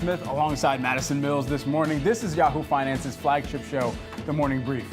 Smith alongside Madison Mills this morning. This is Yahoo Finance's flagship show, The Morning Brief.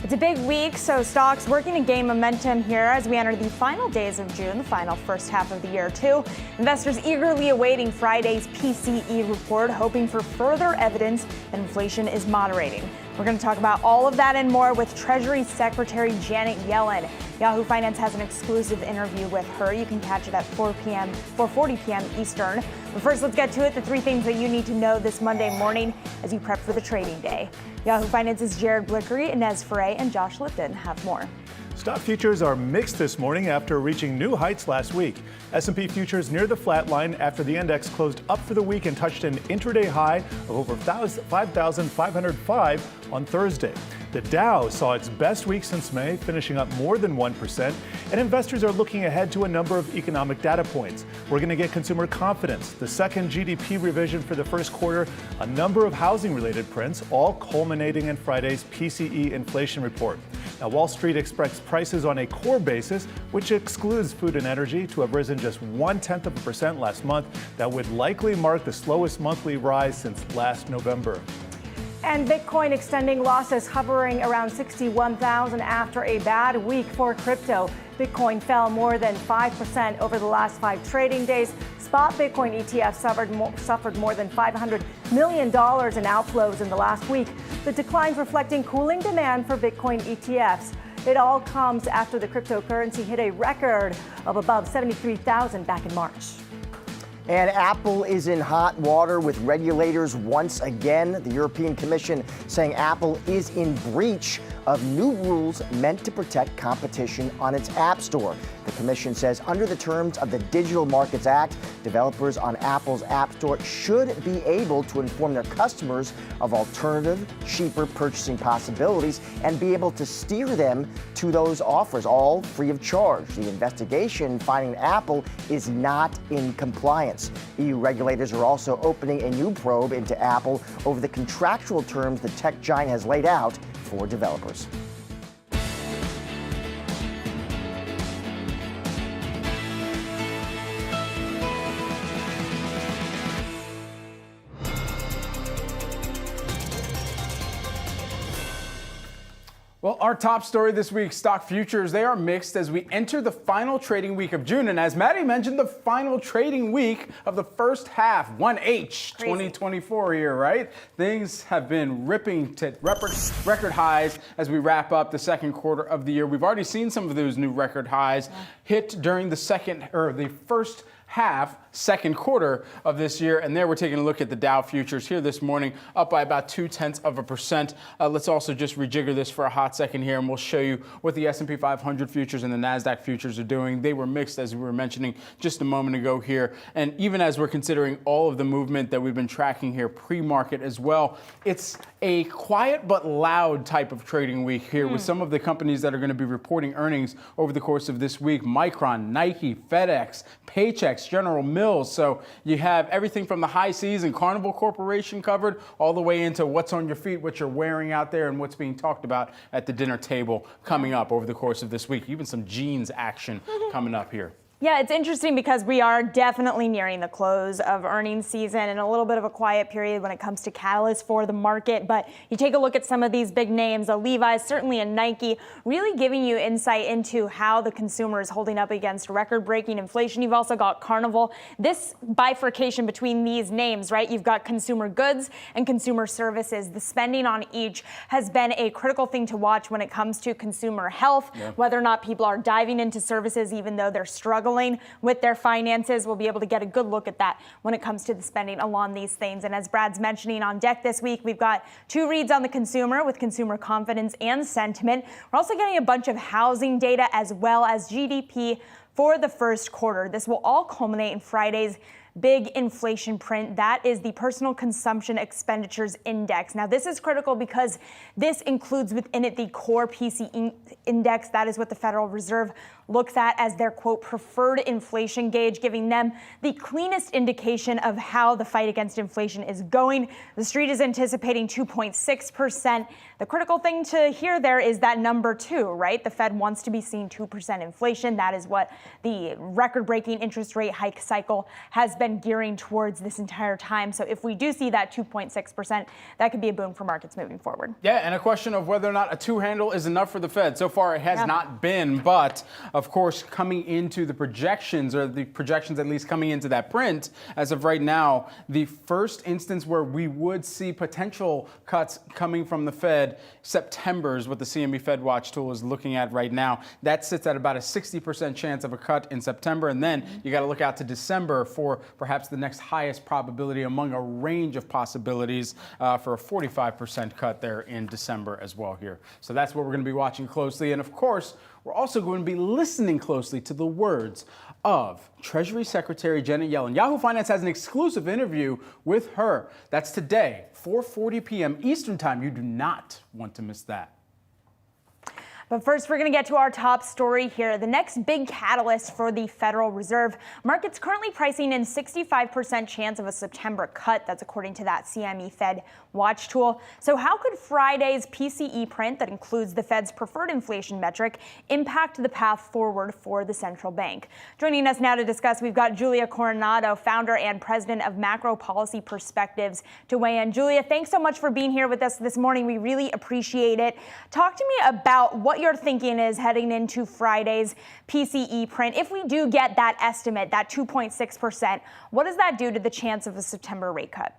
It's a big week, so stocks working to gain momentum here as we enter the final days of June, the final first half of the year, too. Investors eagerly awaiting Friday's PCE report, hoping for further evidence that inflation is moderating. We're going to talk about all of that and more with Treasury Secretary Janet Yellen. Yahoo Finance has an exclusive interview with her. You can catch it at 4:40 p.m. Eastern. But first, let's get to it. The three things that you need to know this Monday morning as you prep for the trading day. Yahoo Finance's Jared Blickery, Inez Ferre, and Josh Lipton have more. Stock futures are mixed this morning after reaching new heights last week. S&P futures near the flat line after the index closed up for the week and touched an intraday high of over 5,505 on Thursday. The Dow saw its best week since May, finishing up more than 1%, and investors are looking ahead to a number of economic data points. We're going to get consumer confidence, the second GDP revision for the first quarter, a number of housing-related prints, all culminating in Friday's PCE inflation report. Now, Wall Street expects prices on a core basis, which excludes food and energy, to have risen just 0.1% last month. That would likely mark the slowest monthly rise since last November. And Bitcoin extending losses, hovering around 61,000 after a bad week for crypto. Bitcoin fell more than 5% over the last 5 trading days. Spot Bitcoin ETFs suffered more than $500 million in outflows in the last week. The declines reflecting cooling demand for Bitcoin ETFs. It all comes after the cryptocurrency hit a record of above 73,000 back in March. And Apple is in hot water with regulators once again. The European Commission saying Apple is in breach of new rules meant to protect competition on its App Store. The Commission says under the terms of the Digital Markets Act, developers on Apple's App Store should be able to inform their customers of alternative, cheaper purchasing possibilities and be able to steer them to those offers, all free of charge. The investigation finding Apple is not in compliance. EU regulators are also opening a new probe into Apple over the contractual terms the tech giant has laid out for developers. Well, our top story this week, stock futures, they are mixed as we enter the final trading week of June. And as Maddie mentioned, the final trading week of the first half, 1H 2024 here, right? Things have been ripping to record highs as we wrap up the second quarter of the year. We've already seen some of those new record highs hit during the first half, second quarter of this year. And there we're taking a look at the Dow futures here this morning, up by about 0.2%. Let's also just rejigger this for a hot second here, and we'll show you what the S&P 500 futures and the Nasdaq futures are doing. They were mixed, as we were mentioning just a moment ago here. And even as we're considering all of the movement that we've been tracking here pre-market as well, it's a quiet but loud type of trading week here with some of the companies that are going to be reporting earnings over the course of this week. Micron, Nike, FedEx, Paychex, General Mills. So you have everything from the high seas and Carnival Corporation covered all the way into what's on your feet, what you're wearing out there, and what's being talked about at the dinner table coming up over the course of this week. Even some jeans action coming up here. Yeah, it's interesting because we are definitely nearing the close of earnings season and a little bit of a quiet period when it comes to catalysts for the market. But you take a look at some of these big names, a Levi's, certainly a Nike, really giving you insight into how the consumer is holding up against record-breaking inflation. You've also got Carnival. This bifurcation between these names, right? You've got consumer goods and consumer services. The spending on each has been a critical thing to watch when it comes to consumer health, whether or not people are diving into services even though they're struggling with their finances. We'll be able to get a good look at that when it comes to the spending along these things. And as Brad's mentioning, on deck this week, we've got 2 reads on the consumer with consumer confidence and sentiment. We're also getting a bunch of housing data as well as GDP for the first quarter. This will all culminate in Friday's big inflation print. That is the Personal Consumption Expenditures Index. Now, this is critical because this includes within it the core PCE index. That is what the Federal Reserve looks at as their, quote, preferred inflation gauge, giving them the cleanest indication of how the fight against inflation is going. The street is anticipating 2.6%. The critical thing to hear there is that number 2, right? The Fed wants to be seeing 2% inflation. That is what the record-breaking interest rate hike cycle has been gearing towards this entire time. So if we do see that 2.6%, that could be a boon for markets moving forward. Yeah, and a question of whether or not a two handle is enough for the Fed. So far, it has not been. But of course, coming into the projections, or the projections at least coming into that print, as of right now, the first instance where we would see potential cuts coming from the Fed, September is what the CME Fed Watch tool is looking at right now. That sits at about a 60% chance of a cut in September. And then you got to look out to December for perhaps the next highest probability among a range of possibilities for a 45% cut there in December as well here. So that's what we're going to be watching closely. And of course, we're also going to be listening closely to the words of Treasury Secretary Janet Yellen. Yahoo Finance has an exclusive interview with her. That's today, 4:40 p.m. Eastern Time. You do not want to miss that. But first, we're going to get to our top story here. The next big catalyst for the Federal Reserve. Markets currently pricing in 65% chance of a September cut. That's according to that CME Fed Watch tool. So how could Friday's PCE print, that includes the Fed's preferred inflation metric, impact the path forward for the central bank? Joining us now to discuss, we've got Julia Coronado, founder and president of Macro Policy Perspectives, to weigh in. Julia, thanks so much for being here with us this morning. We really appreciate it. Talk to me about what your thinking is heading into Friday's PCE print. If we do get that estimate, that 2.6%, what does that do to the chance of a September rate cut?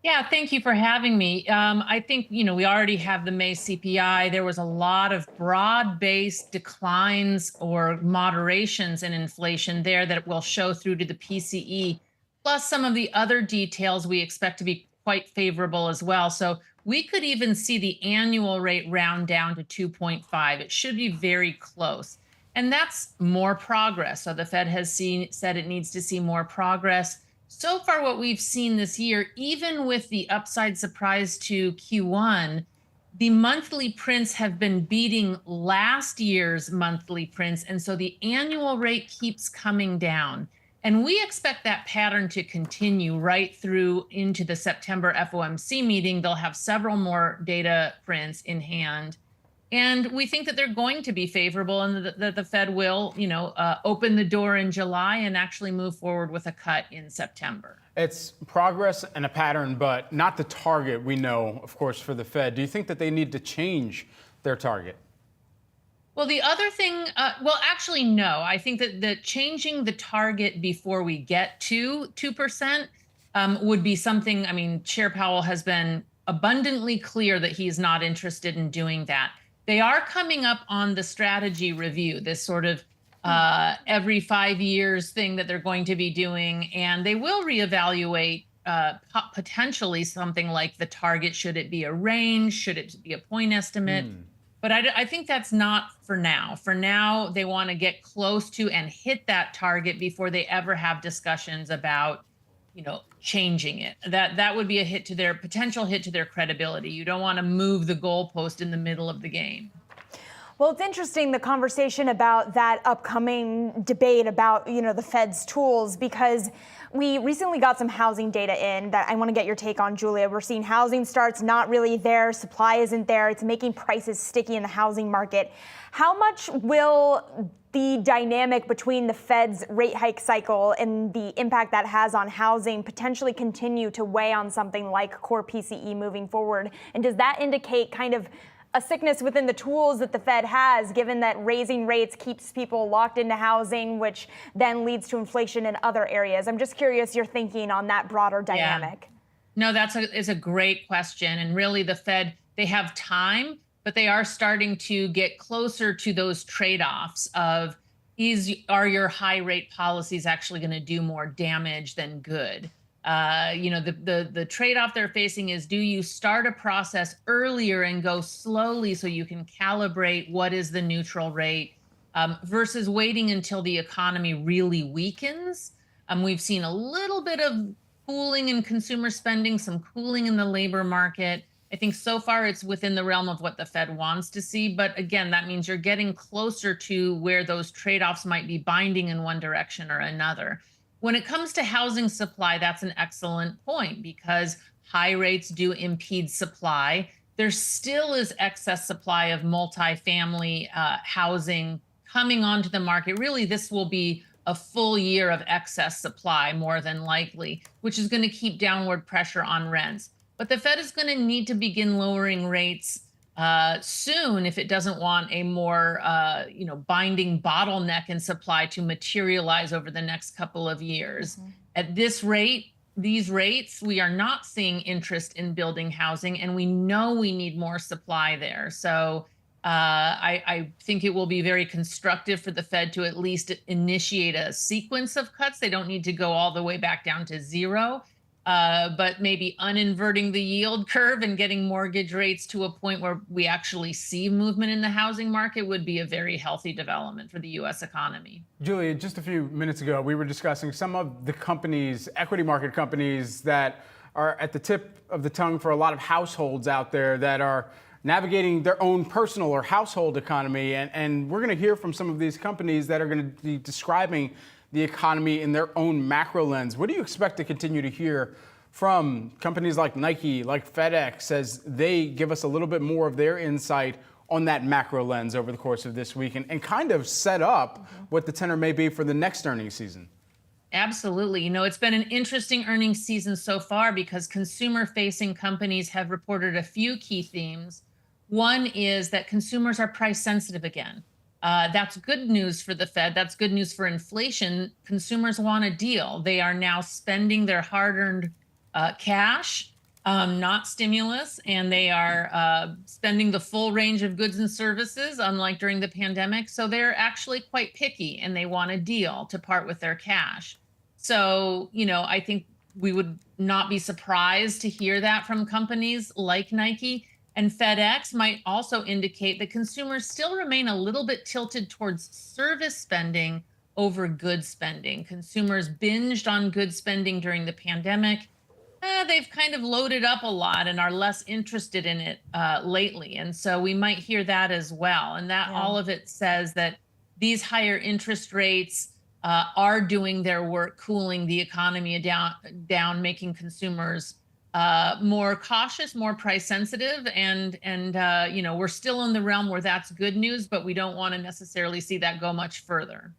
Yeah, thank you for having me. I think, we already have the May CPI. There was a lot of broad-based declines or moderations in inflation there that will show through to the PCE, plus some of the other details we expect to be quite favorable as well. So we could even see the annual rate round down to 2.5. It should be very close. And that's more progress. So the Fed has said it needs to see more progress. So far, what we've seen this year, even with the upside surprise to Q1, the monthly prints have been beating last year's monthly prints. And so the annual rate keeps coming down. And we expect that pattern to continue right through into the September FOMC meeting. They'll have several more data prints in hand. And we think that they're going to be favorable and that the Fed will, open the door in July and actually move forward with a cut in September. It's progress and a pattern, but not the target we know, of course, for the Fed. Do you think that they need to change their target? Well, the other thing, actually, no. I think that changing the target before we get to 2% would be something. Chair Powell has been abundantly clear that he's not interested in doing that. They are coming up on the strategy review, this sort of every 5 years thing that they're going to be doing, and they will reevaluate potentially something like the target. Should it be a range? Should it be a point estimate? But I think that's not for now. For now, they want to get close to and hit that target before they ever have discussions about, changing it. That would be a potential hit to their credibility. You don't want to move the goalpost in the middle of the game. Well, it's interesting, the conversation about that upcoming debate about, the Fed's tools, because we recently got some housing data in that I want to get your take on, Julia. We're seeing housing starts not really there. Supply isn't there. It's making prices sticky in the housing market. How much will the dynamic between the Fed's rate hike cycle and the impact that has on housing potentially continue to weigh on something like core PCE moving forward? And does that indicate kind of a sickness within the tools that the Fed has, given that raising rates keeps people locked into housing, which then leads to inflation in other areas? I'm just curious your thinking on that broader dynamic. Yeah. No, it's a great question. And really the Fed, they have time, but they are starting to get closer to those trade-offs of are your high rate policies actually going to do more damage than good? The trade-off they're facing is, do you start a process earlier and go slowly so you can calibrate what is the neutral rate versus waiting until the economy really weakens? We've seen a little bit of cooling in consumer spending, some cooling in the labor market. I think so far it's within the realm of what the Fed wants to see. But again, that means you're getting closer to where those trade-offs might be binding in one direction or another. When it comes to housing supply, that's an excellent point because high rates do impede supply. There still is excess supply of multifamily housing coming onto the market. Really, this will be a full year of excess supply, more than likely, which is going to keep downward pressure on rents. But the Fed is going to need to begin lowering rates soon if it doesn't want a more binding bottleneck in supply to materialize over the next couple of years. At this rate, these rates, we are not seeing interest in building housing, and we know we need more supply there. So I think it will be very constructive for the Fed to at least initiate a sequence of cuts. They don't need to go all the way back down to zero, but maybe uninverting the yield curve and getting mortgage rates to a point where we actually see movement in the housing market would be a very healthy development for the U.S. economy. Julia, just a few minutes ago, we were discussing some of the companies, equity market companies, that are at the tip of the tongue for a lot of households out there that are navigating their own personal or household economy. And we're going to hear from some of these companies that are going to be describing the economy in their own macro lens. What do you expect to continue to hear from companies like Nike, like FedEx, as they give us a little bit more of their insight on that macro lens over the course of this week and kind of set up what the tenor may be for the next earnings season? Absolutely. It's been an interesting earnings season so far because consumer-facing companies have reported a few key themes. One is that consumers are price sensitive again. That's good news for the Fed. That's good news for inflation. Consumers want a deal. They are now spending their hard-earned cash, not stimulus, and they are spending the full range of goods and services, unlike during the pandemic. So they're actually quite picky, and they want a deal to part with their cash. So, I think we would not be surprised to hear that from companies like Nike. And FedEx might also indicate that consumers still remain a little bit tilted towards service spending over goods spending. Consumers binged on goods spending during the pandemic. They've kind of loaded up a lot and are less interested in it lately. And so we might hear that as well. And that all of it says that these higher interest rates are doing their work, cooling the economy down, making consumers more cautious, more price sensitive. And we're still in the realm where that's good news, but we don't want to necessarily see that go much further.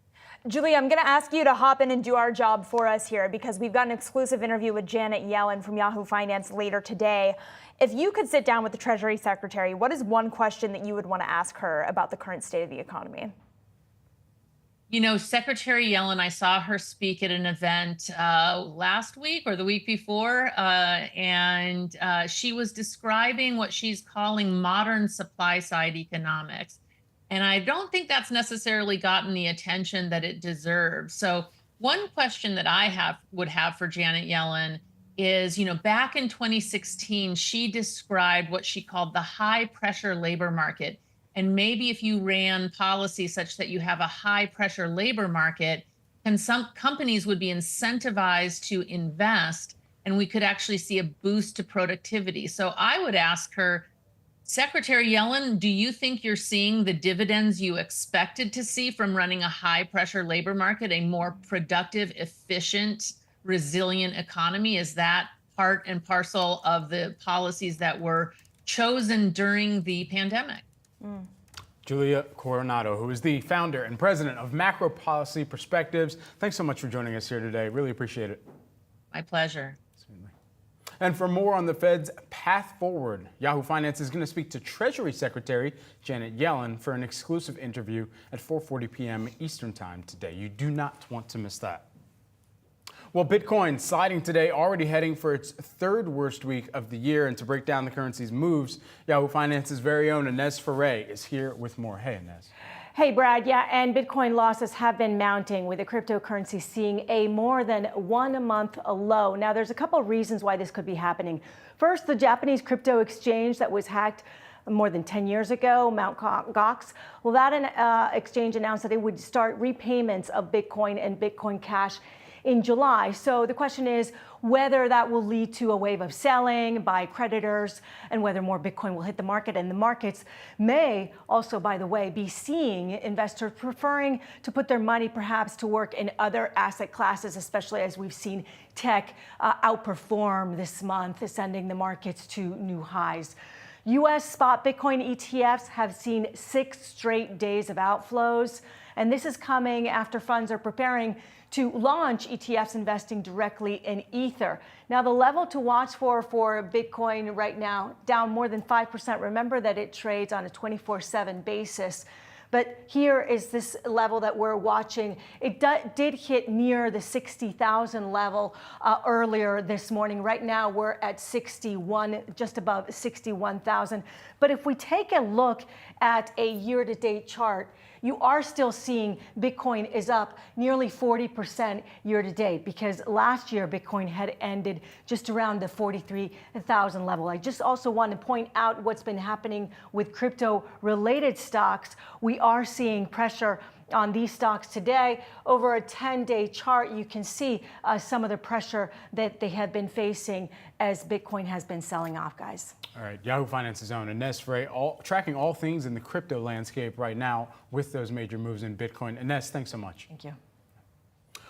Julie, I'm going to ask you to hop in and do our job for us here because we've got an exclusive interview with Janet Yellen from Yahoo Finance later today. If you could sit down with the Treasury Secretary, what is one question that you would want to ask her about the current state of the economy? Secretary Yellen, I saw her speak at an event last week or the week before, and she was describing what she's calling modern supply side economics. And I don't think that's necessarily gotten the attention that it deserves. So one question that I would have for Janet Yellen is, back in 2016, she described what she called the high pressure labor market. And maybe if you ran policy such that you have a high pressure labor market, and some companies would be incentivized to invest, and we could actually see a boost to productivity. So I would ask her, Secretary Yellen, do you think you're seeing the dividends you expected to see from running a high pressure labor market, a more productive, efficient, resilient economy? Is that part and parcel of the policies that were chosen during the pandemic? Julia Coronado, who is the founder and president of Macro Policy Perspectives. Thanks so much for joining us here today. Really appreciate it. My pleasure. And for more on the Fed's path forward, Yahoo Finance is going to speak to Treasury Secretary Janet Yellen for an exclusive interview at 4:40 p.m. Eastern Time today. You do not want to miss that. Well, Bitcoin sliding today, already heading for its third worst week of the year. And to break down the currency's moves, Yahoo Finance's very own Inez Ferre is here with more. Hey, Inez. Hey, Brad. Yeah, and Bitcoin losses have been mounting, with the cryptocurrency seeing a more than 1 month low. Now, there's a couple of reasons why this could be happening. First, the Japanese crypto exchange that was hacked more than 10 years ago, Mt. Gox. Well, that exchange announced that it would start repayments of Bitcoin and Bitcoin Cash in July. So the question is whether that will lead to a wave of selling by creditors and whether more Bitcoin will hit the market. And the markets may also, by the way, be seeing investors preferring to put their money perhaps to work in other asset classes, especially as we've seen tech outperform this month, sending the markets to new highs. U.S. spot Bitcoin ETFs have seen 6 straight days of outflows. And this is coming after funds are preparing to launch ETFs investing directly in Ether. Now, the level to watch for Bitcoin right now, down more than 5%. Remember that it trades on a 24/7 basis. But here is this level that we're watching. It did hit near the 60,000 level earlier this morning. Right now, we're at 61, just above 61,000. But if we take a look at a year-to-date chart, you are still seeing Bitcoin is up nearly 40% year to date, because last year Bitcoin had ended just around the 43,000 level. I just also want to point out what's been happening with crypto-related stocks. We are seeing pressure on these stocks today. Over a 10-day chart, you can see some of the pressure that they have been facing as Bitcoin has been selling off, guys. All right, Yahoo Finance's own Ines Frey, tracking all things in the crypto landscape right now with those major moves in Bitcoin. Ines, thanks so much. Thank you.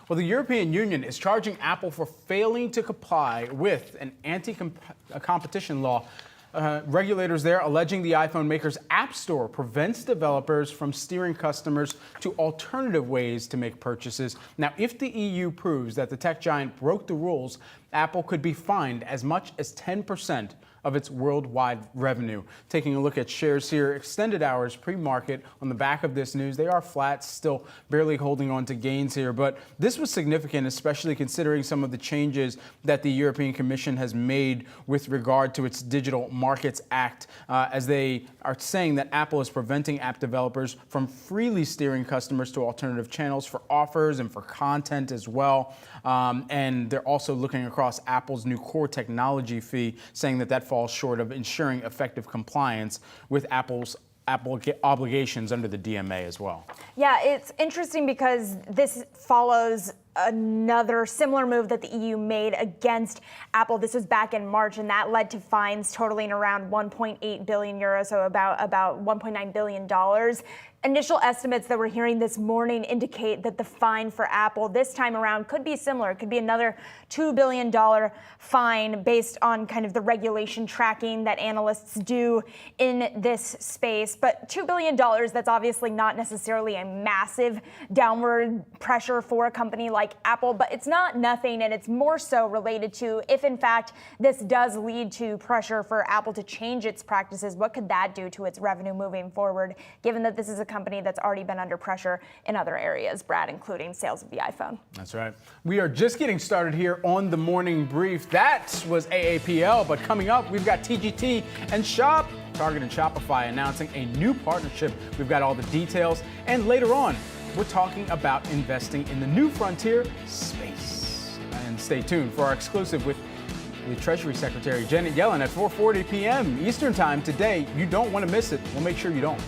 Well, the European Union is charging Apple for failing to comply with an anti-competition law. Regulators there alleging the iPhone maker's App Store prevents developers from steering customers to alternative ways to make purchases. Now, if the EU proves that the tech giant broke the rules, Apple could be fined as much as 10% of its worldwide revenue. Taking a look at shares here, extended hours pre-market on the back of this news, they are flat, still barely holding on to gains here. But this was significant, especially considering some of the changes that the European Commission has made with regard to its Digital Markets Act, as they are saying that Apple is preventing app developers from freely steering customers to alternative channels for offers and for content as well. And they're also looking across Apple's new core technology fee, saying that that falls short of ensuring effective compliance with Apple obligations under the DMA as well. Yeah, it's interesting because this follows another similar move that the EU made against Apple. This was back in March, and that led to fines totaling around 1.8 billion euros, so about $1.9 billion. Initial estimates that we're hearing this morning indicate that the fine for Apple this time around could be similar. It could be another $2 billion fine based on kind of the regulation tracking that analysts do in this space. But $2 billion, that's obviously not necessarily a massive downward pressure for a company like Apple, but it's not nothing, and it's more so related to if, in fact, this does lead to pressure for Apple to change its practices, what could that do to its revenue moving forward, given that this is a company that's already been under pressure in other areas, Brad, including sales of the iPhone. That's right. We are just getting started here on the morning brief. That was AAPL, but coming up, we've got TGT and Shop. Target and Shopify announcing a new partnership. We've got all the details. And later on, we're talking about investing in the new frontier, space. And stay tuned for our exclusive with the Treasury Secretary Janet Yellen at 4:40 p.m. Eastern Time today. You don't want to miss it. We'll make sure you don't.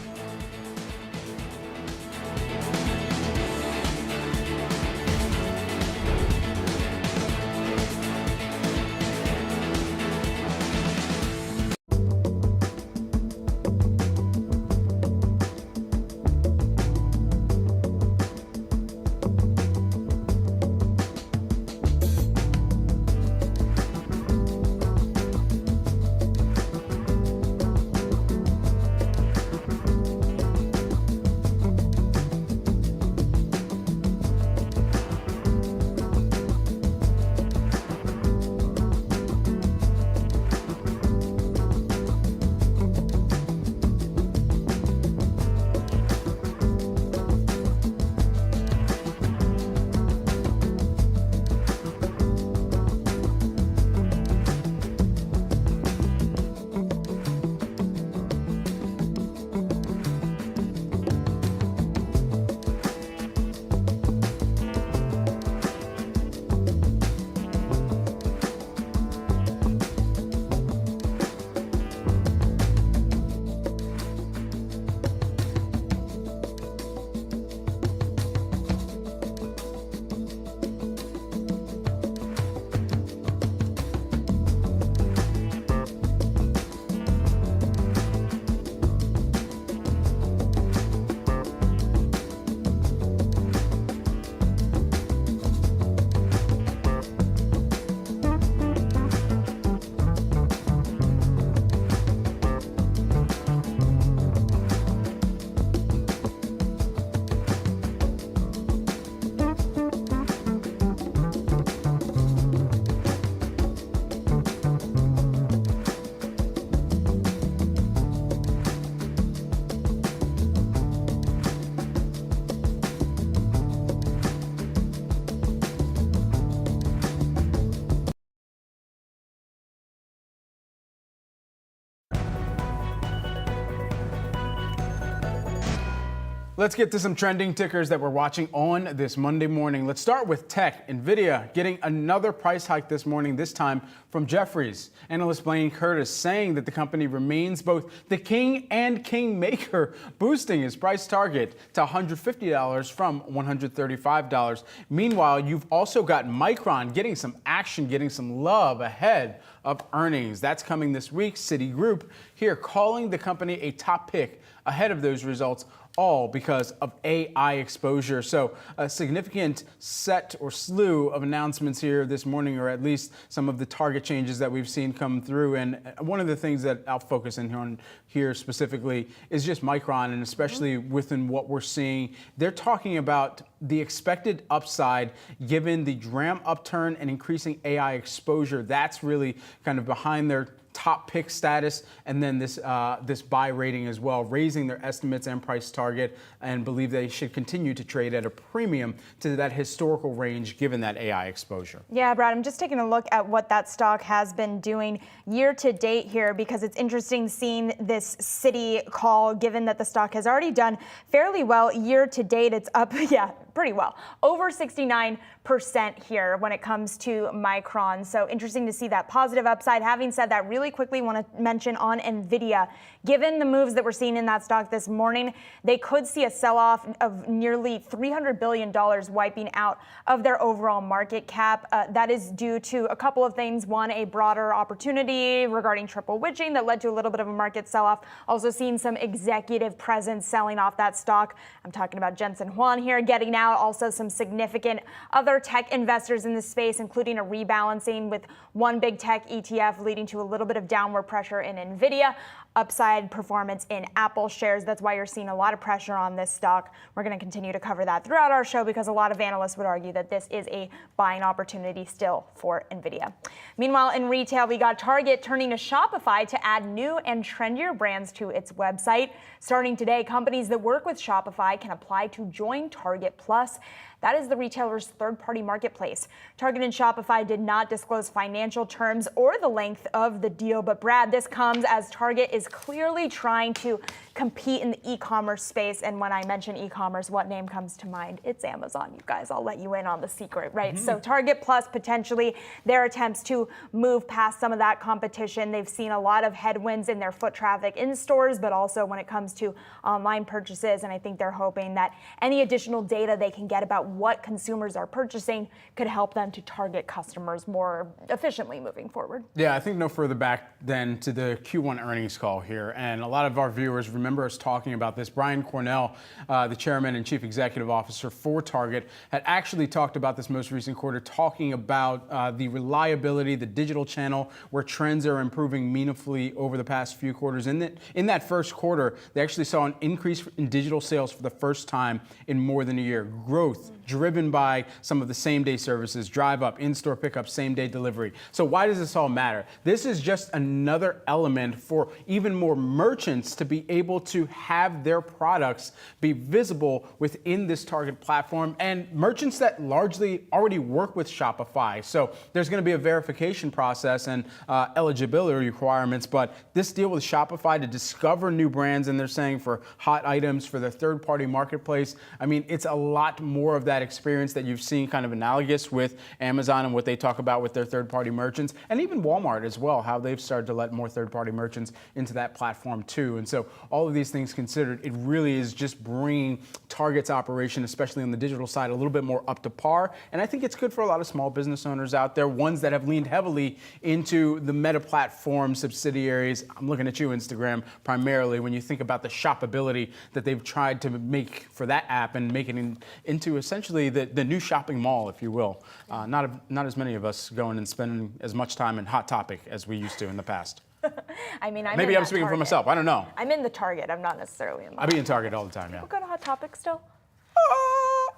Let's get to some trending tickers that we're watching on this Monday morning. Let's start with tech. Nvidia getting another price hike this morning, this time from Jefferies. Analyst Blaine Curtis saying that the company remains both the king and kingmaker, boosting his price target to $150 from $135. Meanwhile, you've also got Micron getting some action, getting some love ahead of earnings. That's coming this week. Citigroup here calling the company a top pick ahead of those results, all because of AI exposure. So a significant set or slew of announcements here this morning, or at least some of the target changes that we've seen come through. And one of the things that I'll focus in on here specifically is just Micron, and especially within what we're seeing. They're talking about the expected upside given the DRAM upturn and increasing AI exposure. That's really kind of behind their top pick status, and then this buy rating as well, raising their estimates and price target, and believe they should continue to trade at a premium to that historical range given that AI exposure. Yeah, Brad, I'm just taking a look at what that stock has been doing year to date here, because it's interesting seeing this Citi call, given that the stock has already done fairly well year to date. It's up, yeah, pretty well, over 69% here when it comes to Micron. So interesting to see that positive upside. Having said that, really quickly want to mention on Nvidia, given the moves that we're seeing in that stock this morning, they could see a sell-off of nearly $300 billion wiping out of their overall market cap. That is due to a couple of things. One, a broader opportunity regarding triple witching that led to a little bit of a market sell-off. Also seeing some executive presence selling off that stock. I'm talking about Jensen Huang here getting out. Also some significant other tech investors in the space, including a rebalancing with one big tech ETF leading to a little bit of downward pressure in Nvidia, upside performance in Apple shares. That's why you're seeing a lot of pressure on this stock. We're going to continue to cover that throughout our show, because a lot of analysts would argue that this is a buying opportunity still for Nvidia. Meanwhile, in retail, we got Target turning to Shopify to add new and trendier brands to its website. Starting today, companies that work with Shopify can apply to join Target Plus. That is the retailer's third-party marketplace. Target and Shopify did not disclose financial terms or the length of the deal, but Brad, this comes as Target is clearly trying to compete in the e-commerce space. And when I mention e-commerce, what name comes to mind? It's Amazon, you guys. I'll let you in on the secret, right? So Target Plus, potentially their attempts to move past some of that competition. They've seen a lot of headwinds in their foot traffic in stores, but also when it comes to online purchases. And I think they're hoping that any additional data they can get about what consumers are purchasing could help them to target customers more efficiently moving forward. Yeah, I think no further back than to the Q1 earnings call here. And a lot of our viewers remember us talking about this. Brian Cornell, the chairman and chief executive officer for Target, had actually talked about this most recent quarter, talking about the reliability, the digital channel, where trends are improving meaningfully over the past few quarters. In that first quarter, they actually saw an increase in digital sales for the first time in more than a year. Growth driven by some of the same-day services, drive up, in-store pickup, same-day delivery. So why does this all matter? This is just another element for even more merchants to be able to have their products be visible within this Target platform, and merchants that largely already work with Shopify. So there's going to be a verification process and eligibility requirements, but this deal with Shopify to discover new brands, and they're saying for hot items for their third-party marketplace, I mean, it's a lot more of that experience that you've seen kind of analogous with Amazon and what they talk about with their third-party merchants, and even Walmart as well, how they've started to let more third-party merchants into that platform too. And so all of these things considered, it really is just bringing Target's operation, especially on the digital side, a little bit more up to par. And I think it's good for a lot of small business owners out there, ones that have leaned heavily into the Meta platform subsidiaries. I'm looking at you, Instagram, primarily, when you think about the shoppability that they've tried to make for that app and make it into essentially the new shopping mall, if you will. Not as many of us going and spending as much time in Hot Topic as we used to in the past. I mean, maybe I'm speaking for myself. I don't know. I'm in the Target. I'm not necessarily in the. I be in Target all the time. Yeah. People go to Hot Topic still?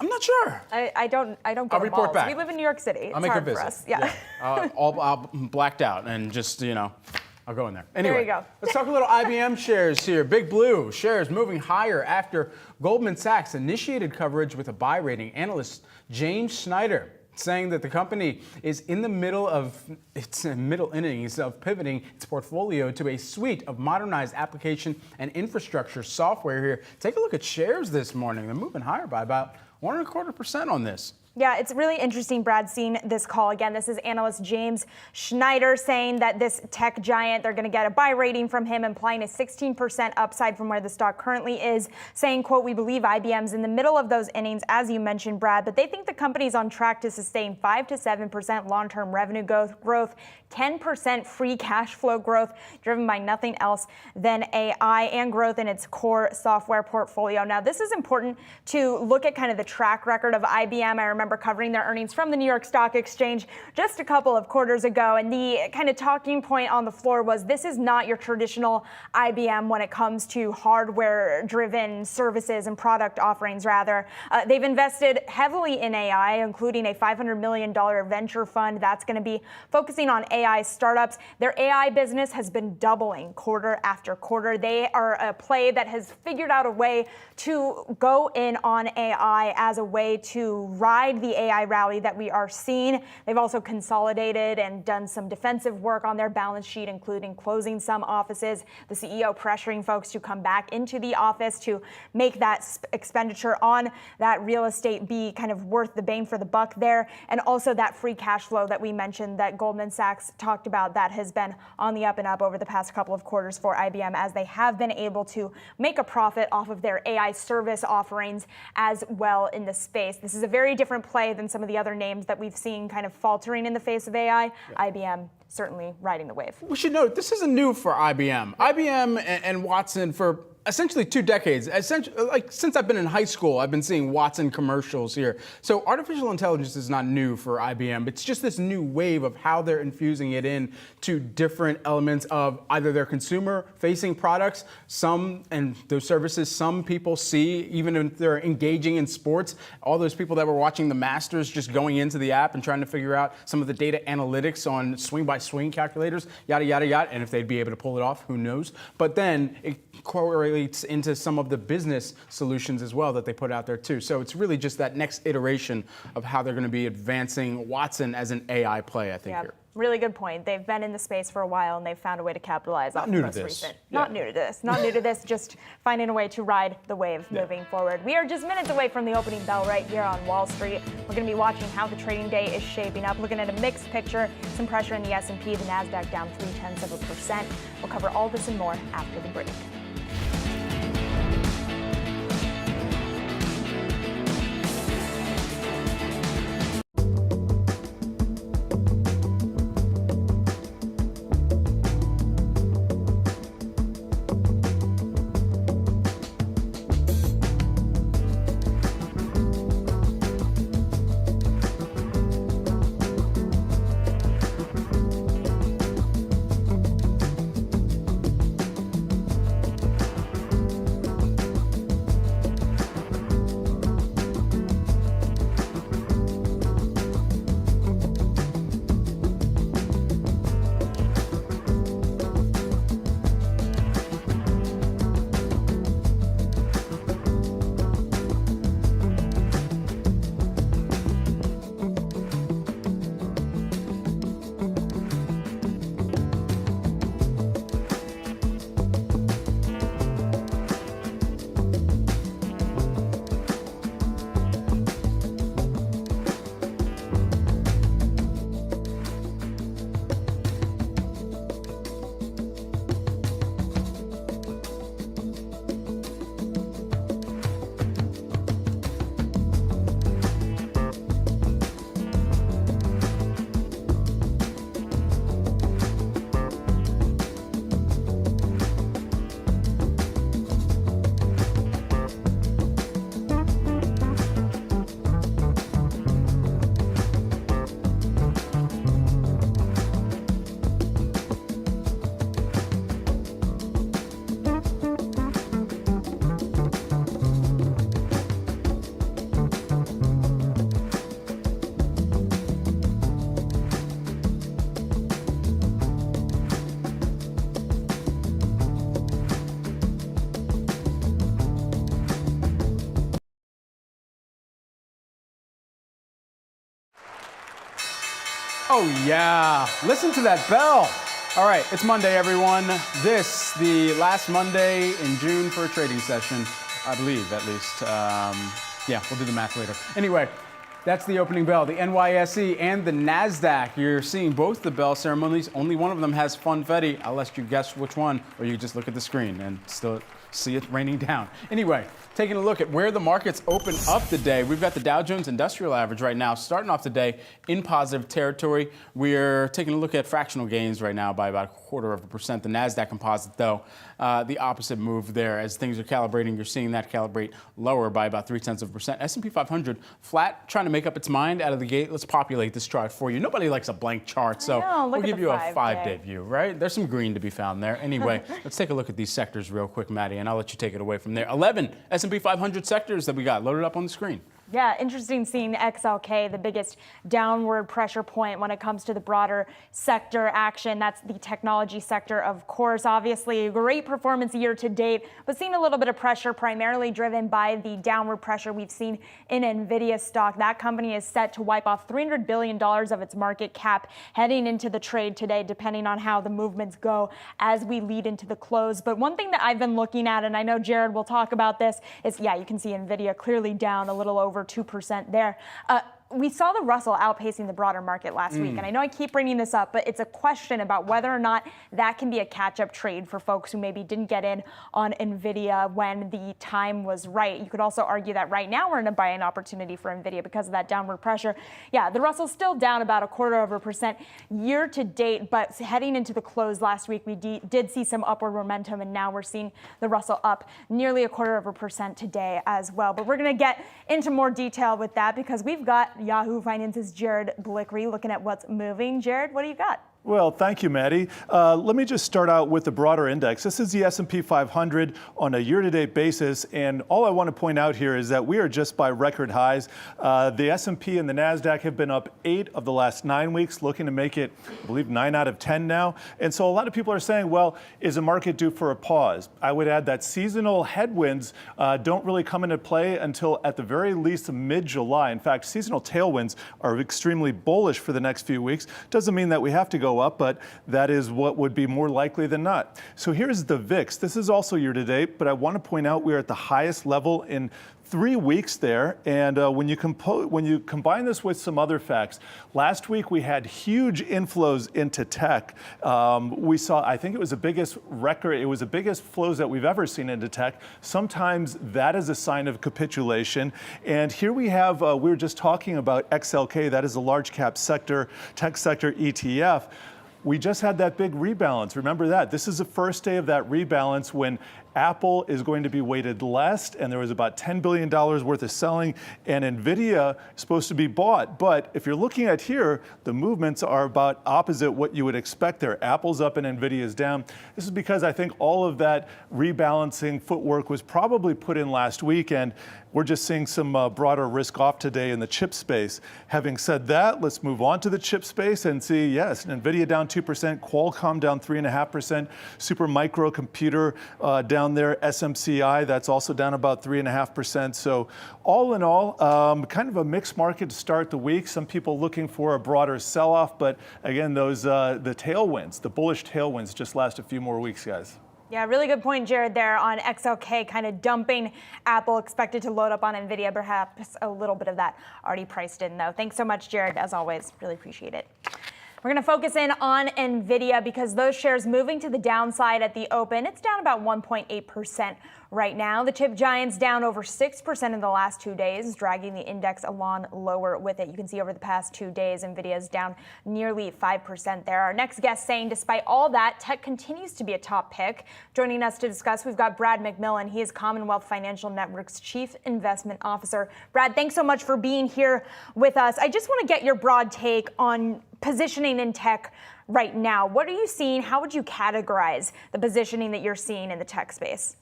I'm not sure. I don't go I'll to report malls. back. We live in New York City. I'll It's make a hard visit. for us. Yeah. I'll blacked out and just I'll go in there. Anyway, There you go. Let's talk a little IBM shares here. Big Blue shares moving higher after Goldman Sachs initiated coverage with a buy rating. Analyst James Schneider saying that the company is in the middle of its middle innings of pivoting its portfolio to a suite of modernized application and infrastructure software here. Take a look at shares this morning. They're moving higher by about 1.25% on this. Yeah, it's really interesting, Brad, seeing this call. Again, this is analyst James Schneider saying that this tech giant, they're going to get a buy rating from him, implying a 16% upside from where the stock currently is, saying, quote, we believe IBM's in the middle of those innings, as you mentioned, Brad, but they think the company's on track to sustain 5 to 7% long-term revenue growth, 10% free cash flow growth, driven by nothing else than AI, and growth in its core software portfolio. Now, this is important to look at kind of the track record of IBM. I remember covering their earnings from the New York Stock Exchange just a couple of quarters ago, and the kind of talking point on the floor was this is not your traditional IBM when it comes to hardware-driven services and product offerings, rather. They've invested heavily in AI, including a $500 million venture fund that's going to be focusing on AI startups. Their AI business has been doubling quarter after quarter. They are a play that has figured out a way to go in on AI as a way to ride the AI rally that we are seeing. They've also consolidated and done some defensive work on their balance sheet, including closing some offices, the CEO pressuring folks to come back into the office to make that expenditure on that real estate be kind of worth the bang for the buck there, and also that free cash flow that we mentioned that Goldman Sachs talked about that has been on the up and up over the past couple of quarters for IBM, as they have been able to make a profit off of their AI service offerings as well in the space. This is a very different play than some of the other names that we've seen kind of faltering in the face of AI. Yeah. IBM certainly riding the wave. We should note this isn't new for IBM. IBM and Watson for essentially 2 decades. Like since I've been in high school, I've been seeing Watson commercials here. So artificial intelligence is not new for IBM. It's just this new wave of how they're infusing it in to different elements of either their consumer-facing products, some and those services some people see, even if they're engaging in sports. All those people that were watching the Masters just going into the app and trying to figure out some of the data analytics on swing-by-swing calculators, yada, yada, yada. And if they'd be able to pull it off, who knows? But then it correlates into some of the business solutions as well that they put out there too. So it's really just that next iteration of how they're going to be advancing Watson as an AI play, I think, here. Really good point. They've been in the space for a while and they've found a way to capitalize off the most recent. Not new to this. Not new to this, just finding a way to ride the wave moving forward. We are just minutes away from the opening bell right here on Wall Street. We're going to be watching how the trading day is shaping up, looking at a mixed picture, some pressure in the S&P, the Nasdaq down 0.3%. We'll cover all this and more after the break. Oh, yeah. Listen to that bell. All right, it's Monday, everyone. This, the last Monday in June for a trading session, I believe, at least. Yeah, we'll do the math later. Anyway, that's the opening bell. The NYSE and the Nasdaq. You're seeing both the bell ceremonies. Only one of them has funfetti. I'll let you guess which one, or you can just look at the screen and still see it raining down. Anyway, taking a look at where the markets open up today. We've got the Dow Jones Industrial Average right now starting off the day in positive territory. We're taking a look at fractional gains right now by about 0.25%. The Nasdaq Composite, though, the opposite move there. As things are calibrating, you're seeing that calibrate lower by about 0.3%. S&P 500 flat, trying to make up its mind out of the gate. Let's populate this chart for you. Nobody likes a blank chart, so we'll give you a 5-day view, right? There's some green to be found there. Anyway, let's take a look at these sectors real quick, Maddie, and I'll let you take it away from there. 11 S&P 500 sectors that we got loaded up on the screen. Yeah, interesting seeing XLK, the biggest downward pressure point when it comes to the broader sector action. That's the technology sector, of course. Obviously, a great performance year to date, but seeing a little bit of pressure, primarily driven by the downward pressure we've seen in Nvidia stock. That company is set to wipe off $300 billion of its market cap heading into the trade today, depending on how the movements go as we lead into the close. But one thing that I've been looking at, and I know Jared will talk about this, is, yeah, you can see Nvidia clearly down a little over 2% there. We saw the Russell outpacing the broader market last week, and I know I keep bringing this up, but it's a question about whether or not that can be a catch-up trade for folks who maybe didn't get in on Nvidia when the time was right. You could also argue that right now we're in a buying opportunity for Nvidia because of that downward pressure. Yeah, the Russell's still down about 0.25% year to date, but heading into the close last week, we did see some upward momentum, and now we're seeing the Russell up nearly 0.25% today as well. But we're going to get into more detail with that because we've got Yahoo Finance's Jared Blickery looking at what's moving. Jared, what do you got? Well, thank you, Maddie. Let me just start out with the broader index. This is the S&P 500 on a year-to-date basis, and all I want to point out here is that we are just by record highs. The S&P and the Nasdaq have been up 8 of the last 9 weeks, looking to make it, I believe, 9 out of 10 now. And so a lot of people are saying, well, is the market due for a pause? I would add that seasonal headwinds don't really come into play until at the very least mid-July. In fact, seasonal tailwinds are extremely bullish for the next few weeks. Doesn't mean that we have to go up, but that is what would be more likely than not. So here's the VIX. This is also year to date, but I want to point out we're at the highest level in 3 weeks there. And when you combine this with some other facts, last week we had huge inflows into tech. We saw, I think it was the biggest record, it was the biggest flows that we've ever seen into tech. Sometimes that is a sign of capitulation. And here we have, we were just talking about XLK, that is a large cap sector, tech sector ETF. We just had that big rebalance. Remember that. This is the first day of that rebalance when Apple is going to be weighted less, and there was about $10 billion worth of selling, and Nvidia is supposed to be bought. But if you're looking at here, the movements are about opposite what you would expect there. Apple's up and Nvidia's down. This is because I think all of that rebalancing footwork was probably put in last week, and we're just seeing some broader risk off today in the chip space. Having said that, let's move on to the chip space and see, yes, Nvidia down 2%, Qualcomm down 3.5%, Supermicro Computer down there, SMCI, that's also down about 3.5%. So all in all, kind of a mixed market to start the week. Some people looking for a broader sell-off, but again, those the tailwinds, the bullish tailwinds just last a few more weeks, guys. Yeah, really good point, Jared, there on XLK kind of dumping Apple, expected to load up on Nvidia, perhaps a little bit of that already priced in, though. Thanks so much, Jared, as always. Really appreciate it. We're going to focus in on Nvidia because those shares moving to the downside at the open. It's down about 1.8% right now. The chip giant's down over 6% in the last 2 days, dragging the index along lower with it. You can see over the past 2 days, Nvidia's down nearly 5% there. Our next guest saying, despite all that, tech continues to be a top pick. Joining us to discuss, we've got Brad McMillan. He is Commonwealth Financial Network's Chief Investment Officer. Brad, thanks so much for being here with us. I just want to get your broad take on positioning in tech right now. What are you seeing? How would you categorize the positioning that you're seeing in the tech space?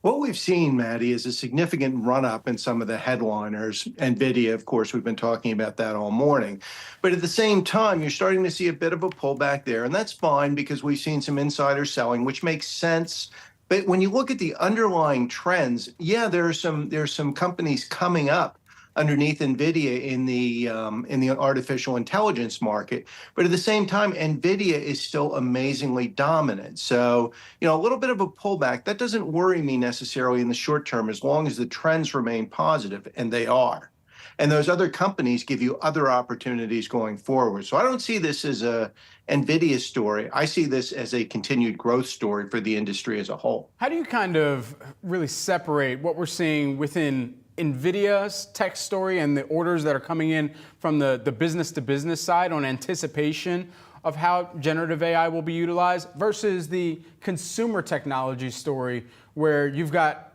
What we've seen, Maddie, is a significant run-up in some of the headliners. NVIDIA, of course, we've been talking about that all morning. But at the same time, you're starting to see a bit of a pullback there. And that's fine because we've seen some insider selling, which makes sense. But when you look at the underlying trends, yeah, there's some companies coming up. underneath Nvidia in the artificial intelligence market. But at the same time, Nvidia is still amazingly dominant. So, a little bit of a pullback, that doesn't worry me necessarily in the short term as long as the trends remain positive, and they are. And those other companies give you other opportunities going forward. So I don't see this as a Nvidia story. I see this as a continued growth story for the industry as a whole. How do you kind of really separate what we're seeing within Nvidia's tech story and the orders that are coming in from the business to business side on anticipation of how generative AI will be utilized versus the consumer technology story where you've got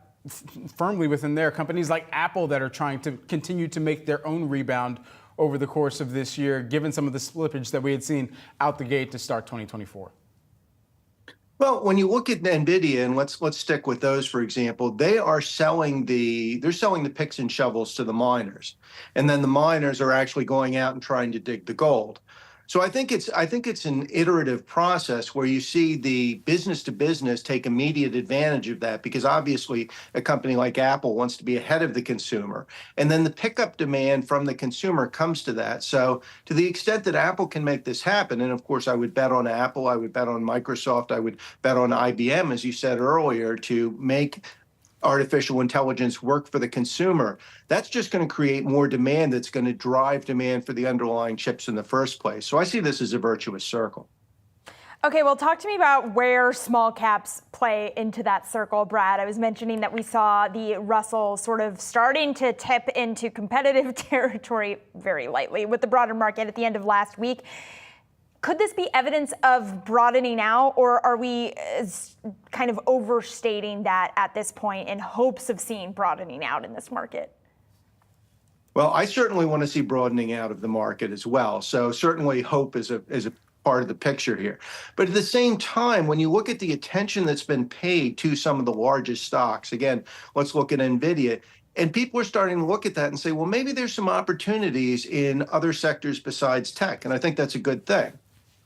firmly within there companies like Apple that are trying to continue to make their own rebound over the course of this year, given some of the slippage that we had seen out the gate to start 2024? Well, when you look at Nvidia, and let's stick with those for example, they're selling the picks and shovels to the miners, and then the miners are actually going out and trying to dig the gold. So I think it's an iterative process where you see the business to business take immediate advantage of that, because obviously a company like Apple wants to be ahead of the consumer. And then the pickup demand from the consumer comes to that. So to the extent that Apple can make this happen, and of course I would bet on Apple, I would bet on Microsoft, I would bet on IBM, as you said earlier, to make artificial intelligence work for the consumer, that's just going to create more demand that's going to drive demand for the underlying chips in the first place. So I see this as a virtuous circle. Okay, well, talk to me about where small caps play into that circle, Brad. I was mentioning that we saw the Russell sort of starting to tip into competitive territory very lightly with the broader market at the end of last week. Could this be evidence of broadening out, or are we kind of overstating that at this point in hopes of seeing broadening out in this market? Well, I certainly want to see broadening out of the market as well. So certainly hope is a part of the picture here. But at the same time, when you look at the attention that's been paid to some of the largest stocks, again, let's look at Nvidia. And people are starting to look at that and say, well, maybe there's some opportunities in other sectors besides tech. And I think that's a good thing.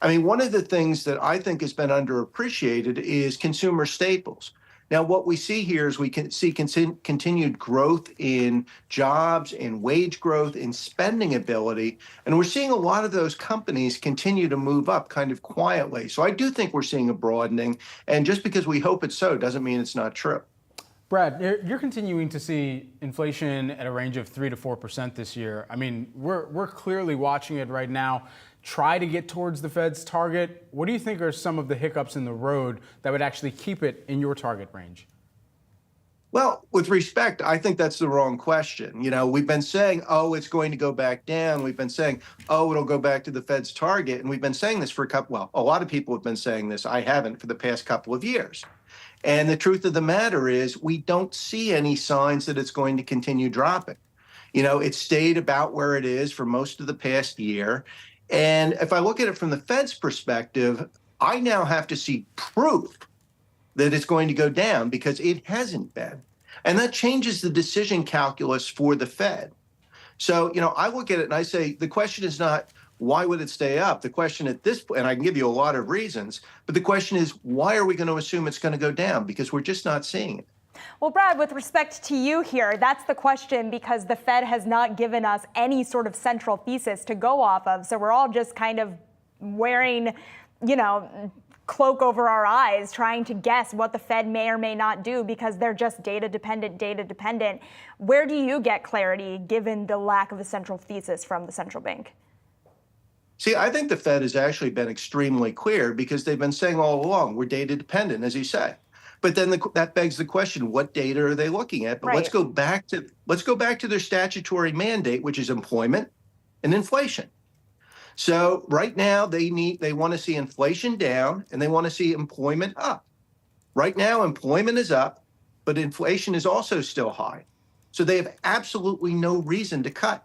I mean, one of the things that I think has been underappreciated is consumer staples. Now, what we see here is we can see continued growth in jobs, in wage growth, in spending ability. And we're seeing a lot of those companies continue to move up kind of quietly. So I do think we're seeing a broadening. And just because we hope it's so doesn't mean it's not true. Brad, you're continuing to see inflation at a range of 3 to 4% this year. I mean, we're clearly watching it right now. Try to get towards the Fed's target. What do you think are some of the hiccups in the road that would actually keep it in your target range? Well, with respect, I think that's the wrong question. We've been saying, oh, it's going to go back down. We've been saying, oh, it'll go back to the Fed's target. And we've been saying this for a lot of people have been saying this. I haven't for the past couple of years. And the truth of the matter is we don't see any signs that it's going to continue dropping. It stayed about where it is for most of the past year. And if I look at it from the Fed's perspective, I now have to see proof that it's going to go down because it hasn't been. And that changes the decision calculus for the Fed. So, I look at it and I say, the question is not, why would it stay up? The question at this point, and I can give you a lot of reasons, but the question is, why are we going to assume it's going to go down? Because we're just not seeing it. Well, Brad, with respect to you here, that's the question because the Fed has not given us any sort of central thesis to go off of. So we're all just kind of wearing, cloak over our eyes, trying to guess what the Fed may or may not do because they're just data dependent. Where do you get clarity given the lack of a central thesis from the central bank? See, I think the Fed has actually been extremely clear because they've been saying all along, we're data dependent, as you say. But then that begs the question, what data are they looking at? But right. let's go back to their statutory mandate, which is employment and inflation. So right now they want to see inflation down and they want to see employment up. Right now employment is up, but inflation is also still high. So they have absolutely no reason to cut.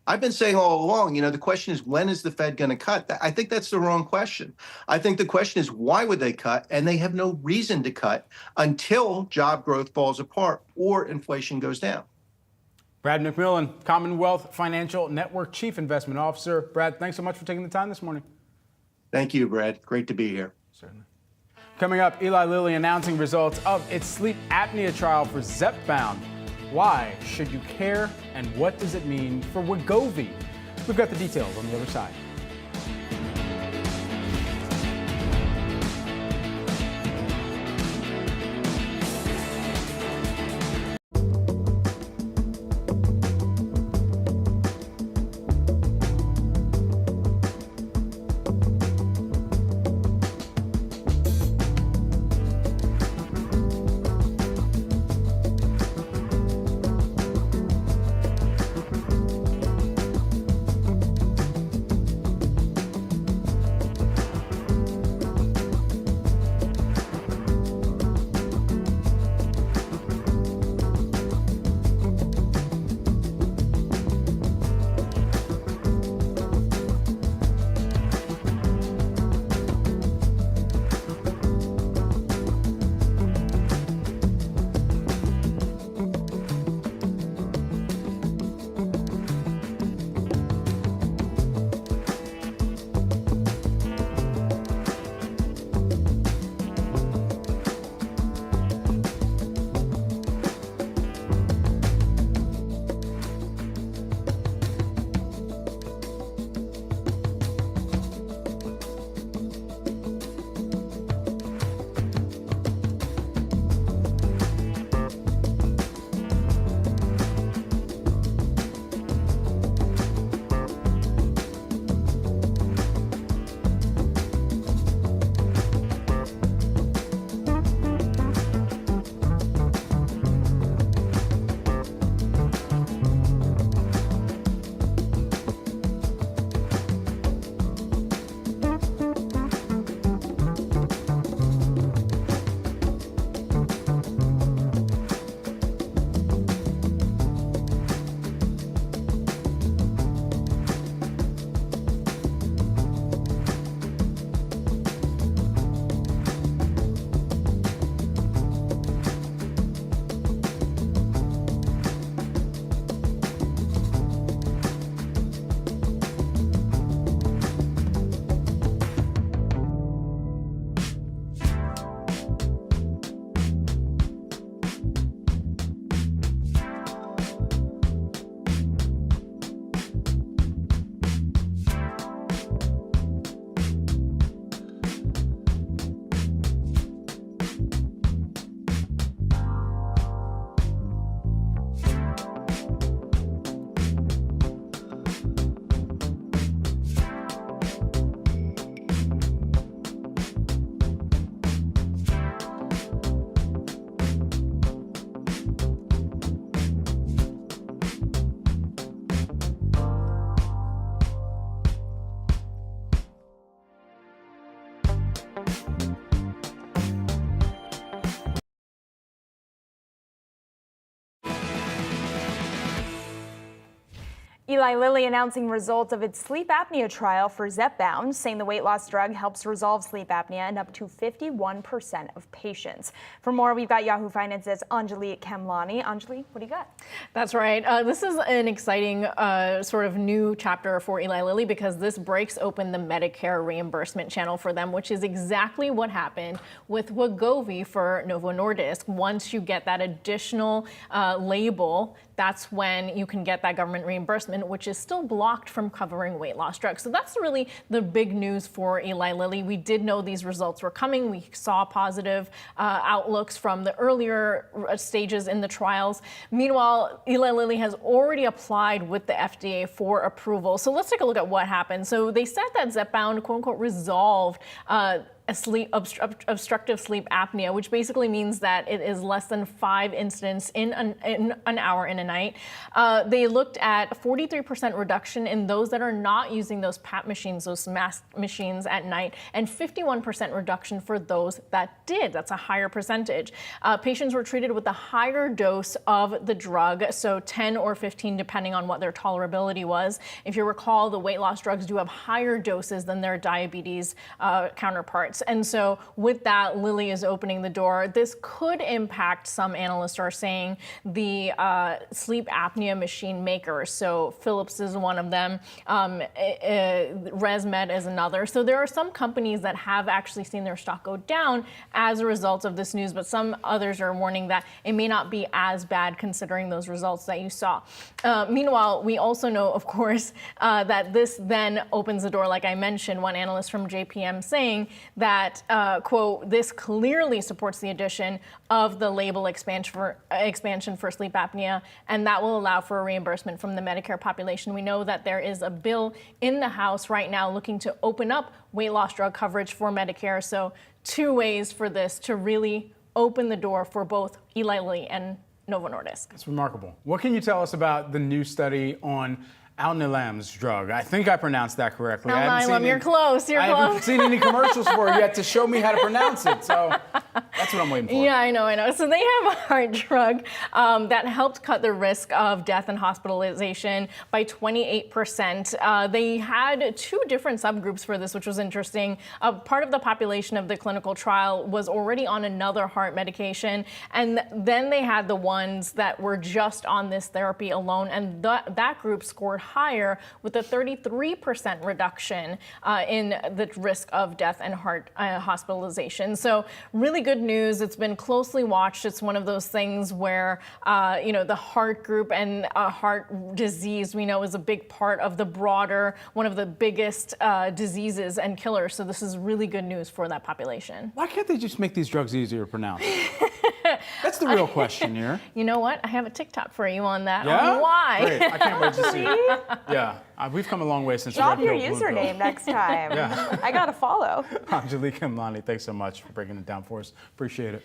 I've been saying all along, the question is, when is the Fed going to cut? I think that's the wrong question. I think the question is, why would they cut? And they have no reason to cut until job growth falls apart or inflation goes down. Brad McMillan, Commonwealth Financial Network Chief Investment Officer. Brad, thanks so much for taking the time this morning. Thank you, Brad. Great to be here. Certainly. Coming up, Eli Lilly announcing results of its sleep apnea trial for Zepbound. Why should you care, and what does it mean for Wegovy? We've got the details on the other side. Eli Lilly announcing results of its sleep apnea trial for Zepbound, saying the weight loss drug helps resolve sleep apnea in up to 51% of patients. For more, we've got Yahoo Finance's Anjali Kamlani. Anjali, what do you got? That's right. This is an exciting sort of new chapter for Eli Lilly because this breaks open the Medicare reimbursement channel for them, which is exactly what happened with Wegovy for Novo Nordisk. Once you get that additional label, that's when you can get that government reimbursement, which is still blocked from covering weight loss drugs. So that's really the big news for Eli Lilly. We did know these results were coming. We saw positive outlooks from the earlier stages in the trials. Meanwhile, Eli Lilly has already applied with the FDA for approval. So let's take a look at what happened. So they said that Zepbound, quote unquote, resolved obstructive sleep apnea, which basically means that it is less than 5 incidents in an hour in a night. They looked at 43% reduction in those that are not using those PAP machines, those mask machines at night, and 51% reduction for those that did. That's a higher percentage. Patients were treated with a higher dose of the drug, so 10 or 15 depending on what their tolerability was. If you recall, the weight loss drugs do have higher doses than their diabetes counterparts. starts. And so with that, Lilly is opening the door. This could impact, some analysts are saying, the sleep apnea machine makers. So Philips is one of them. ResMed is another. So there are some companies that have actually seen their stock go down as a result of this news, but some others are warning that it may not be as bad considering those results that you saw. Meanwhile, we also know, of course, that this then opens the door, like I mentioned, one analyst from JPM saying that, quote, this clearly supports the addition of the label expansion for sleep apnea, and that will allow for a reimbursement from the Medicare population. We know that there is a bill in the House right now looking to open up weight loss drug coverage for Medicare. So 2 ways for this to really open the door for both Eli Lilly and Novo Nordisk. It's remarkable. What can you tell us about the new study on Alnilam's drug? I think I pronounced that correctly. Alnilam, you're close. I haven't seen any commercials for it yet to show me how to pronounce it. So that's what I'm waiting for. Yeah, I know. So they have a heart drug that helped cut the risk of death and hospitalization by 28%. They had 2 different subgroups for this, which was interesting. Part of the population of the clinical trial was already on another heart medication, and then they had the ones that were just on this therapy alone, and that group scored higher with a 33% reduction in the risk of death and heart hospitalization. So really good news. It's been closely watched. It's one of those things where, the heart group and heart disease we know is a big part of the broader, one of the biggest diseases and killers. So this is really good news for that population. Why can't they just make these drugs easier to pronounce? That's the real question here. You know what? I have a TikTok for you on that. Yeah? On why? Great. I can't wait to see it. Yeah. We've come a long way since Drop the your red pill, blue pill. username next time. Yeah. I gotta follow. Angelica and Lonnie, thanks so much for breaking it down for us. Appreciate it.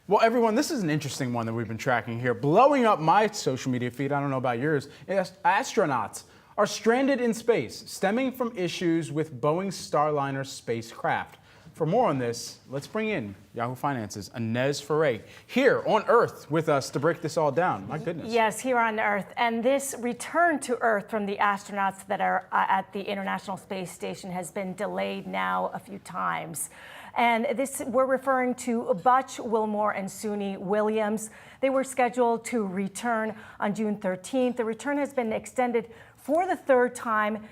Well, everyone, this is an interesting one that we've been tracking here. Blowing up my social media feed, I don't know about yours. Astronauts are stranded in space, stemming from issues with Boeing's Starliner spacecraft. For more on this, let's bring in Yahoo Finance's Inez Ferre here on Earth with us to break this all down. My goodness. Yes, here on Earth. And this return to Earth from the astronauts that are at the International Space Station has been delayed now a few times. And this, we're referring to Butch Wilmore and Suni Williams. They were scheduled to return on June 13th. The return has been extended for the 3rd time.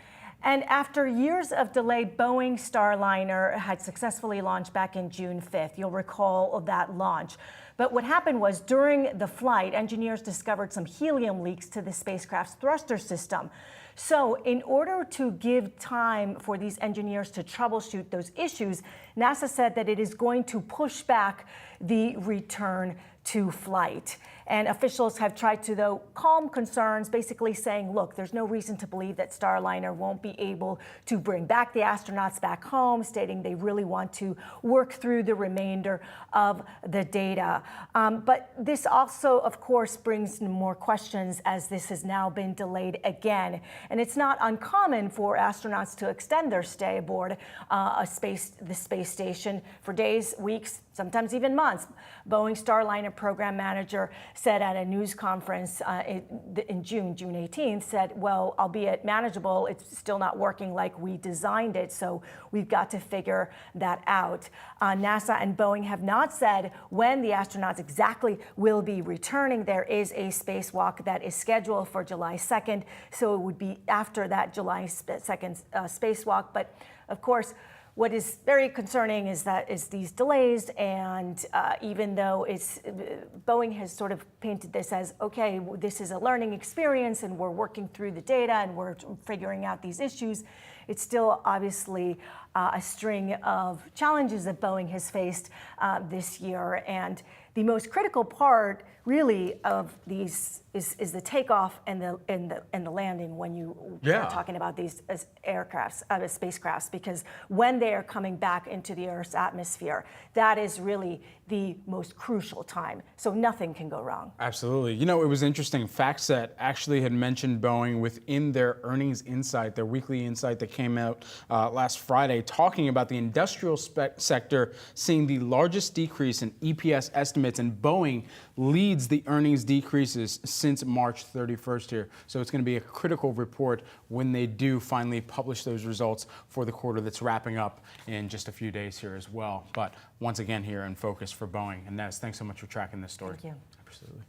And after years of delay, Boeing Starliner had successfully launched back in June 5th. You'll recall that launch. But what happened was during the flight, engineers discovered some helium leaks to the spacecraft's thruster system. So in order to give time for these engineers to troubleshoot those issues, NASA said that it is going to push back the return to flight. And officials have tried to, though, calm concerns, basically saying, look, there's no reason to believe that Starliner won't be able to bring back the astronauts back home, stating they really want to work through the remainder of the data. But this also, of course, brings more questions as this has now been delayed again. And it's not uncommon for astronauts to extend their stay aboard the space station for days, weeks, sometimes even months. Boeing Starliner program manager said at a news conference in June 18th, said, well, albeit manageable, it's still not working like we designed it, so we've got to figure that out. NASA and Boeing have not said when the astronauts exactly will be returning. There is a spacewalk that is scheduled for July 2nd, so it would be after that July 2nd spacewalk. But of course, what is very concerning is these delays, and even though Boeing has sort of painted this as, okay, this is a learning experience and we're working through the data and we're figuring out these issues, it's still obviously a string of challenges that Boeing has faced this year. And the most critical part, really, of these is the takeoff and the landing when you are talking about these as spacecrafts, because when they are coming back into the Earth's atmosphere, that is really the most crucial time. So nothing can go wrong. Absolutely. You know, it was interesting. FactSet actually had mentioned Boeing within their earnings insight, their weekly insight that came out last Friday talking about the industrial sector seeing the largest decrease in EPS estimates, and Boeing leads the earnings decreases since March 31st here. So it's going to be a critical report when they do finally publish those results for the quarter that's wrapping up in just a few days here as well. But once again here in focus for Boeing. And Nez, thanks so much for tracking this story. Thank you. Absolutely.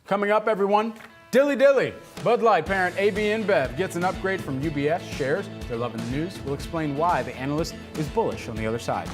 Coming up, everyone, Dilly Dilly. Bud Light parent AB InBev gets an upgrade from UBS shares. They're loving the news. We'll explain why the analyst is bullish on the other side.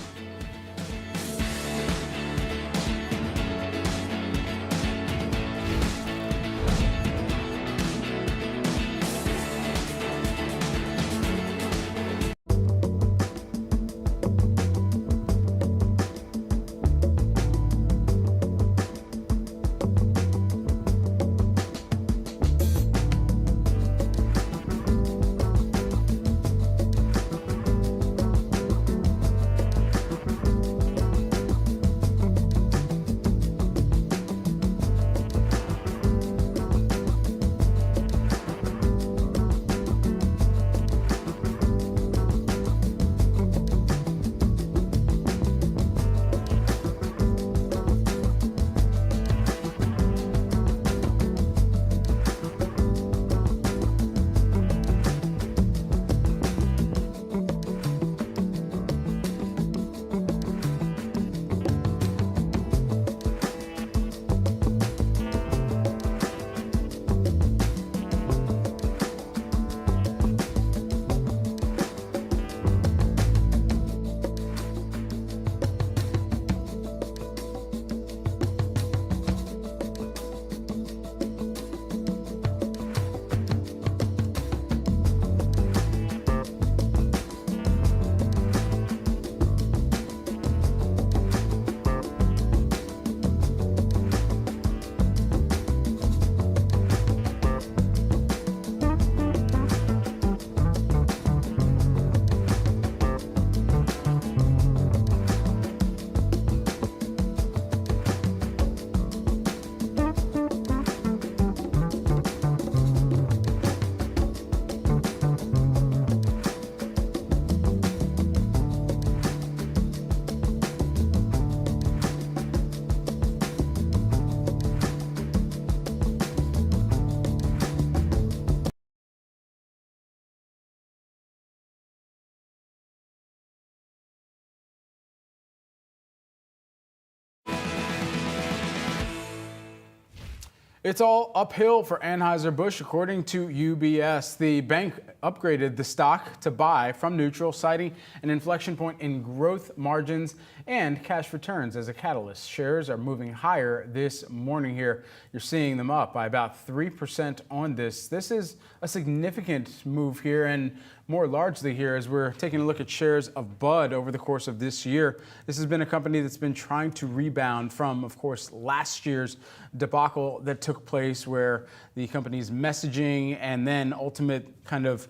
It's all uphill for Anheuser-Busch, according to UBS. The bank upgraded the stock to buy from neutral, citing an inflection point in growth margins and cash returns as a catalyst. Shares are moving higher this morning here. You're seeing them up by about 3% on this. This is a significant move here, and more largely here as we're taking a look at shares of Bud over the course of this year. This has been a company that's been trying to rebound from, of course, last year's debacle that took place where the company's messaging and then ultimate kind of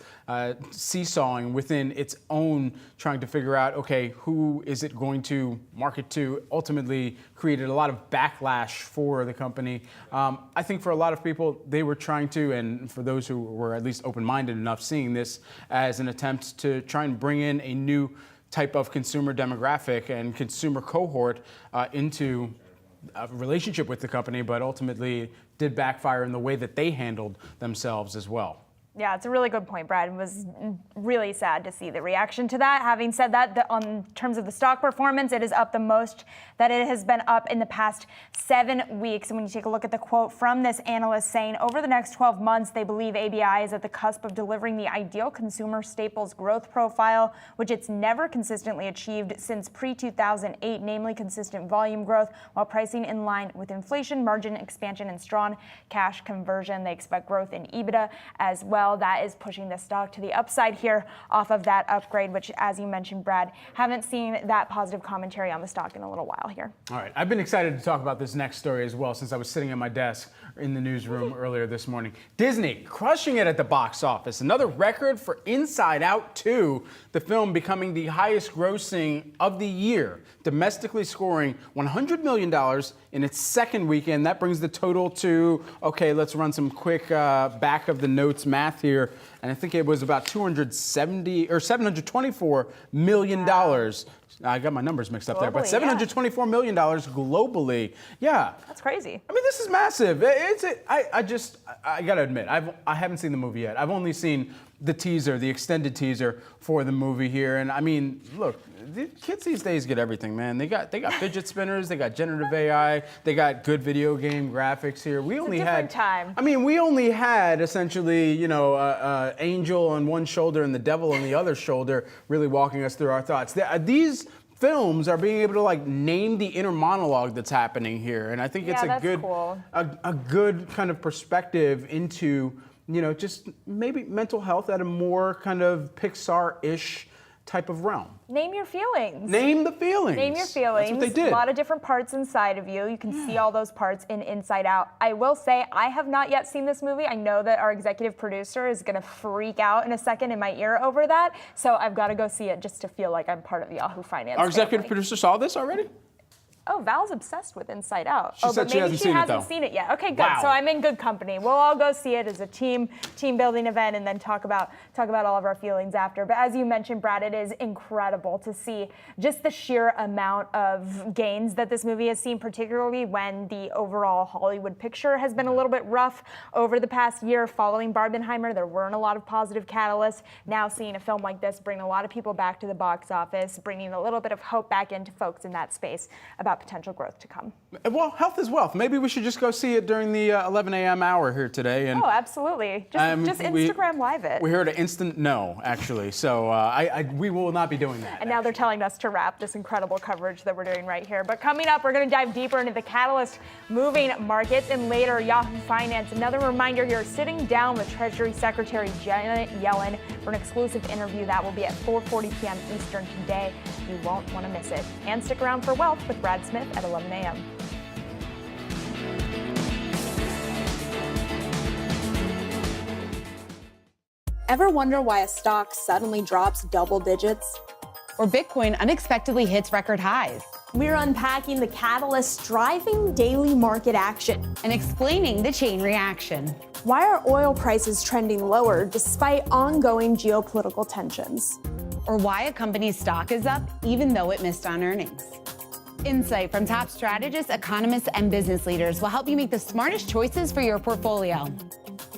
seesawing within its own, trying to figure out, okay, who is it going to market to, ultimately created a lot of backlash for the company. I think for a lot of people, they were trying to, and for those who were at least open-minded enough, seeing this as an attempt to try and bring in a new type of consumer demographic and consumer cohort into a relationship with the company, but ultimately did backfire in the way that they handled themselves as well. Yeah, it's a really good point, Brad. It was really sad to see the reaction to that. Having said that, on terms of the stock performance, it is up the most that it has been up in the past 7 weeks. And when you take a look at the quote from this analyst saying, over the next 12 months, they believe ABI is at the cusp of delivering the ideal consumer staples growth profile, which it's never consistently achieved since pre-2008, namely consistent volume growth while pricing in line with inflation, margin expansion, and strong cash conversion. They expect growth in EBITDA as well. That is pushing the stock to the upside here off of that upgrade, which, as you mentioned, Brad, haven't seen that positive commentary on the stock in a little while here. All right. I've been excited to talk about this next story as well, since I was sitting at my desk in the newsroom earlier this morning. Disney crushing it at the box office. Another record for Inside Out 2, the film becoming the highest grossing of the year, domestically scoring $100 million in its second weekend. That brings the total to, okay, let's run some quick back of the notes math math here, and I think it was about $724 million. Wow. I got my numbers mixed up there, but $724 million globally. Yeah. That's crazy. I mean, this is massive. I gotta admit, I haven't seen the movie yet. I've only seen the teaser, the extended teaser for the movie here. And I mean, look, the kids these days get everything, man. They got fidget spinners, they got generative AI, they got good video game graphics here. We only had time. I mean, we only had essentially, you know, angel on one shoulder and the devil on the other shoulder, really walking us through our thoughts. These films are being able to like name the inner monologue that's happening here, and I think it's a good kind of perspective into, you know, just maybe mental health at a more kind of Pixar-ish type of realm. Name your feelings. Name the feelings. Name your feelings. That's what they did. A lot of different parts inside of you. You can see all those parts in Inside Out. I will say, I have not yet seen this movie. I know that our executive producer is going to freak out in a second in my ear over that. So I've got to go see it just to feel like I'm part of the Yahoo Finance Our executive family. producer saw this already? Oh, Val's obsessed with Inside Out. She said but she maybe hasn't she seen it, hasn't though. seen it yet. Okay, good. Wow. So I'm in good company. We'll all go see it as a team building event and then talk about all of our feelings after. But as you mentioned, Brad, it is incredible to see just the sheer amount of gains that this movie has seen, particularly when the overall Hollywood picture has been a little bit rough over the past year following Barbenheimer. There weren't a lot of positive catalysts. Now seeing a film like this bring a lot of people back to the box office, bringing a little bit of hope back into folks in that space about potential growth to come. Well, health is wealth. Maybe we should just go see it during the 11 a.m. hour here today. And oh, absolutely. Just Instagram Live it. We heard an instant no, actually. So we will not be doing that. And now they're telling us to wrap this incredible coverage that we're doing right here. But coming up, we're going to dive deeper into the catalyst moving markets and later Yahoo Finance. Another reminder here, sitting down with Treasury Secretary Janet Yellen for an exclusive interview that will be at 4:40 p.m. Eastern today. You won't want to miss it. And stick around for Wealth with Brad Smith at 11 a.m. Ever wonder why a stock suddenly drops double digits? Or Bitcoin unexpectedly hits record highs? We're unpacking the catalysts driving daily market action and explaining the chain reaction. Why are oil prices trending lower despite ongoing geopolitical tensions? Or why a company's stock is up even though it missed on earnings. Insight from top strategists, economists, and business leaders will help you make the smartest choices for your portfolio.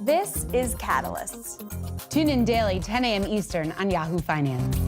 This is Catalysts. Tune in daily, 10 a.m. Eastern on Yahoo Finance.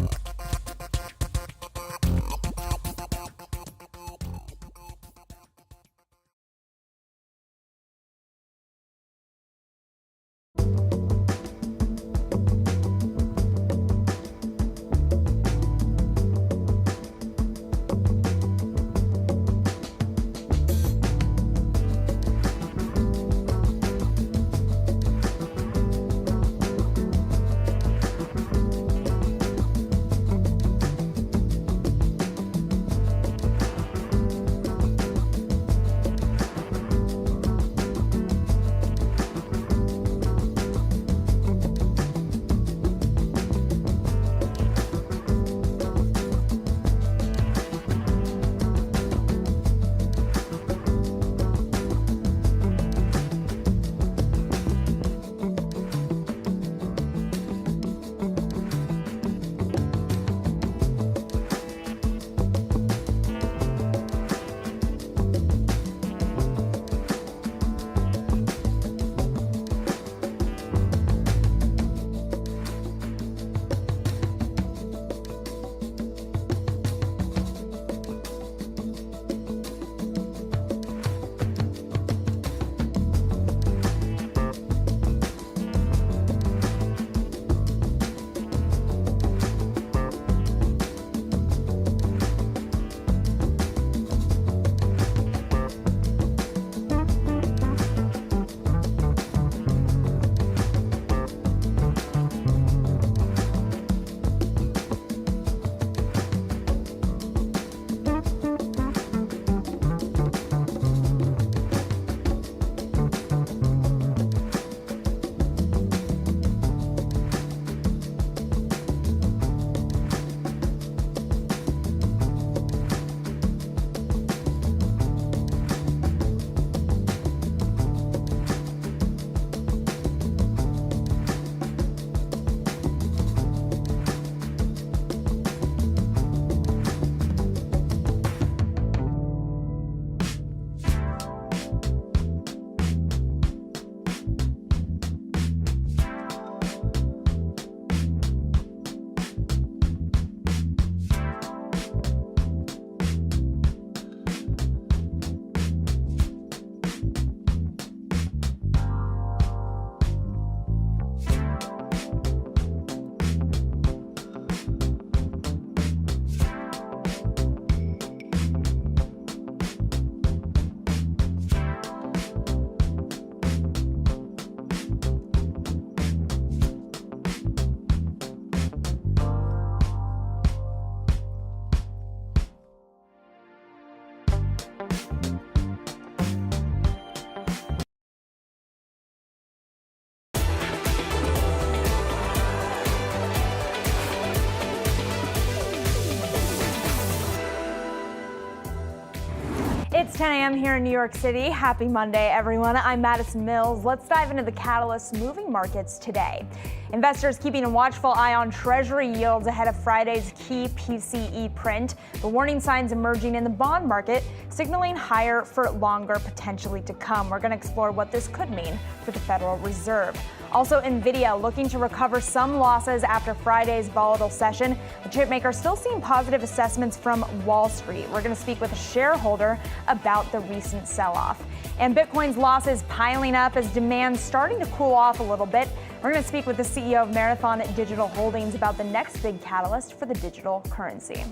It's 10 a.m. here in New York City. Happy Monday, everyone. I'm Madison Mills. Let's dive into the catalysts moving markets today. Investors keeping a watchful eye on Treasury yields ahead of Friday's key PCE print. The warning signs emerging in the bond market, signaling higher for longer potentially to come. We're going to explore what this could mean for the Federal Reserve. Also, Nvidia looking to recover some losses after Friday's volatile session. The chipmaker still seeing positive assessments from Wall Street. We're going to speak with a shareholder about the recent sell-off. And Bitcoin's losses piling up as demand starting to cool off a little bit. We're going to speak with the CEO of Marathon Digital Holdings about the next big catalyst for the digital currency.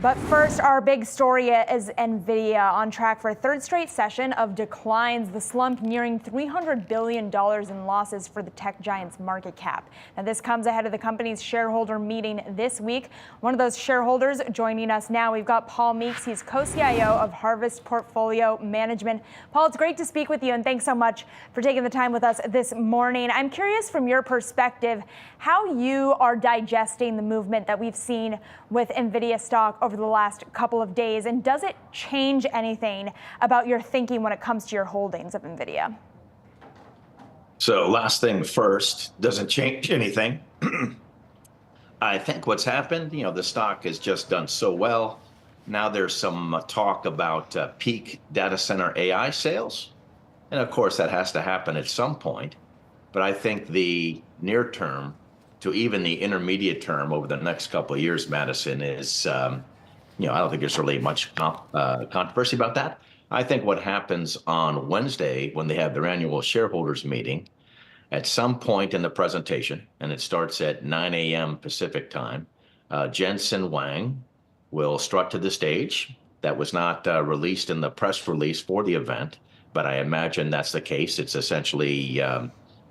But first, our big story is Nvidia on track for a third straight session of declines, the slump nearing $300 billion in losses for the tech giant's market cap. Now, this comes ahead of the company's shareholder meeting this week. One of those shareholders joining us now, we've got Paul Meeks. He's co-CIO of Harvest Portfolio Management. Paul, it's great to speak with you, and thanks so much for taking the time with us this morning. I'm curious from your perspective how you are digesting the movement that we've seen with Nvidia stock over the last couple of days, and does it change anything about your thinking when it comes to your holdings of Nvidia? So last thing first, doesn't change anything. I think what's happened, the stock has just done so well. Now there's some talk about peak data center AI sales. And of course, that has to happen at some point. But I think the near term to even the intermediate term over the next couple of years, Madison, is, I don't think there's really much controversy about that. I think what happens on Wednesday when they have their annual shareholders meeting, at some point in the presentation, and it starts at 9 a.m. Pacific time, Jensen Huang will strut to the stage. That was not released in the press release for the event, but I imagine that's the case. It's essentially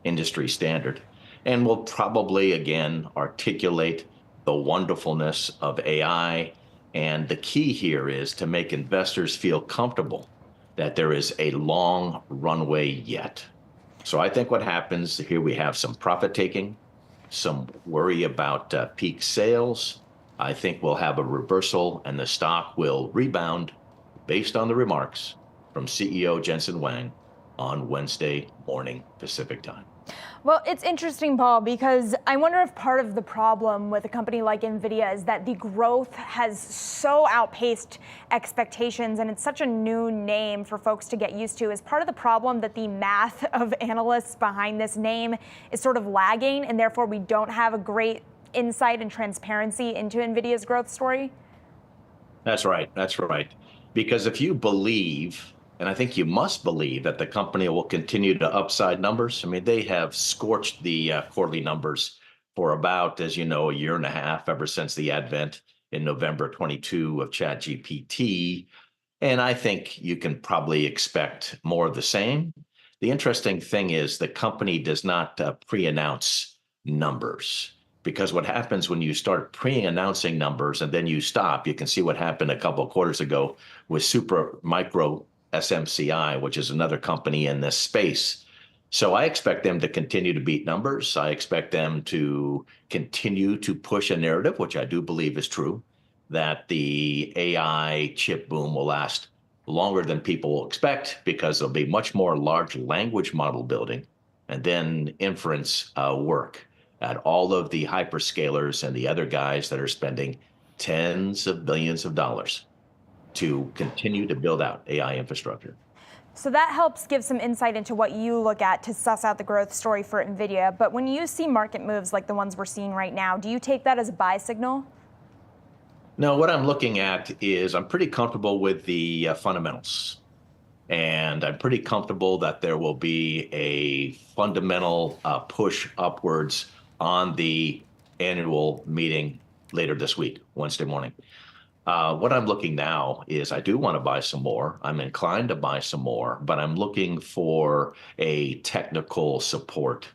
industry standard. And will probably, again, articulate the wonderfulness of AI. And the key here is to make investors feel comfortable that there is a long runway yet. So I think what happens here, we have some profit taking, some worry about peak sales. I think we'll have a reversal and the stock will rebound based on the remarks from CEO Jensen Huang on Wednesday morning Pacific time. Well, it's interesting, Paul, because I wonder if part of the problem with a company like Nvidia is that the growth has so outpaced expectations, and it's such a new name for folks to get used to. Is part of the problem that the math of analysts behind this name is sort of lagging, and therefore we don't have a great insight and transparency into Nvidia's growth story? That's right. That's right. Because if you believe, and I think you must believe, that the company will continue to upside numbers. I mean, they have scorched the quarterly numbers for about, as you know, a year and a half, ever since the advent in November 22 of ChatGPT. And I think you can probably expect more of the same. The interesting thing is the company does not pre-announce numbers, because what happens when you start pre-announcing numbers and then you stop, you can see what happened a couple of quarters ago with Supermicro SMCI, which is another company in this space. So I expect them to continue to beat numbers. I expect them to continue to push a narrative, which I do believe is true, that the AI chip boom will last longer than people will expect, because there'll be much more large language model building and then inference work at all of the hyperscalers and the other guys that are spending tens of billions of dollars to continue to build out AI infrastructure. So that helps give some insight into what you look at to suss out the growth story for Nvidia. But when you see market moves like the ones we're seeing right now, do you take that as a buy signal? No, what I'm looking at is I'm pretty comfortable with the fundamentals. And I'm pretty comfortable that there will be a fundamental push upwards on the annual meeting later this week, Wednesday morning. What I'm looking now is I do want to buy some more. I'm inclined to buy some more, but I'm looking for a technical support.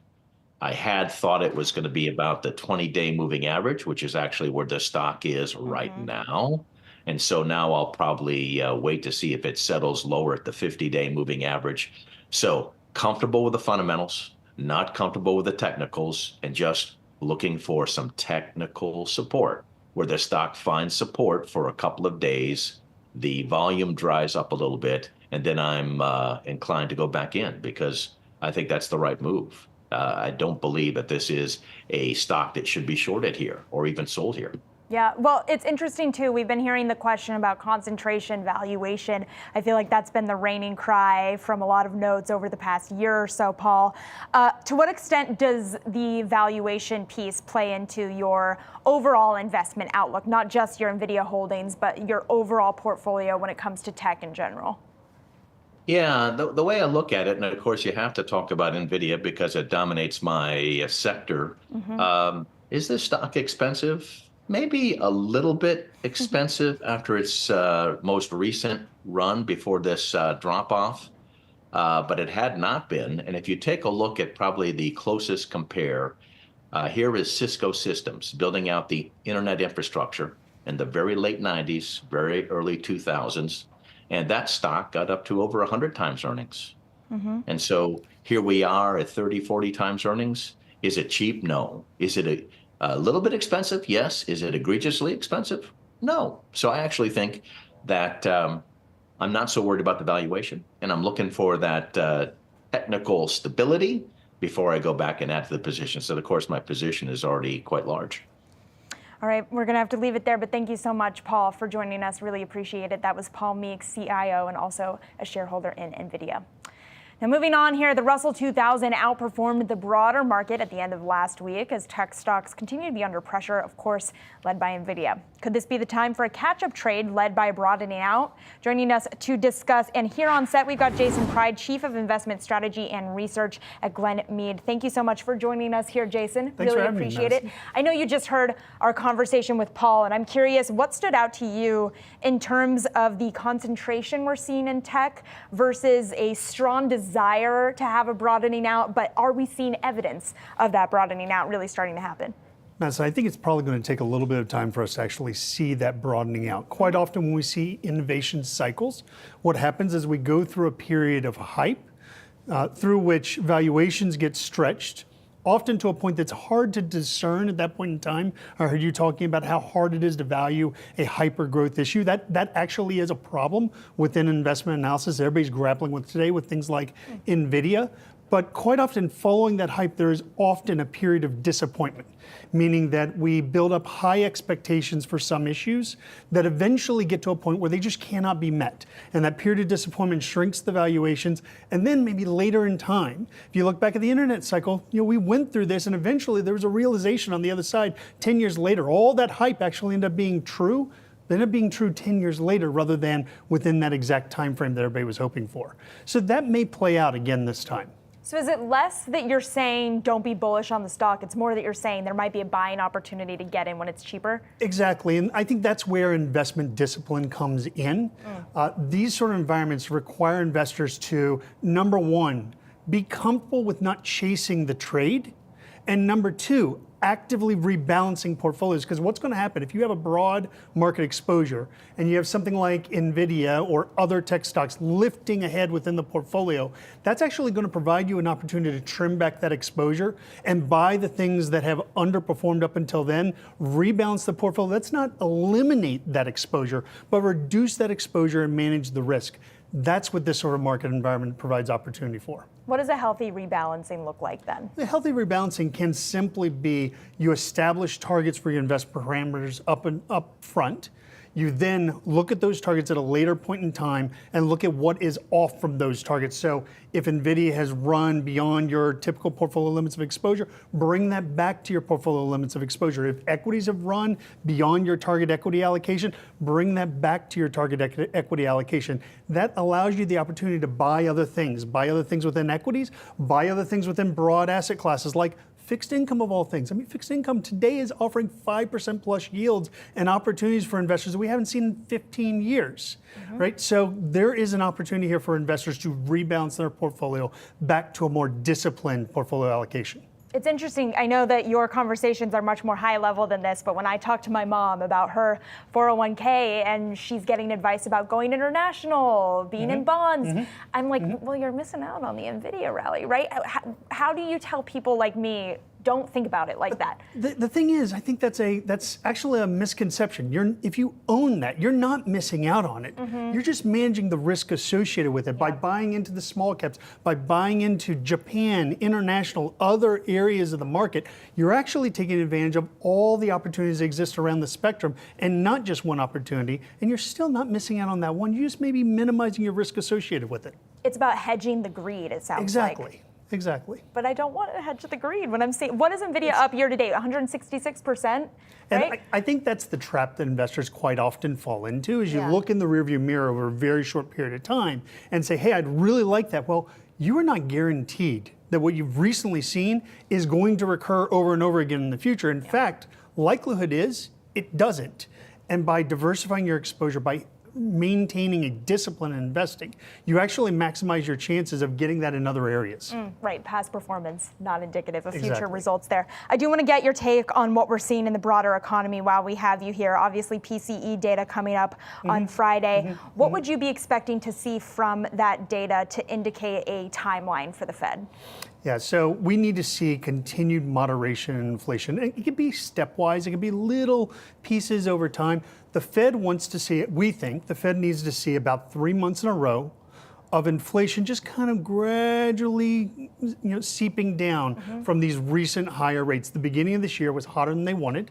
I had thought it was going to be about the 20-day moving average, which is actually where the stock is right now. And so now I'll probably wait to see if it settles lower at the 50-day moving average. So comfortable with the fundamentals, not comfortable with the technicals, and just looking for some technical support, where the stock finds support for a couple of days the volume dries up a little bit, and then I'm inclined to go back in because I think that's the right move. I don't believe that this is a stock that should be shorted here or even sold here. Yeah, well, it's interesting too. We've been hearing the question about concentration valuation. I feel like that's been the reigning cry from a lot of notes over the past year or so, Paul. To what extent does the valuation piece play into your overall investment outlook, not just your Nvidia holdings, but your overall portfolio when it comes to tech in general? Yeah, the way I look at it, and of course you have to talk about Nvidia because it dominates my sector. Is this stock expensive? Maybe a little bit expensive after its most recent run before this drop off, but it had not been. And if you take a look at probably the closest compare, here is Cisco Systems building out the internet infrastructure in the very late 90s, very early 2000s. And that stock got up to over 100 times earnings. And so here we are at 30, 40 times earnings. Is it cheap? No. Is it a little bit expensive? Yes. Is it egregiously expensive? No. So I actually think that I'm not so worried about the valuation, and I'm looking for that technical stability before I go back and add to the position. So, of course, my position is already quite large. All right, we're going to have to leave it there, but thank you so much, Paul, for joining us. Really appreciate it. That was Paul Meeks, CIO, and also a shareholder in Nvidia. Now, moving on here, the Russell 2000 outperformed the broader market at the end of last week as tech stocks continue to be under pressure, of course, led by Nvidia. Could this be the time for a catch-up trade led by broadening out? Joining us to discuss, and here on set, we've got Jason Pride, Chief of Investment Strategy and Research at Glen Mead. Thank you so much for joining us here, Jason. Thanks really for having appreciate me, it. I know you just heard our conversation with Paul, and I'm curious, what stood out to you in terms of the concentration we're seeing in tech versus a strong desire to have a broadening out, but are we seeing evidence of that broadening out really starting to happen? So I think it's probably going to take a little bit of time for us to actually see that broadening out. Quite often when we see innovation cycles, what happens is we go through a period of hype through which valuations get stretched, often to a point that's hard to discern at that point in time. I heard you talking about how hard it is to value a hyper growth issue. That actually is a problem within investment analysis. Everybody's grappling with today with things like Nvidia. But quite often following that hype, there is often a period of disappointment, meaning that we build up high expectations for some issues that eventually get to a point where they just cannot be met. And that period of disappointment shrinks the valuations. And then maybe later in time, if you look back at the internet cycle, we went through this and eventually there was a realization on the other side 10 years later, all that hype actually ended up being true. They ended up being true 10 years later rather than within that exact time frame that everybody was hoping for. So that may play out again this time. So is it less that you're saying don't be bullish on the stock, it's more that you're saying there might be a buying opportunity to get in when it's cheaper? Exactly, and I think that's where investment discipline comes in. These sort of environments require investors to, number one, be comfortable with not chasing the trade, and number two, actively rebalancing portfolios. Because what's going to happen if you have a broad market exposure and you have something like Nvidia or other tech stocks lifting ahead within the portfolio, that's actually going to provide you an opportunity to trim back that exposure and buy the things that have underperformed up until then, rebalance the portfolio. Let's not eliminate that exposure, but reduce that exposure and manage the risk. That's what this sort of market environment provides opportunity for. What does a healthy rebalancing look like then? The healthy rebalancing can simply be you establish targets for your investment parameters up front. You then look at those targets at a later point in time and look at what is off from those targets. So if Nvidia has run beyond your typical portfolio limits of exposure, bring that back to your portfolio limits of exposure. If equities have run beyond your target equity allocation, bring that back to your target equity allocation. That allows you the opportunity to buy other things within equities, buy other things within broad asset classes like fixed income of all things. I mean, fixed income today is offering 5% plus yields and opportunities for investors that we haven't seen in 15 years, right? So there is an opportunity here for investors to rebalance their portfolio back to a more disciplined portfolio allocation. It's interesting. I know that your conversations are much more high level than this, but when I talk to my mom about her 401k and she's getting advice about going international, being in bonds, I'm like, well, you're missing out on the Nvidia rally, right? How do you tell people like me, don't think about it like that. The thing is, I think that's actually a misconception. If you own that, you're not missing out on it. You're just managing the risk associated with it by buying into the small caps, by buying into Japan, international, other areas of the market. You're actually taking advantage of all the opportunities that exist around the spectrum and not just one opportunity. And you're still not missing out on that one. You just may be minimizing your risk associated with it. It's about hedging the greed, it sounds like. Exactly. But I don't want to hedge the greed when I'm seeing, what is Nvidia up year to date? 166%? And right? I think that's the trap that investors quite often fall into is you look in the rearview mirror over a very short period of time and say, hey, I'd really like that. Well, you are not guaranteed that what you've recently seen is going to recur over and over again in the future. In fact, likelihood is it doesn't. And by diversifying your exposure, by maintaining a discipline in investing, you actually maximize your chances of getting that in other areas. Right, past performance, not indicative of future results there. I do want to get your take on what we're seeing in the broader economy while we have you here. Obviously, PCE data coming up on Friday. What would you be expecting to see from that data to indicate a timeline for the Fed? Yeah, so we need to see continued moderation in inflation. It could be stepwise, it could be little pieces over time. The Fed wants to see it, we think the Fed needs to see about 3 months in a row of inflation just kind of gradually seeping down from these recent higher rates. The beginning of this year was hotter than they wanted.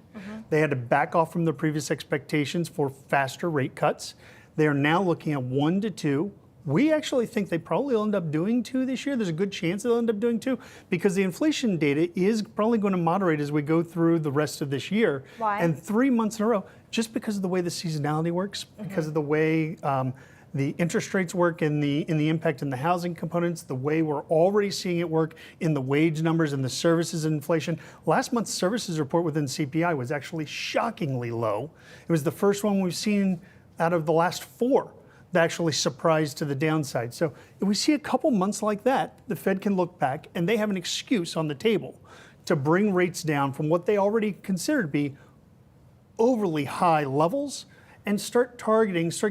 They had to back off from the previous expectations for faster rate cuts. They are now looking at 1 to 2. We actually think they probably will end up doing 2 this year. There's a good chance they'll end up doing 2 because the inflation data is probably going to moderate as we go through the rest of this year. Why? And 3 months in a row, just because of the way the seasonality works, because of the way the interest rates work and the impact in the housing components, the way we're already seeing it work in the wage numbers and the services inflation. Last month's services report within CPI was actually shockingly low. It was the first one we've seen out of the last 4. That actually surprised to the downside. So if we see a couple months like that, the Fed can look back and they have an excuse on the table to bring rates down from what they already consider to be overly high levels and start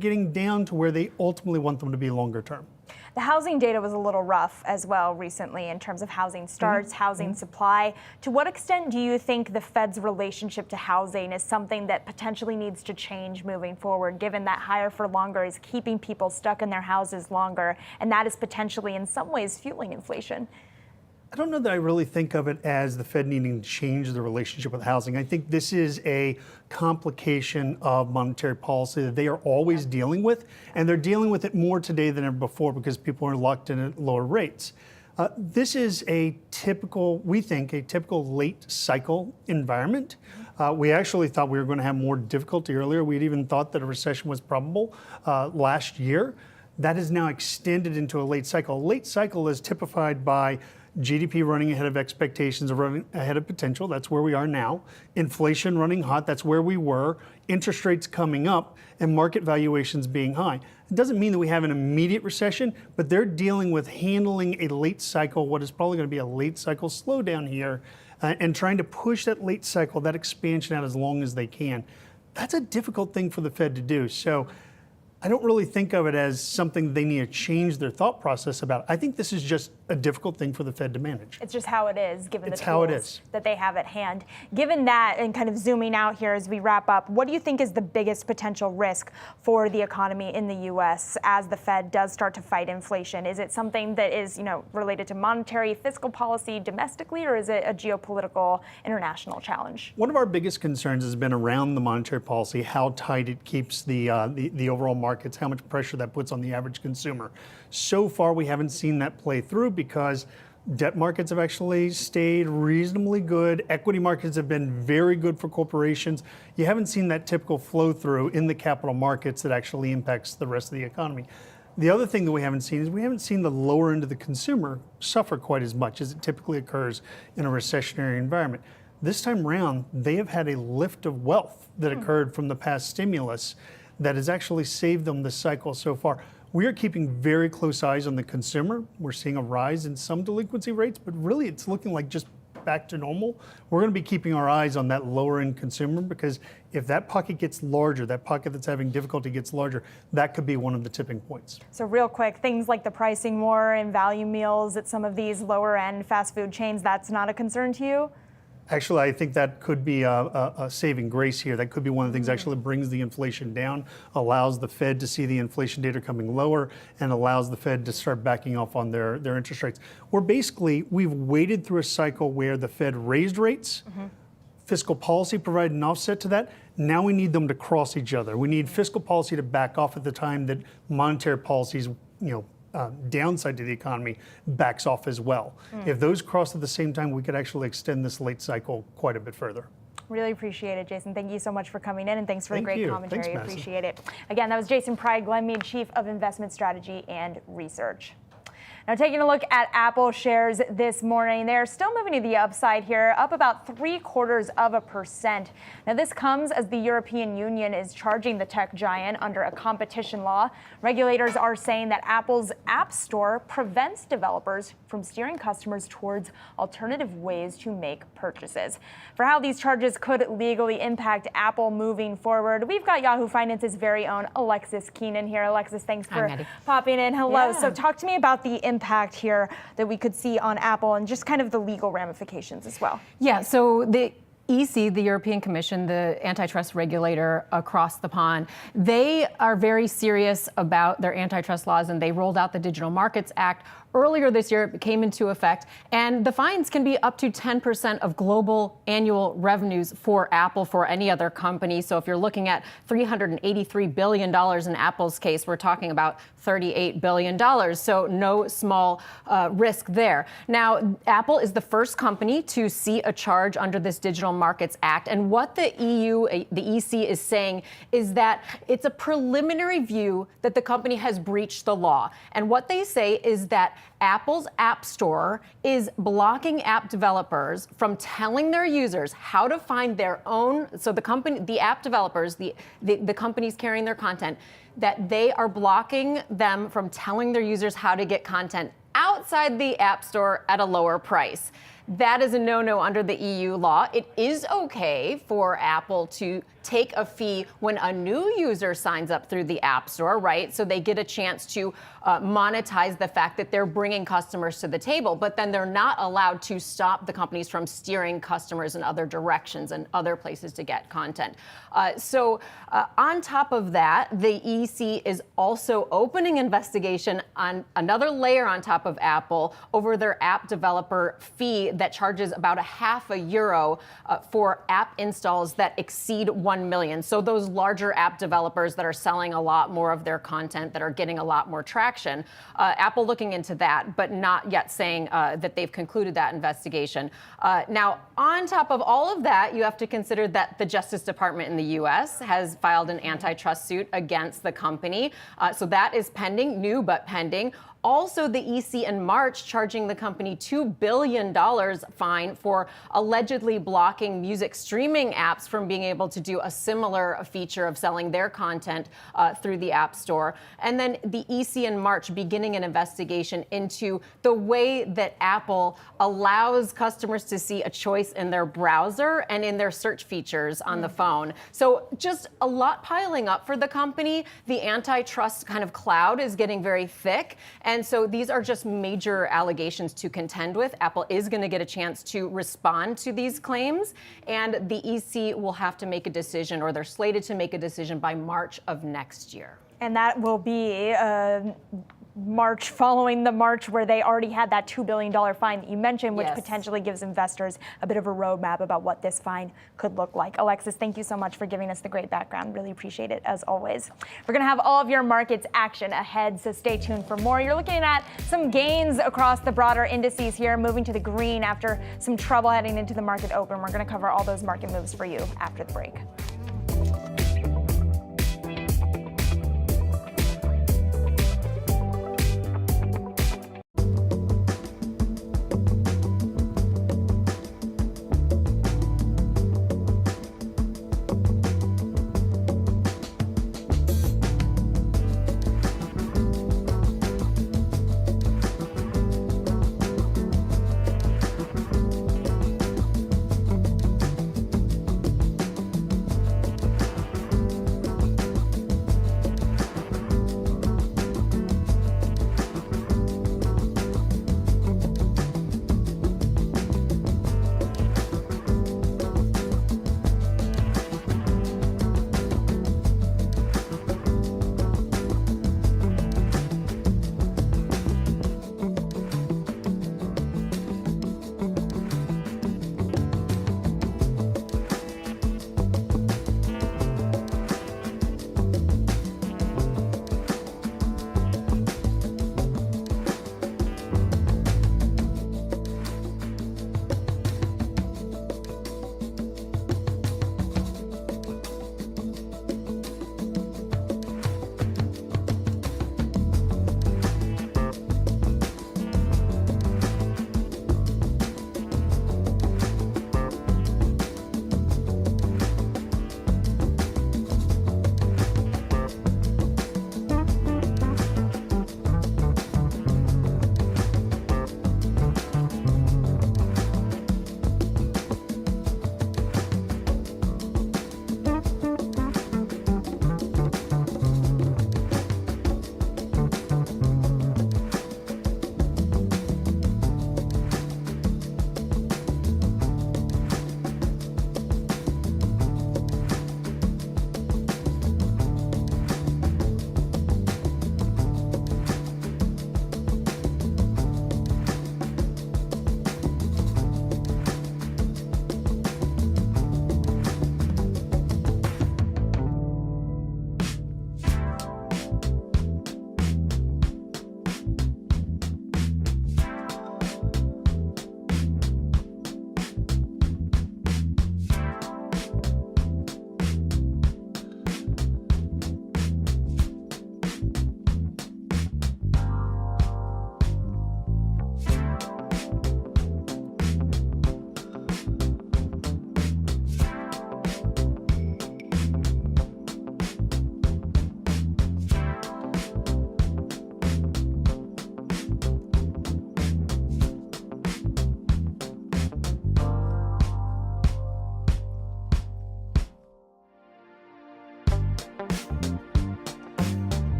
getting down to where they ultimately want them to be longer term. The housing data was a little rough as well recently in terms of housing starts, housing supply. To what extent do you think the Fed's relationship to housing is something that potentially needs to change moving forward, given that higher for longer is keeping people stuck in their houses longer, and that is potentially in some ways fueling inflation? I don't know that I really think of it as the Fed needing to change the relationship with housing. I think this is a complication of monetary policy that they are always dealing with, and they're dealing with it more today than ever before because people are locked in at lower rates. This is a typical late cycle environment. We actually thought we were going to have more difficulty earlier. We'd even thought that a recession was probable last year. That is now extended into a late cycle. A late cycle is typified by GDP running ahead of expectations, or running ahead of potential. That's where we are now. Inflation running hot. That's where we were. Interest rates coming up and market valuations being high. It doesn't mean that we have an immediate recession, but they're dealing with handling a late cycle, what is probably going to be a late cycle slowdown here, and trying to push that late cycle, that expansion out as long as they can. That's a difficult thing for the Fed to do. So I don't really think of it as something they need to change their thought process about. I think this is just a difficult thing for the Fed to manage. It's just how it is, given the how it tools is. that they have at hand. Given that, and kind of zooming out here as we wrap up, what do you think is the biggest potential risk for the economy in the U.S. as the Fed does start to fight inflation? Is it something that is, related to monetary, fiscal policy domestically, or is it a geopolitical international challenge? One of our biggest concerns has been around the monetary policy, how tight it keeps the overall markets, how much pressure that puts on the average consumer. So far, we haven't seen that play through because debt markets have actually stayed reasonably good. Equity markets have been very good for corporations. You haven't seen that typical flow through in the capital markets that actually impacts the rest of the economy. The other thing that we haven't seen is we haven't seen the lower end of the consumer suffer quite as much as it typically occurs in a recessionary environment. This time around, they have had a lift of wealth that occurred from the past stimulus that has actually saved them this cycle so far. We are keeping very close eyes on the consumer. We're seeing a rise in some delinquency rates, but really it's looking like just back to normal. We're going to be keeping our eyes on that lower end consumer because if that pocket gets larger, that pocket that's having difficulty gets larger, that could be one of the tipping points. So real quick, things like the pricing war and value meals at some of these lower end fast food chains, that's not a concern to you? Actually, I think that could be a saving grace here. That could be one of the things actually that brings the inflation down, allows the Fed to see the inflation data coming lower, and allows the Fed to start backing off on their interest rates. We've waded through a cycle where the Fed raised rates, fiscal policy provided an offset to that. Now we need them to cross each other. We need fiscal policy to back off at the time that monetary policies, downside to the economy backs off as well. If those cross at the same time, we could actually extend this late cycle quite a bit further. Really appreciate it, Jason. Thank you so much for coming in, and thanks for the great commentary. Thanks, Madison. Appreciate it. Again, that was Jason Pride, Glenmead, Chief of Investment Strategy and Research. Now, taking a look at Apple shares this morning, they're still moving to the upside here, up about 0.75%. Now, this comes as the European Union is charging the tech giant under a competition law. Regulators are saying that Apple's App Store prevents developers from steering customers towards alternative ways to make purchases. For how these charges could legally impact Apple moving forward, we've got Yahoo Finance's very own Alexis Keenan here. Alexis, thanks for popping in. Hello. Yeah. So talk to me about the impact here that we could see on Apple and just kind of the legal ramifications as well. Yeah, so the EC, the European Commission, the antitrust regulator across the pond, they are very serious about their antitrust laws, and they rolled out the Digital Markets Act earlier this year. It came into effect, and the fines can be up to 10% of global annual revenues for Apple, for any other company. So if you're looking at $383 billion in Apple's case, we're talking about $38 billion. So no small risk there. Now, Apple is the first company to see a charge under this Digital Markets Act. And what the the EC is saying is that it's a preliminary view that the company has breached the law. And what they say is that Apple's App Store is blocking app developers from telling their users how to find their own. So the app developers, the companies carrying their content, that they are blocking them from telling their users how to get content outside the App Store at a lower price. That is a no-no under the EU law. It is okay for Apple to take a fee when a new user signs up through the App Store, right? So they get a chance to monetize the fact that they're bringing customers to the table, but then they're not allowed to stop the companies from steering customers in other directions and other places to get content. So on top of that, the EC is also opening investigation on another layer on top of Apple over their app developer fee that charges about €0.50 for app installs that exceed 1 million. So those larger app developers that are selling a lot more of their content, that are getting a lot more traction, Apple looking into that, but not yet saying that they've concluded that investigation. Now, on top of all of that, you have to consider that the Justice Department in the U.S. has filed an antitrust suit against the company. So that is pending, new but pending. Also, the EC in March charging the company $2 billion fine for allegedly blocking music streaming apps from being able to do a similar feature of selling their content through the App Store. And then the EC in March beginning an investigation into the way that Apple allows customers to see a choice in their browser and in their search features on the phone. So just a lot piling up for the company. The antitrust kind of cloud is getting very thick. And so these are just major allegations to contend with. Apple is going to get a chance to respond to these claims, and the EC will have to make a decision, or they're slated to make a decision by March of next year. And that will be March following the March where they already had that $2 billion fine that you mentioned, which potentially gives investors a bit of a roadmap about what this fine could look like. Alexis, thank you so much for giving us the great background. Really appreciate it, as always. We're going to have all of your markets action ahead, so stay tuned for more. You're looking at some gains across the broader indices here, moving to the green after some trouble heading into the market open. We're going to cover all those market moves for you after the break.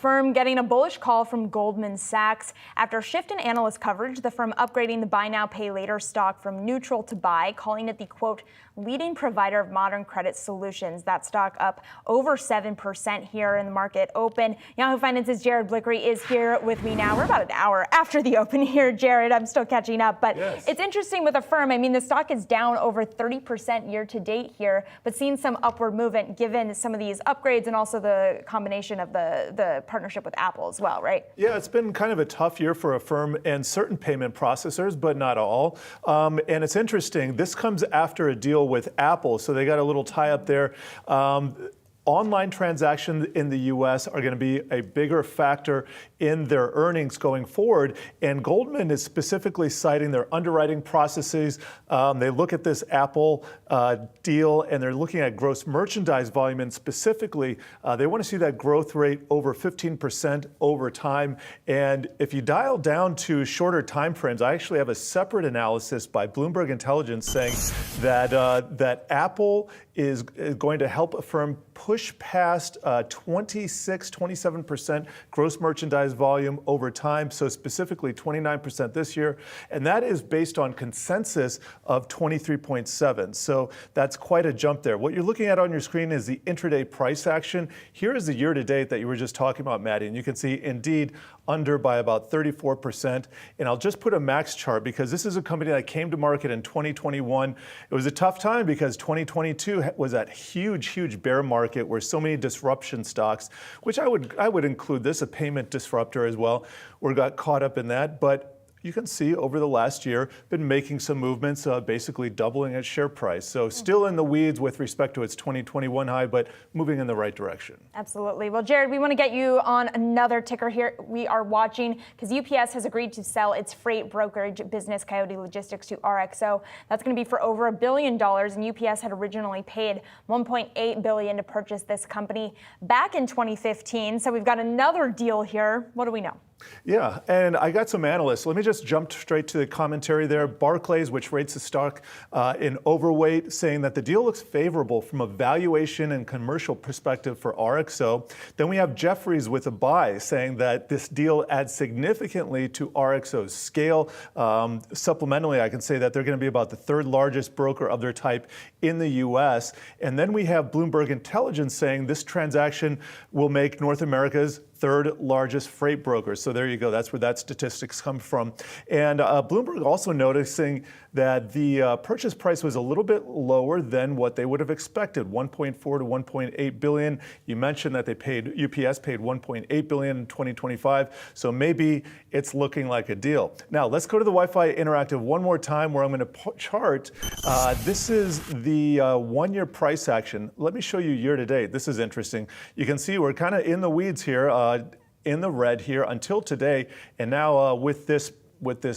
firm getting a bullish call from Goldman Sachs. After a shift in analyst coverage, the firm upgrading the buy now, pay later stock from neutral to buy, calling it the, quote, leading provider of modern credit solutions. That stock up over 7% here in the market open. Yahoo Finance's Jared Blickery is here with me now. We're about an hour after the open here, Jared. I'm still catching up, but yes. It's interesting with a firm. I mean, the stock is down over 30% year to date here, but seeing some upward movement given some of these upgrades and also the combination of the partnership with Apple as well, right? Yeah, it's been kind of a tough year for a firm and certain payment processors, but not all. And it's interesting. This comes after a deal with Apple, so they got a little tie up there. Online transactions in the U.S. are going to be a bigger factor in their earnings going forward. And Goldman is specifically citing their underwriting processes. They look at this Apple deal and they're looking at gross merchandise volume. And specifically, they want to see that growth rate over 15% over time. And if you dial down to shorter time frames, I actually have a separate analysis by Bloomberg Intelligence saying that, that Apple is going to help a firm push past 27% gross merchandise volume over time, so specifically 29% this year, and that is based on consensus of 23.7. So that's quite a jump there. What you're looking at on your screen is the intraday price action. Here is the year-to-date that you were just talking about, Maddie, and you can see indeed under by about 34%. And I'll just put a max chart because this is a company that came to market in 2021. It was a tough time because 2022 was that huge bear market where so many disruption stocks, which I would include this, a payment disruptor as well, or got caught up in that. But you can see over the last year, been making some movements, basically doubling its share price. So still in the weeds with respect to its 2021 high, but moving in the right direction. Absolutely. Well, Jared, we want to get you on another ticker here. We are watching because UPS has agreed to sell its freight brokerage business, Coyote Logistics, to RXO. That's going to be for over $1 billion. And UPS had originally paid $1.8 billion to purchase this company back in 2015. So we've got another deal here. What do we know? Yeah, and I got some analysts. Let me just jump straight to the commentary there. Barclays, which rates the stock in overweight, saying that the deal looks favorable from a valuation and commercial perspective for RXO. Then we have Jefferies with a buy, saying that this deal adds significantly to RXO's scale. Supplementally, I can say that they're going to be about the third largest broker of their type in the U.S. And then we have Bloomberg Intelligence saying this transaction will make North America's third largest freight broker. So there you go. That's where that statistics come from. And Bloomberg also noticing that the purchase price was a little bit lower than what they would have expected, 1.4 to 1.8 billion. You mentioned that UPS paid 1.8 billion in 2025. So maybe it's looking like a deal. Now let's go to the Wi-Fi Interactive one more time where I'm going to chart. This is the 1-year price action. Let me show you year to date. This is interesting. You can see we're kind of in the weeds here. In the red here until today, and now with this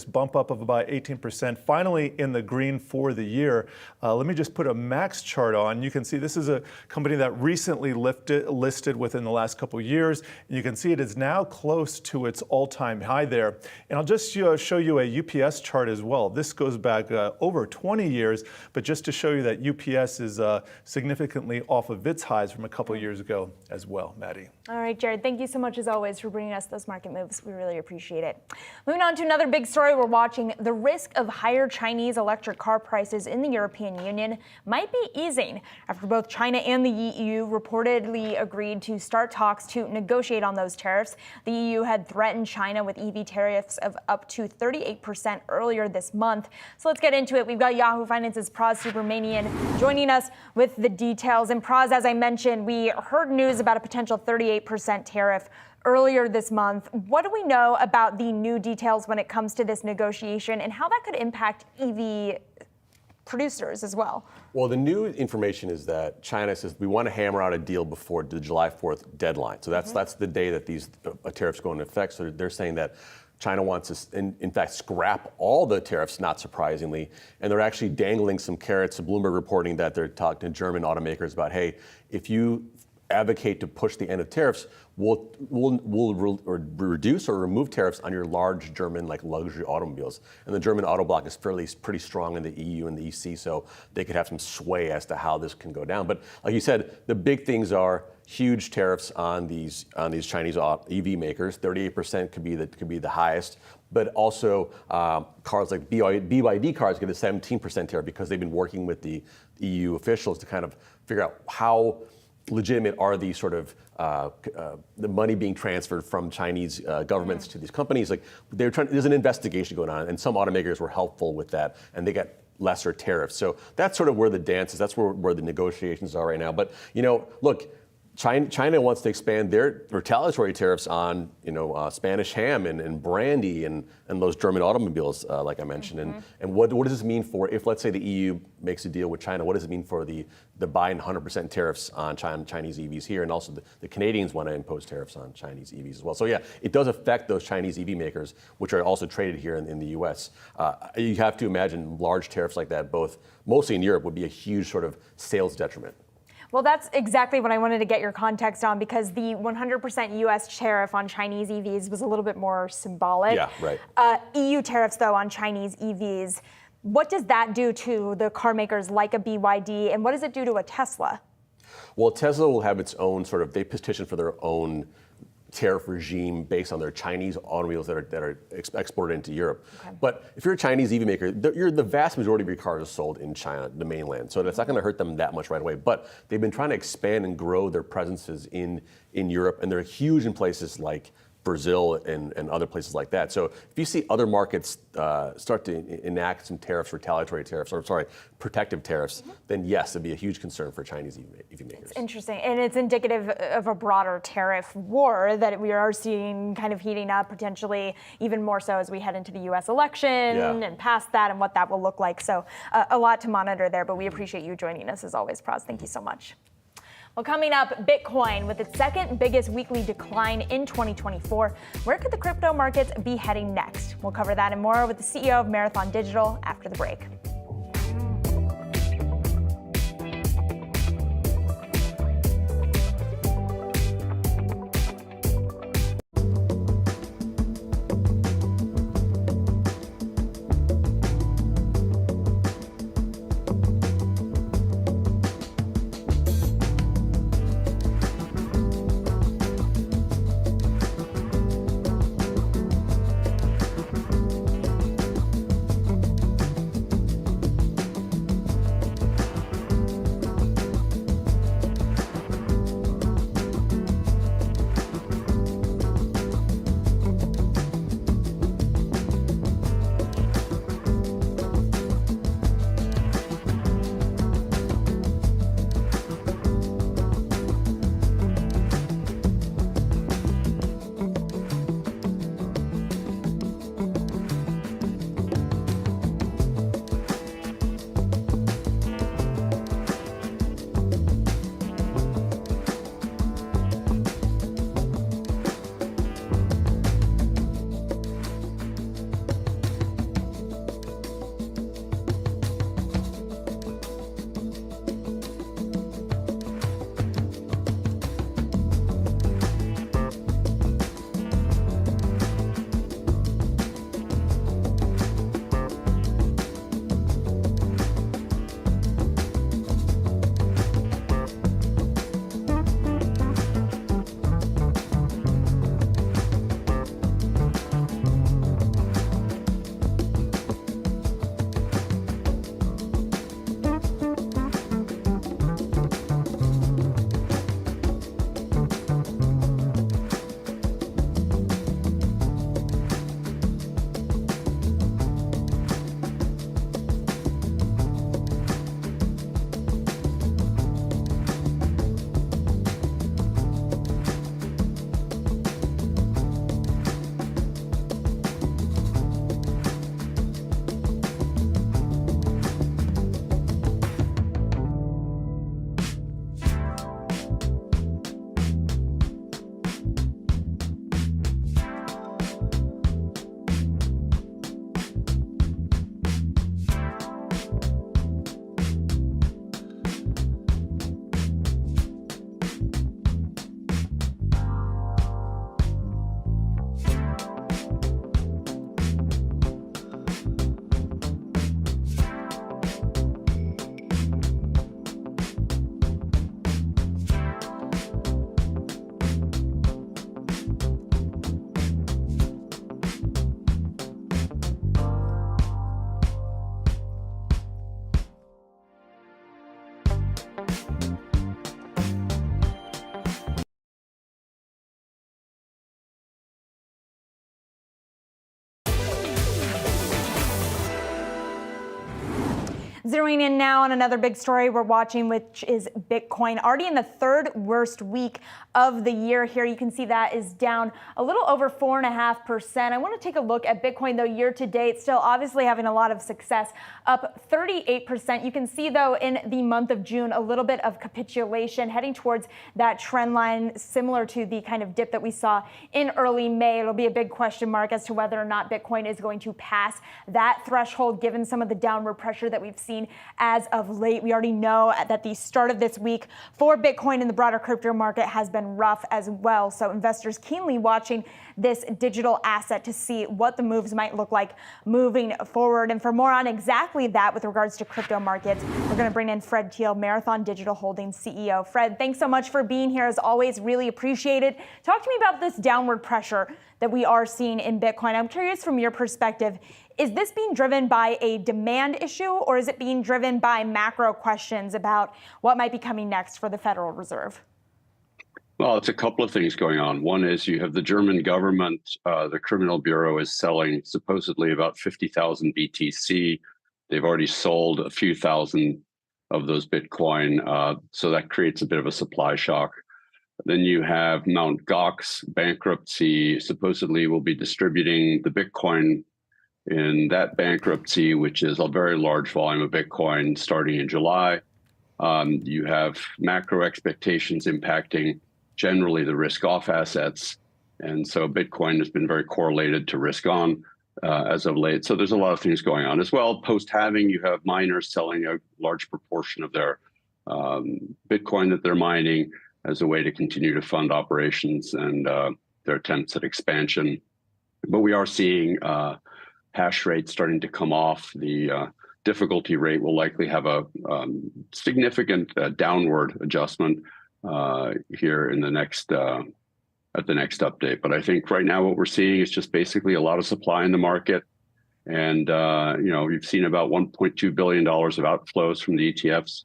bump up of about 18%, finally in the green for the year. Let me just put a max chart on. You can see this is a company that recently listed within the last couple of years. And you can see it is now close to its all-time high there. And I'll just show you a UPS chart as well. This goes back over 20 years, but just to show you that UPS is significantly off of its highs from a couple of years ago as well, Maddie. All right, Jared, thank you so much as always for bringing us those market moves. We really appreciate it. Moving on to another big story we're watching, the risk of higher Chinese electric car prices in the European Union might be easing after both China and the EU reportedly agreed to start talks to negotiate on those tariffs. The EU had threatened China with EV tariffs of up to 38% earlier this month. So let's get into it. We've got Yahoo Finance's Praz Subramanian joining us with the details. And Praz, as I mentioned, we heard news about a potential 38% tariff earlier this month. What do we know about the new details when it comes to this negotiation and how that could impact EV producers as well? Well, the new information is that China says we want to hammer out a deal before the July 4th deadline. So that's the day that these tariffs go into effect. So they're saying that China wants to, in fact, scrap all the tariffs, not surprisingly. And they're actually dangling some carrots. Bloomberg reporting that they're talking to German automakers about, hey, if you advocate to push the end of tariffs will reduce or remove tariffs on your large German like luxury automobiles. And the German auto bloc is pretty strong in the EU and the EC, so they could have some sway as to how this can go down. But like you said, the big things are huge tariffs on these Chinese EV makers. 38% could be the highest. But also cars like BYD cars get a 17% tariff because they've been working with the EU officials to kind of figure out how legitimate are these sort of the money being transferred from Chinese governments to these companies. Like there's an investigation going on, and some automakers were helpful with that, and they got lesser tariffs. So that's sort of where the dance is. That's where the negotiations are right now. But look. China wants to expand their retaliatory tariffs on, Spanish ham and brandy and those German automobiles, like I mentioned. And what does this mean for, if let's say the EU makes a deal with China, what does it mean for the Biden 100% tariffs on Chinese EVs here? And also the Canadians want to impose tariffs on Chinese EVs as well. So yeah, it does affect those Chinese EV makers, which are also traded here in the US. You have to imagine large tariffs like that, mostly in Europe, would be a huge sort of sales detriment. Well, that's exactly what I wanted to get your context on, because the 100% U.S. tariff on Chinese EVs was a little bit more symbolic. Yeah, right. EU tariffs, though, on Chinese EVs, what does that do to the car makers like a BYD, and what does it do to a Tesla? Well, Tesla will have its own they petition for their own tariff regime based on their Chinese automobiles that are exported into Europe. Okay. But if you're a Chinese EV maker, the vast majority of your cars are sold in China, the mainland. So that's not going to hurt them that much right away. But they've been trying to expand and grow their presences in Europe, and they're huge in places like Brazil and other places like that. So if you see other markets start to enact some retaliatory tariffs, protective tariffs, then yes, it'd be a huge concern for Chinese EV makers. It's interesting, and it's indicative of a broader tariff war that we are seeing kind of heating up, potentially even more so as we head into the U.S. election and past that, and what that will look like. So a lot to monitor there, but we appreciate you joining us as always, Praz. Thank you so much. Well, coming up, Bitcoin with its second biggest weekly decline in 2024. Where could the crypto markets be heading next? We'll cover that and more with the CEO of Marathon Digital after the break. Zeroing in now on another big story we're watching, which is Bitcoin. Already in the third worst week of the year here. You can see that is down a little over 4.5%. I want to take a look at Bitcoin, though, year to date, still obviously having a lot of success, up 38%. You can see, though, in the month of June, a little bit of capitulation heading towards that trend line, similar to the kind of dip that we saw in early May. It'll be a big question mark as to whether or not Bitcoin is going to pass that threshold, given some of the downward pressure that we've seen as of late. We already know that the start of this week for Bitcoin and the broader crypto market has been rough as well. So investors keenly watching this digital asset to see what the moves might look like moving forward. And for more on exactly that with regards to crypto markets, we're going to bring in Fred Thiel, Marathon Digital Holdings CEO. Fred, thanks so much for being here. As always, really appreciate it. Talk to me about this downward pressure that we are seeing in Bitcoin. I'm curious from your perspective, is this being driven by a demand issue, or is it being driven by macro questions about what might be coming next for the Federal Reserve? Well, it's a couple of things going on. One is you have the German government, the Criminal Bureau is selling supposedly about 50,000 BTC. They've already sold a few thousand of those Bitcoin, so that creates a bit of a supply shock. Then you have Mt. Gox bankruptcy, supposedly will be distributing the Bitcoin in that bankruptcy, which is a very large volume of Bitcoin starting in July. You have macro expectations impacting generally the risk-off assets. And so Bitcoin has been very correlated to risk-on as of late. So there's a lot of things going on. As well, post-halving, you have miners selling a large proportion of their Bitcoin that they're mining as a way to continue to fund operations and their attempts at expansion. But we are seeing hash rate starting to come off. The difficulty rate will likely have a significant downward adjustment here in the next at the next update. But I think right now what we're seeing is just basically a lot of supply in the market. And, we've seen about $1.2 billion of outflows from the ETFs.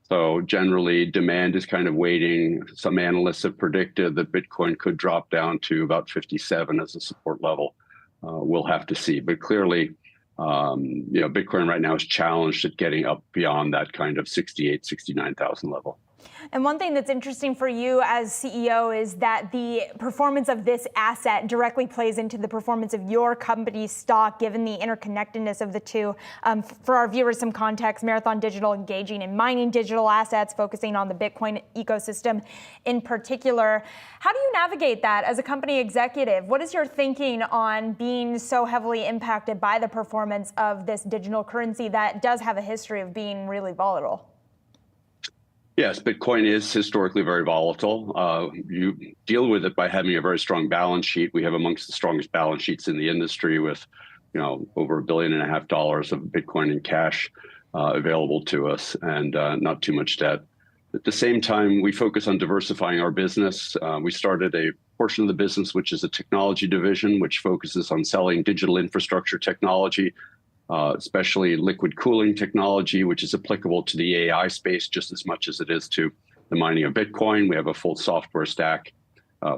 So generally demand is kind of waiting. Some analysts have predicted that Bitcoin could drop down to about 57 as a support level. We'll have to see. But clearly, Bitcoin right now is challenged at getting up beyond that kind of 68, 69,000 level. And one thing that's interesting for you as CEO is that the performance of this asset directly plays into the performance of your company's stock, given the interconnectedness of the two. For our viewers, some context, Marathon Digital engaging in mining digital assets, focusing on the Bitcoin ecosystem in particular. How do you navigate that as a company executive? What is your thinking on being so heavily impacted by the performance of this digital currency that does have a history of being really volatile? Yes, Bitcoin is historically very volatile. You deal with it by having a very strong balance sheet. We have amongst the strongest balance sheets in the industry with, over $1.5 billion of Bitcoin in cash available to us and not too much debt. At the same time, we focus on diversifying our business. We started a portion of the business, which is a technology division, which focuses on selling digital infrastructure technology, especially liquid cooling technology, which is applicable to the AI space just as much as it is to the mining of Bitcoin. We have a full software stack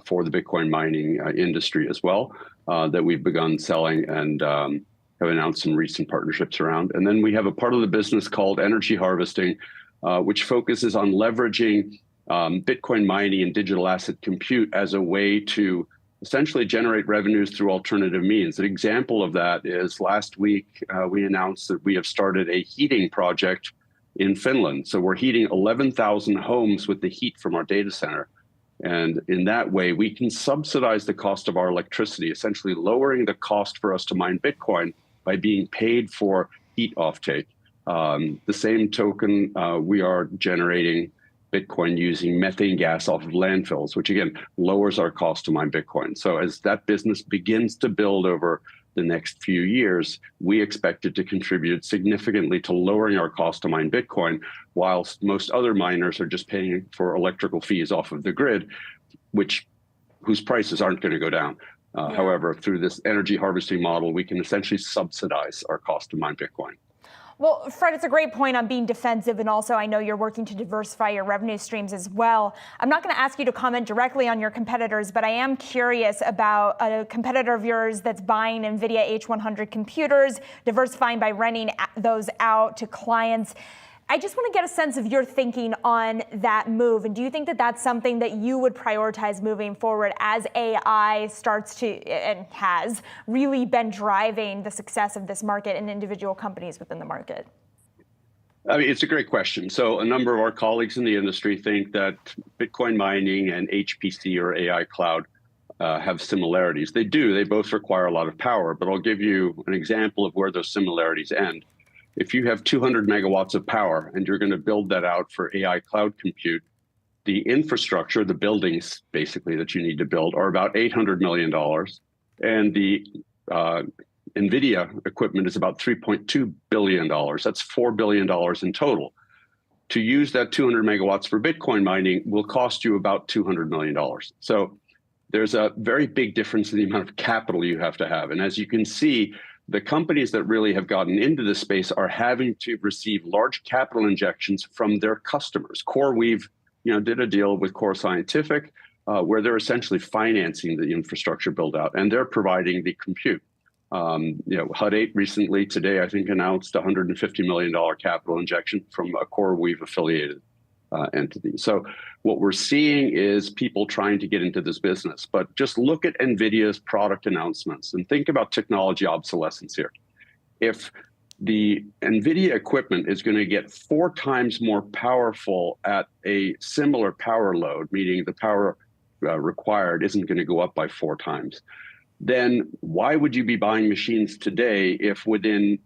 for the Bitcoin mining industry as well that we've begun selling and have announced some recent partnerships around. And then we have a part of the business called energy harvesting, which focuses on leveraging Bitcoin mining and digital asset compute as a way to essentially generate revenues through alternative means. An example of that is last week, we announced that we have started a heating project in Finland. So we're heating 11,000 homes with the heat from our data center. And in that way, we can subsidize the cost of our electricity, essentially lowering the cost for us to mine Bitcoin by being paid for heat offtake. The same token, we are generating Bitcoin using methane gas off of landfills, which again lowers our cost to mine Bitcoin. So as that business begins to build over the next few years, we expect it to contribute significantly to lowering our cost to mine Bitcoin, whilst most other miners are just paying for electrical fees off of the grid, whose prices aren't going to go down. However, through this energy harvesting model, we can essentially subsidize our cost to mine Bitcoin. Well, Fred, it's a great point on being defensive, and also I know you're working to diversify your revenue streams as well. I'm not going to ask you to comment directly on your competitors, but I am curious about a competitor of yours that's buying Nvidia H100 computers, diversifying by renting those out to clients. I just want to get a sense of your thinking on that move. And do you think that that's something that you would prioritize moving forward as AI starts to, and has really been driving the success of this market and individual companies within the market? I mean, it's a great question. So a number of our colleagues in the industry think that Bitcoin mining and HPC or AI cloud have similarities. They do. They both require a lot of power. But I'll give you an example of where those similarities end. If you have 200 megawatts of power and you're going to build that out for AI cloud compute, the infrastructure, the buildings basically that you need to build are about $800 million. And the Nvidia equipment is about $3.2 billion. That's $4 billion in total. To use that 200 megawatts for Bitcoin mining will cost you about $200 million. So there's a very big difference in the amount of capital you have to have. And as you can see, the companies that really have gotten into this space are having to receive large capital injections from their customers. CoreWeave, did a deal with Core Scientific where they're essentially financing the infrastructure build out, and they're providing the compute. Hut 8 recently today, I think, announced a $150 million capital injection from a CoreWeave affiliated entity. So what we're seeing is people trying to get into this business. But just look at NVIDIA's product announcements and think about technology obsolescence here. If the NVIDIA equipment is going to get 4 times more powerful at a similar power load, meaning the power required isn't going to go up by 4 times, then why would you be buying machines today if within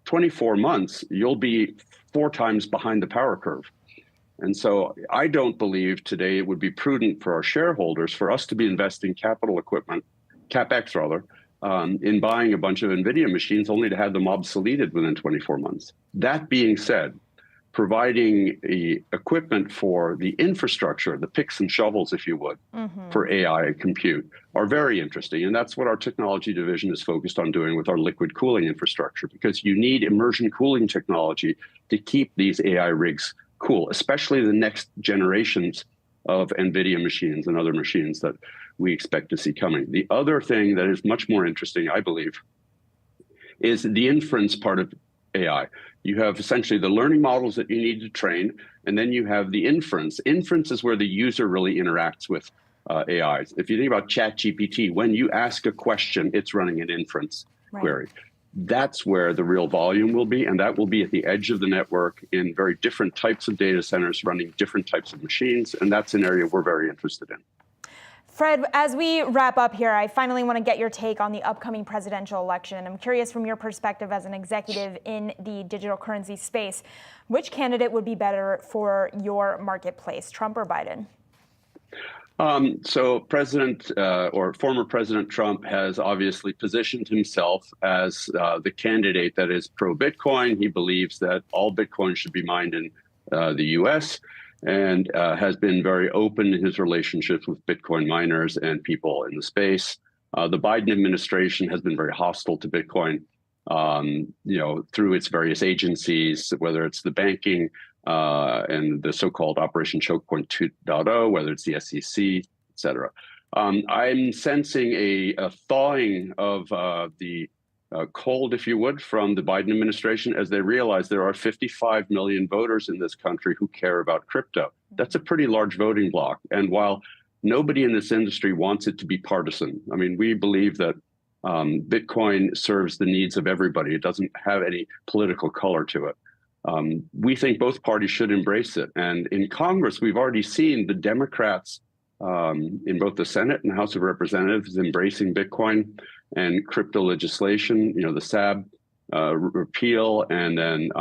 24 months you'll be 4 times behind the power curve? And so I don't believe today it would be prudent for our shareholders for us to be investing capital equipment, CapEx rather, in buying a bunch of NVIDIA machines only to have them obsoleted within 24 months. That being said, providing the equipment for the infrastructure, the picks and shovels, if you would, for AI compute are very interesting. And that's what our technology division is focused on doing with our liquid cooling infrastructure, because you need immersion cooling technology to keep these AI rigs cool, especially the next generations of NVIDIA machines and other machines that we expect to see coming. The other thing that is much more interesting, I believe, is the inference part of AI. You have essentially the learning models that you need to train, and then you have the inference. Inference is where the user really interacts with AIs. If you think about ChatGPT, when you ask a question, it's running an inference query. That's where the real volume will be, and that will be at the edge of the network in very different types of data centers running different types of machines, and that's an area we're very interested in. Fred, as we wrap up here, I finally want to get your take on the upcoming presidential election. I'm curious from your perspective as an executive in the digital currency space, which candidate would be better for your marketplace, Trump or Biden? So President or former President Trump has obviously positioned himself as the candidate that is pro-Bitcoin. He believes that all Bitcoin should be mined in the U.S. and has been very open in his relationships with Bitcoin miners and people in the space. The Biden administration has been very hostile to Bitcoin, through its various agencies, whether it's the banking and the so-called Operation Choke Point 2.0, whether it's the SEC, et cetera. I'm sensing a thawing of the cold, if you would, from the Biden administration as they realize there are 55 million voters in this country who care about crypto. That's a pretty large voting bloc. And while nobody in this industry wants it to be partisan, I mean, we believe that Bitcoin serves the needs of everybody. It doesn't have any political color to it. We think both parties should embrace it. And in Congress, we've already seen the Democrats in both the Senate and House of Representatives embracing Bitcoin and crypto legislation, the SAB repeal and then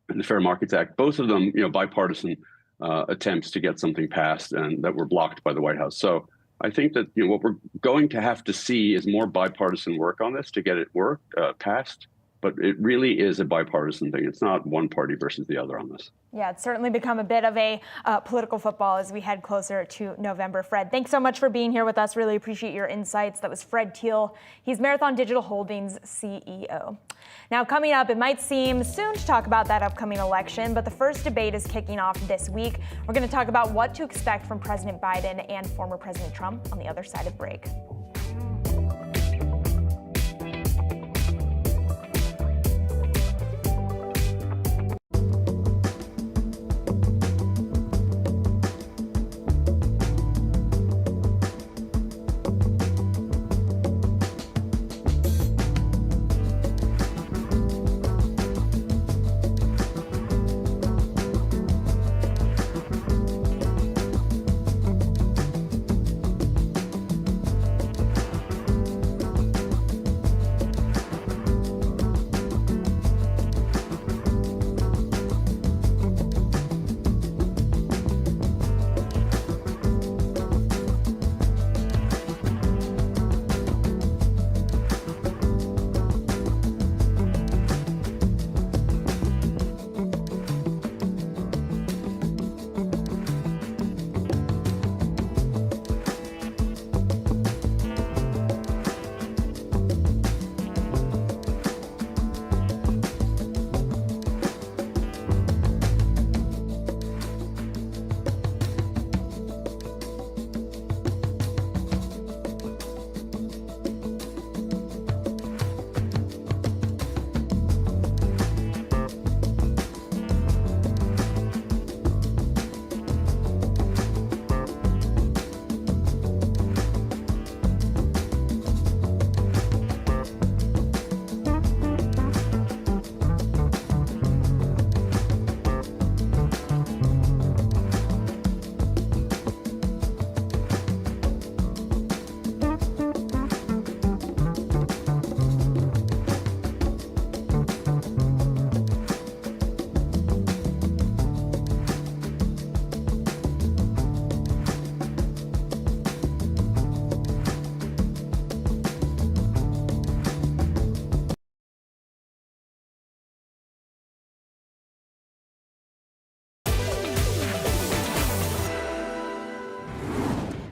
the Fair Markets Act, both of them, bipartisan attempts to get something passed and that were blocked by the White House. So I think that what we're going to have to see is more bipartisan work on this to get it passed. But it really is a bipartisan thing. It's not one party versus the other on this. Yeah, it's certainly become a bit of a political football as we head closer to November. Fred, thanks so much for being here with us. Really appreciate your insights. That was Fred Thiel. He's Marathon Digital Holdings CEO. Now, coming up, it might seem soon to talk about that upcoming election, but the first debate is kicking off this week. We're going to talk about what to expect from President Biden and former President Trump on the other side of break.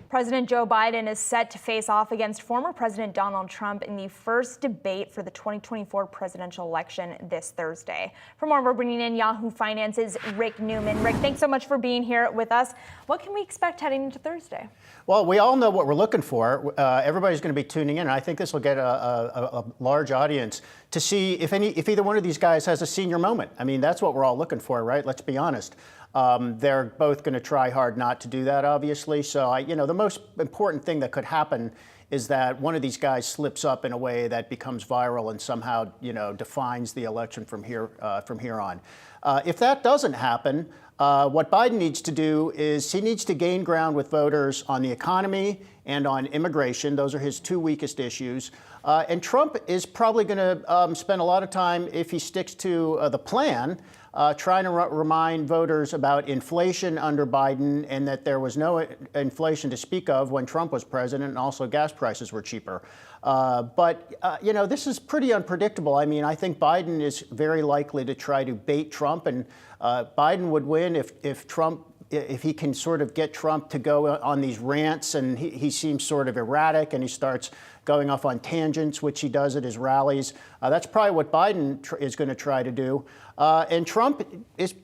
President Joe Biden is set to face off against former President Donald Trump in the first debate for the 2024 presidential election this Thursday. For more, we're bringing in Yahoo Finance's Rick Newman. Rick, thanks so much for being here with us. What can we expect heading into Thursday? Well, we all know what we're looking for. Everybody's going to be tuning in. And I think this will get a large audience to see if either one of these guys has a senior moment. I mean, that's what we're all looking for, right? Let's be honest. They're both going to try hard not to do that, obviously. So, the most important thing that could happen is that one of these guys slips up in a way that becomes viral and somehow, defines the election from here on. If that doesn't happen, what Biden needs to do is he needs to gain ground with voters on the economy and on immigration. Those are his two weakest issues. And Trump is probably going to spend a lot of time, if he sticks to the plan, trying to remind voters about inflation under Biden and that there was no inflation to speak of when Trump was president, and also gas prices were cheaper. But this is pretty unpredictable. I mean, I think Biden is very likely to try to bait Trump, and Biden would win if he can sort of get Trump to go on these rants, and he seems sort of erratic and he starts going off on tangents, which he does at his rallies. That's probably what Biden is going to try to do. And Trump is,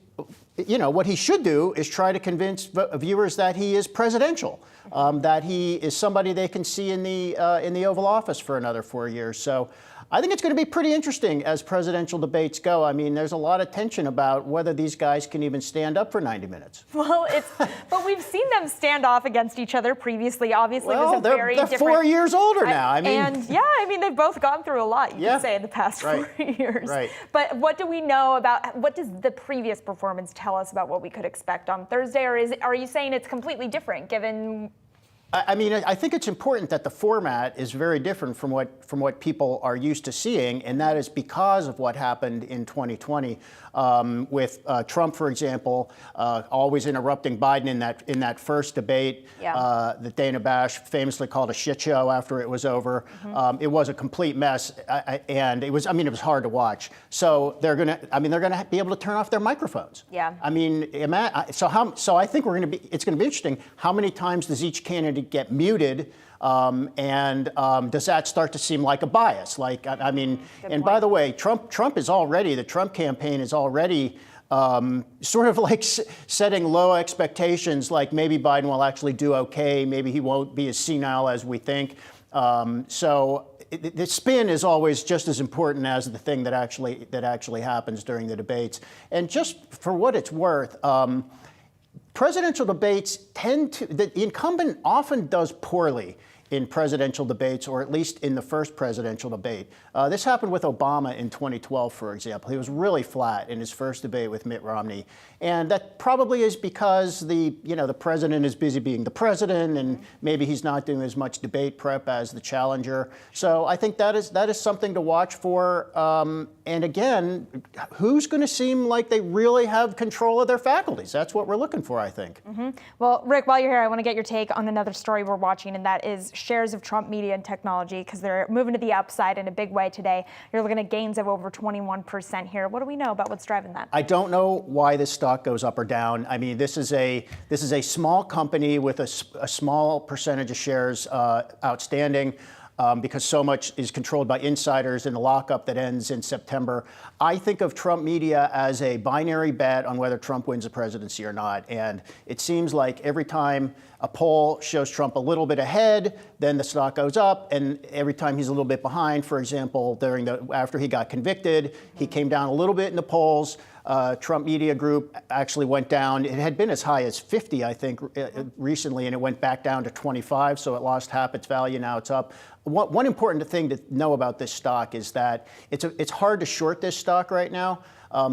what he should do is try to convince viewers that he is presidential, that he is somebody they can see in the Oval Office for another 4 years. So I think it's going to be pretty interesting as presidential debates go. I mean, there's a lot of tension about whether these guys can even stand up for 90 minutes. Well, but we've seen them stand off against each other previously. Obviously, well, it was a very they're different. 4 years older now. They've both gone through a lot, you could say, in the past 4 years. Right. But what do we know about, what does the previous performance tell us about what we could expect on Thursday? Or are you saying it's completely different given I mean, I think it's important that the format is very different from what people are used to seeing, and that is because of what happened in 2020 with Trump, for example, always interrupting Biden in that first debate that Dana Bash famously called a shit show after it was over. It was a complete mess, and it was hard to watch. So they're gonna be able to turn off their microphones. Yeah. I mean, so I think it's gonna be interesting. How many times does each candidate get muted, and does that start to seem like a bias? Like, I mean, and by the way, the Trump campaign is already sort of like setting low expectations, like maybe Biden will actually do okay, maybe he won't be as senile as we think. So the spin is always just as important as the thing that actually happens during the debates. And just for what it's worth, presidential debates the incumbent often does poorly in presidential debates, or at least in the first presidential debate. This happened with Obama in 2012, for example. He was really flat in his first debate with Mitt Romney. And that probably is because the president is busy being the president, and maybe he's not doing as much debate prep as the challenger. So I think that is something to watch for. And again, who's going to seem like they really have control of their faculties? That's what we're looking for, I think. Well, Rick, while you're here, I want to get your take on another story we're watching, and that is shares of Trump media and technology, because they're moving to the upside in a big way today. You're looking at gains of over 21% here. What do we know about what's driving that? I don't know why this stock goes up or down. I mean, this is a small company with a small percentage of shares outstanding. Because so much is controlled by insiders in the lockup that ends in September. I think of Trump media as a binary bet on whether Trump wins the presidency or not. And it seems like every time a poll shows Trump a little bit ahead, then the stock goes up. And every time he's a little bit behind, for example, after he got convicted, he came down a little bit in the polls. Trump Media Group actually went down. It had been as high as 50, I think, recently, and it went back down to 25, so it lost half its value. Now it's up. One important thing to know about this stock is that it's hard to short this stock right now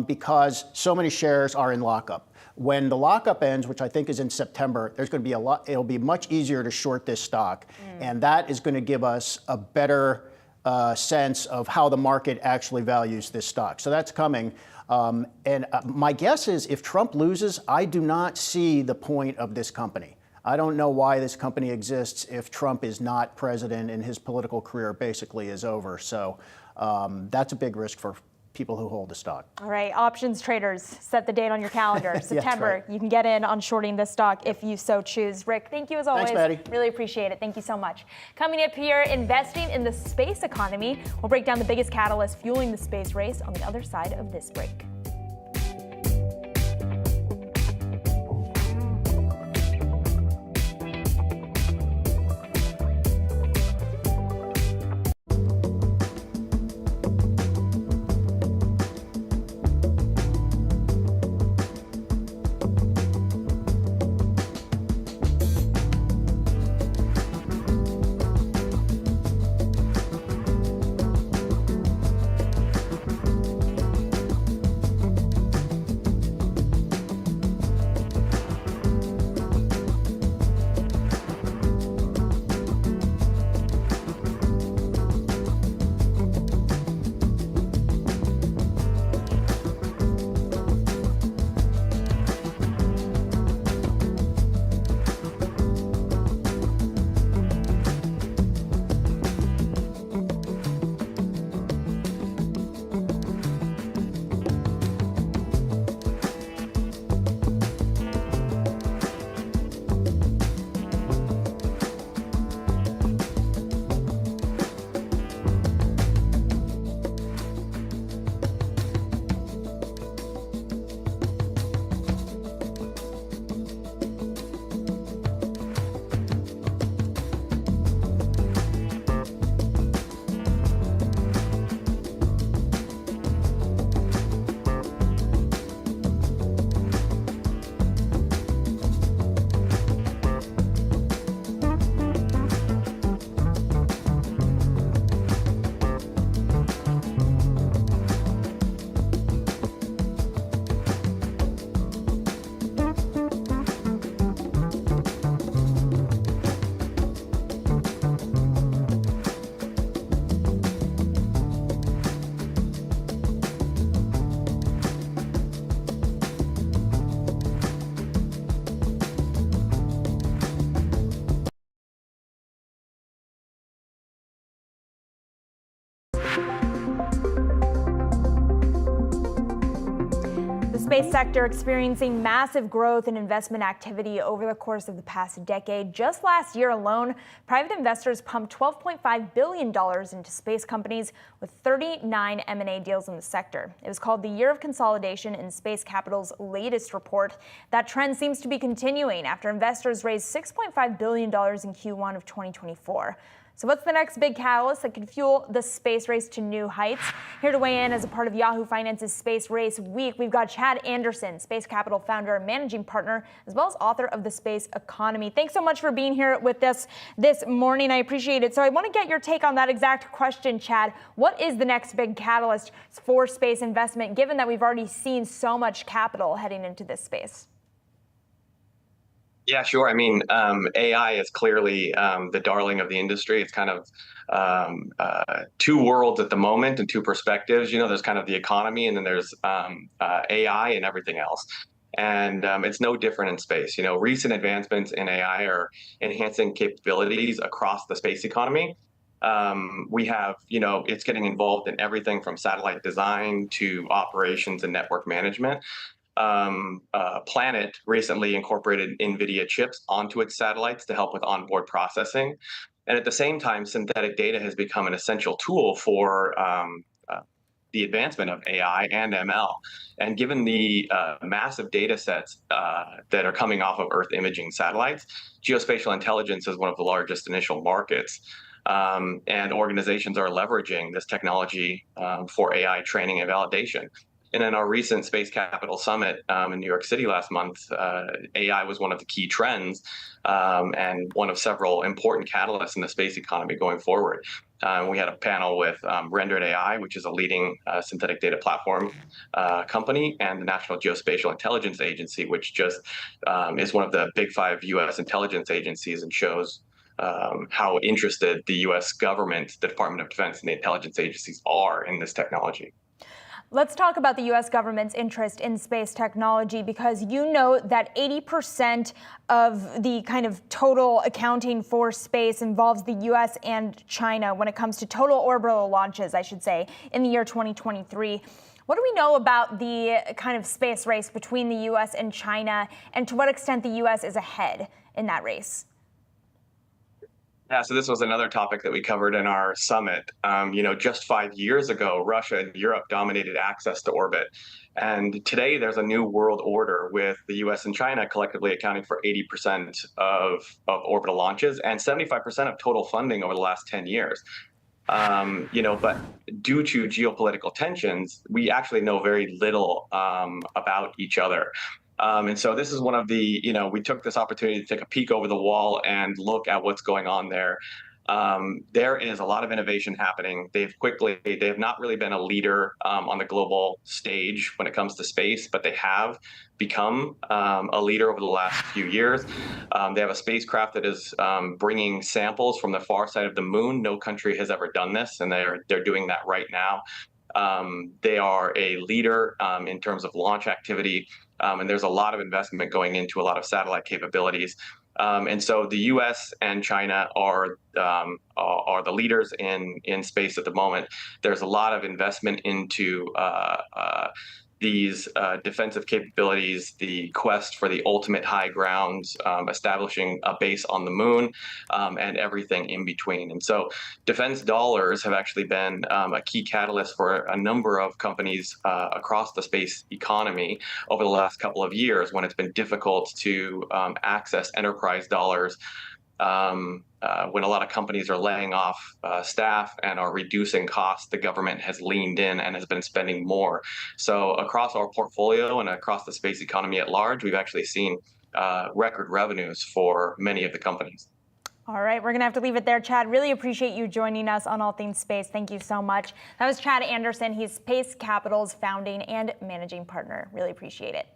because so many shares are in lockup. When the lockup ends, which I think is in September, there's going to be it'll be much easier to short this stock, and that is going to give us a better sense of how the market actually values this stock. So that's coming. And my guess is if Trump loses, I do not see the point of this company. I don't know why this company exists if Trump is not president and his political career basically is over. So that's a big risk for people who hold the stock. All right, options traders, set the date on your calendar. September, right. You can get in on shorting this stock if you so choose. Rick, thank you as always. Thanks, Maddie. Really appreciate it. Thank you so much. Coming up here, investing in the space economy. We'll break down the biggest catalyst fueling the space race on the other side of this break. aerospace sector experiencing massive growth in investment activity over the course of the past decade. Just last year alone, private investors pumped $12.5 billion into space companies with 39 M&A deals in the sector. It was called the Year of Consolidation in Space Capital's latest report. That trend seems to be continuing after investors raised $6.5 billion in Q1 of 2024. So what's the next big catalyst that could fuel the space race to new heights? Here to weigh in as a part of Yahoo Finance's Space Race Week, we've got Chad Anderson, Space Capital founder and managing partner, as well as author of The Space Economy. Thanks so much for being here with us this morning. I appreciate it. So I want to get your take on that exact question, Chad. What is the next big catalyst for space investment, given that we've already seen so much capital heading into this space? Yeah, sure. I mean, AI is clearly the darling of the industry. It's kind of two worlds at the moment and two perspectives. You know, there's kind of the economy and then there's AI and everything else. And it's no different in space. You know, recent advancements in AI are enhancing capabilities across the space economy. We have, you know, it's getting involved in everything from satellite design to operations and network management. Planet recently incorporated Nvidia chips onto its satellites to help with onboard processing. And at the same time, synthetic data has become an essential tool for the advancement of AI and ML. And given the massive data sets that are coming off of Earth imaging satellites, geospatial intelligence is one of the largest initial markets. And organizations are leveraging this technology for AI training and validation. And in our recent Space Capital Summit in New York City last month, AI was one of the key trends and one of several important catalysts in the space economy going forward. We had a panel with Rendered AI, which is a leading synthetic data platform company, and the National Geospatial Intelligence Agency, which just is one of the big 5 U.S. intelligence agencies and shows how interested the U.S. government, the Department of Defense, and the intelligence agencies are in this technology. Let's talk about the U.S. government's interest in space technology, because you know that 80% of the kind of total accounting for space involves the U.S. and China when it comes to total orbital launches, I should say, in the year 2023. What do we know about the kind of space race between the U.S. and China, and to what extent the U.S. is ahead in that race? Yeah, so this was another topic that we covered in our summit. You know, just 5 years ago, Russia and Europe dominated access to orbit. And today there's a new world order with the US and China collectively accounting for 80% of orbital launches and 75% of total funding over the last 10 years. You know, but due to geopolitical tensions, we actually know very little about each other. And so this is one of the, you know, we took this opportunity to take a peek over the wall and look at what's going on there. There is a lot of innovation happening. They have not really been a leader on the global stage when it comes to space, but they have become a leader over the last few years. They have a spacecraft that is bringing samples from the far side of the moon. No country has ever done this, and they're doing that right now. They are a leader in terms of launch activity, and there's a lot of investment going into a lot of satellite capabilities. And so the U.S. and China are the leaders in space at the moment. There's a lot of investment into these defensive capabilities, the quest for the ultimate high ground, establishing a base on the moon, and everything in between. And so defense dollars have actually been a key catalyst for a number of companies across the space economy over the last couple of years when it's been difficult to access enterprise dollars. When a lot of companies are laying off staff and are reducing costs, the government has leaned in and has been spending more. So across our portfolio and across the space economy at large, we've actually seen record revenues for many of the companies. All right, we're going to have to leave it there, Chad. Really appreciate you joining us on All Things Space. Thank you so much. That was Chad Anderson. He's Space Capital's founding and managing partner. Really appreciate it.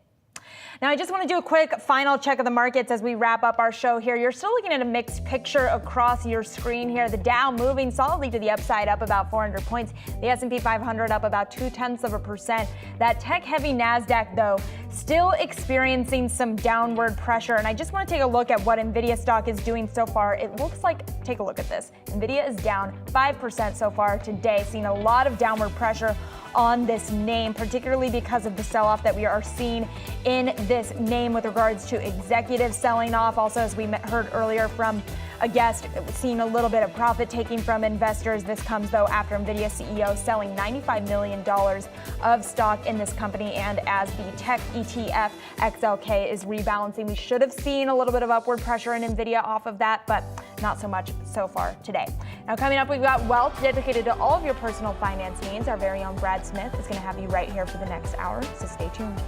Now, I just want to do a quick final check of the markets as we wrap up our show here. You're still looking at a mixed picture across your screen here. The Dow moving solidly to the upside, up about 400 points. The S&P 500 up about 0.2%. That tech-heavy Nasdaq, though, still experiencing some downward pressure. And I just want to take a look at what Nvidia stock is doing so far. It looks like, take a look at this. Nvidia is down 5% so far today, seeing a lot of downward pressure on this name, particularly because of the sell-off that we are seeing in this name with regards to executives selling off. Also, as we heard earlier from a guest, seeing a little bit of profit taking from investors. This comes, though, after Nvidia CEO selling $95 million of stock in this company, and as the tech ETF XLK is rebalancing. We should have seen a little bit of upward pressure in Nvidia off of that, but not so much so far today. Now, coming up, we've got wealth dedicated to all of your personal finance needs. Our very own Brad Smith is going to have you right here for the next hour, so stay tuned.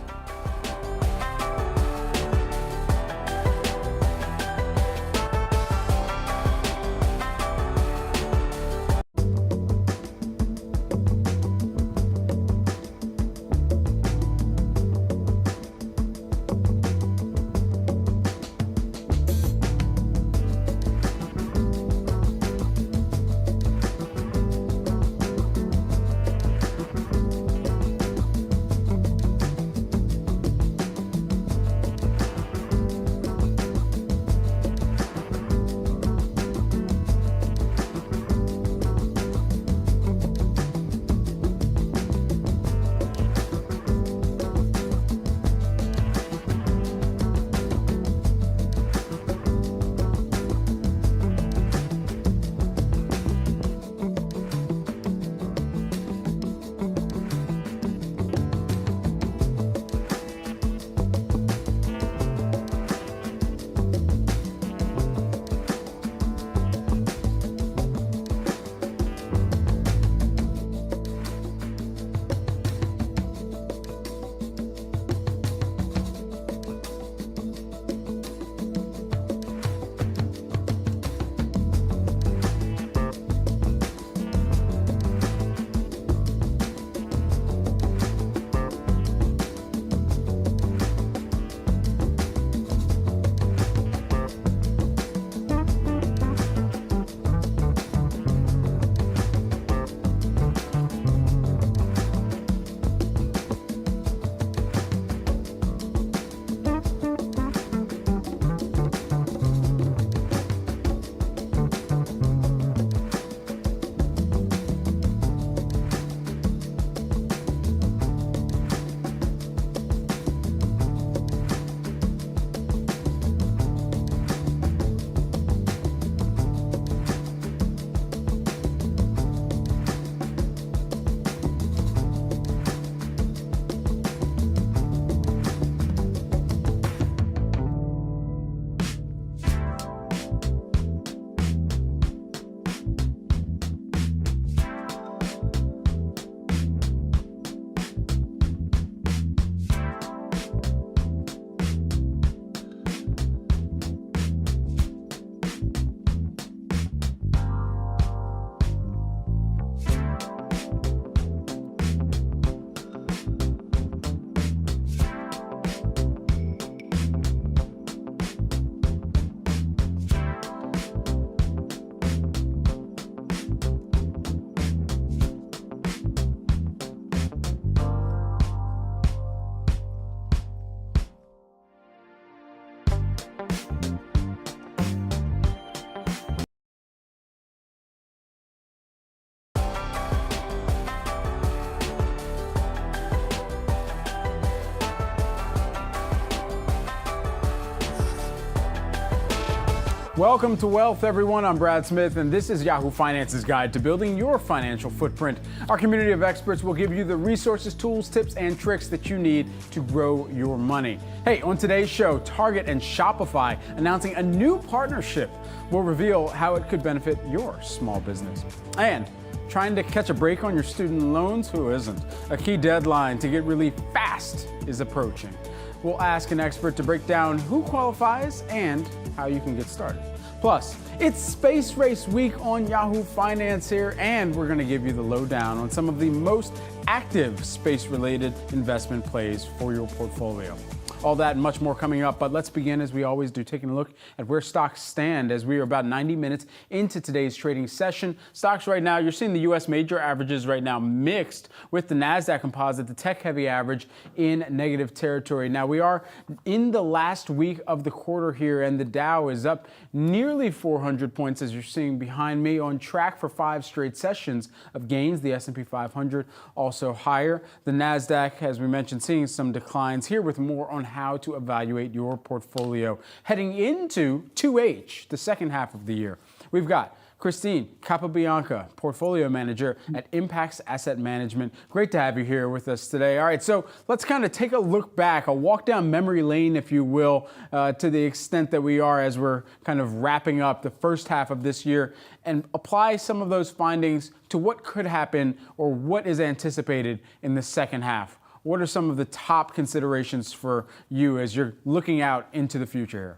Welcome to Wealth, everyone. I'm Brad Smith, and this is Yahoo Finance's guide to building your financial footprint. Our community of experts will give you the resources, tools, tips, and tricks that you need to grow your money. Hey, on today's show, Target and Shopify announcing a new partnership. We'll reveal how it could benefit your small business. And trying to catch a break on your student loans? Who isn't? A key deadline to get relief fast is approaching. We'll ask an expert to break down who qualifies and how you can get started. Plus, it's Space Race Week on Yahoo Finance here, and we're going to give you the lowdown on some of the most active space-related investment plays for your portfolio. All that and much more coming up, but let's begin, as we always do, taking a look at where stocks stand as we are about 90 minutes into today's trading session. Stocks right now, you're seeing the U.S. major averages right now mixed with the Nasdaq Composite, the tech-heavy average, in negative territory. Now, we are in the last week of the quarter here, and the Dow is up nearly 400 points, as you're seeing behind me, on track for 5 straight sessions of gains. The S&P 500 also also higher. The Nasdaq, as we mentioned, seeing some declines. Here with more on how to evaluate your portfolio heading into 2H, the second half of the year. We've got Christine Capabianca, portfolio manager at Impacts Asset Management. Great to have you here with us today. All right, so let's kind of take a look back, a walk down memory lane, if you will, to the extent that we are as we're kind of wrapping up the first half of this year, and apply some of those findings to what could happen or what is anticipated in the second half. What are some of the top considerations for you as you're looking out into the future here?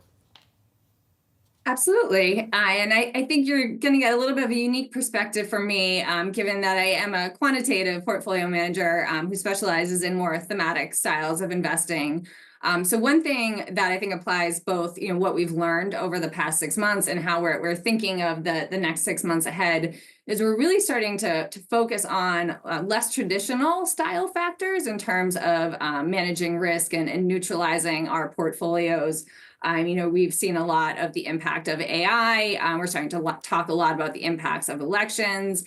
Absolutely. And I think you're going to get a little bit of a unique perspective from me, given that I am a quantitative portfolio manager who specializes in more thematic styles of investing. So one thing that I think applies both, what we've learned over the past 6 months and how we're thinking of the next 6 months ahead is we're really starting to focus on less traditional style factors in terms of managing risk and neutralizing our portfolios. We've seen a lot of the impact of AI. We're starting to talk a lot about the impacts of elections,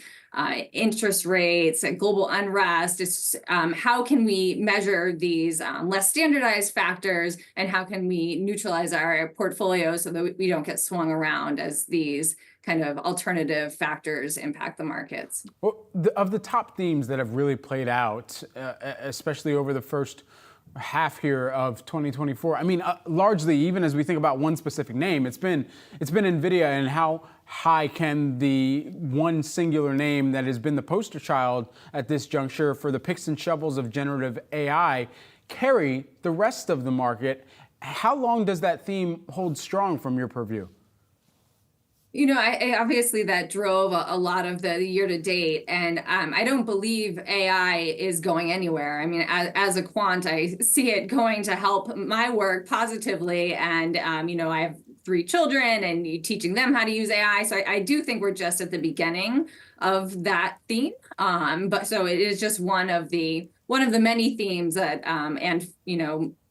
interest rates, global unrest. It's how can we measure these less standardized factors, and how can we neutralize our portfolios so that we don't get swung around as these kind of alternative factors impact the markets. Well, of the top themes that have really played out, especially over the first half here of 2024. I mean, largely, even as we think about one specific name, it's been Nvidia, and how high can the one singular name that has been the poster child at this juncture for the picks and shovels of generative AI carry the rest of the market? How long does that theme hold strong from your purview? I obviously that drove a lot of the year to date, and I don't believe AI is going anywhere. I mean, as a quant, I see it going to help my work positively, and I have 3 children, and teaching them how to use AI. So I do think we're just at the beginning of that theme. But so it is just one of the many themes that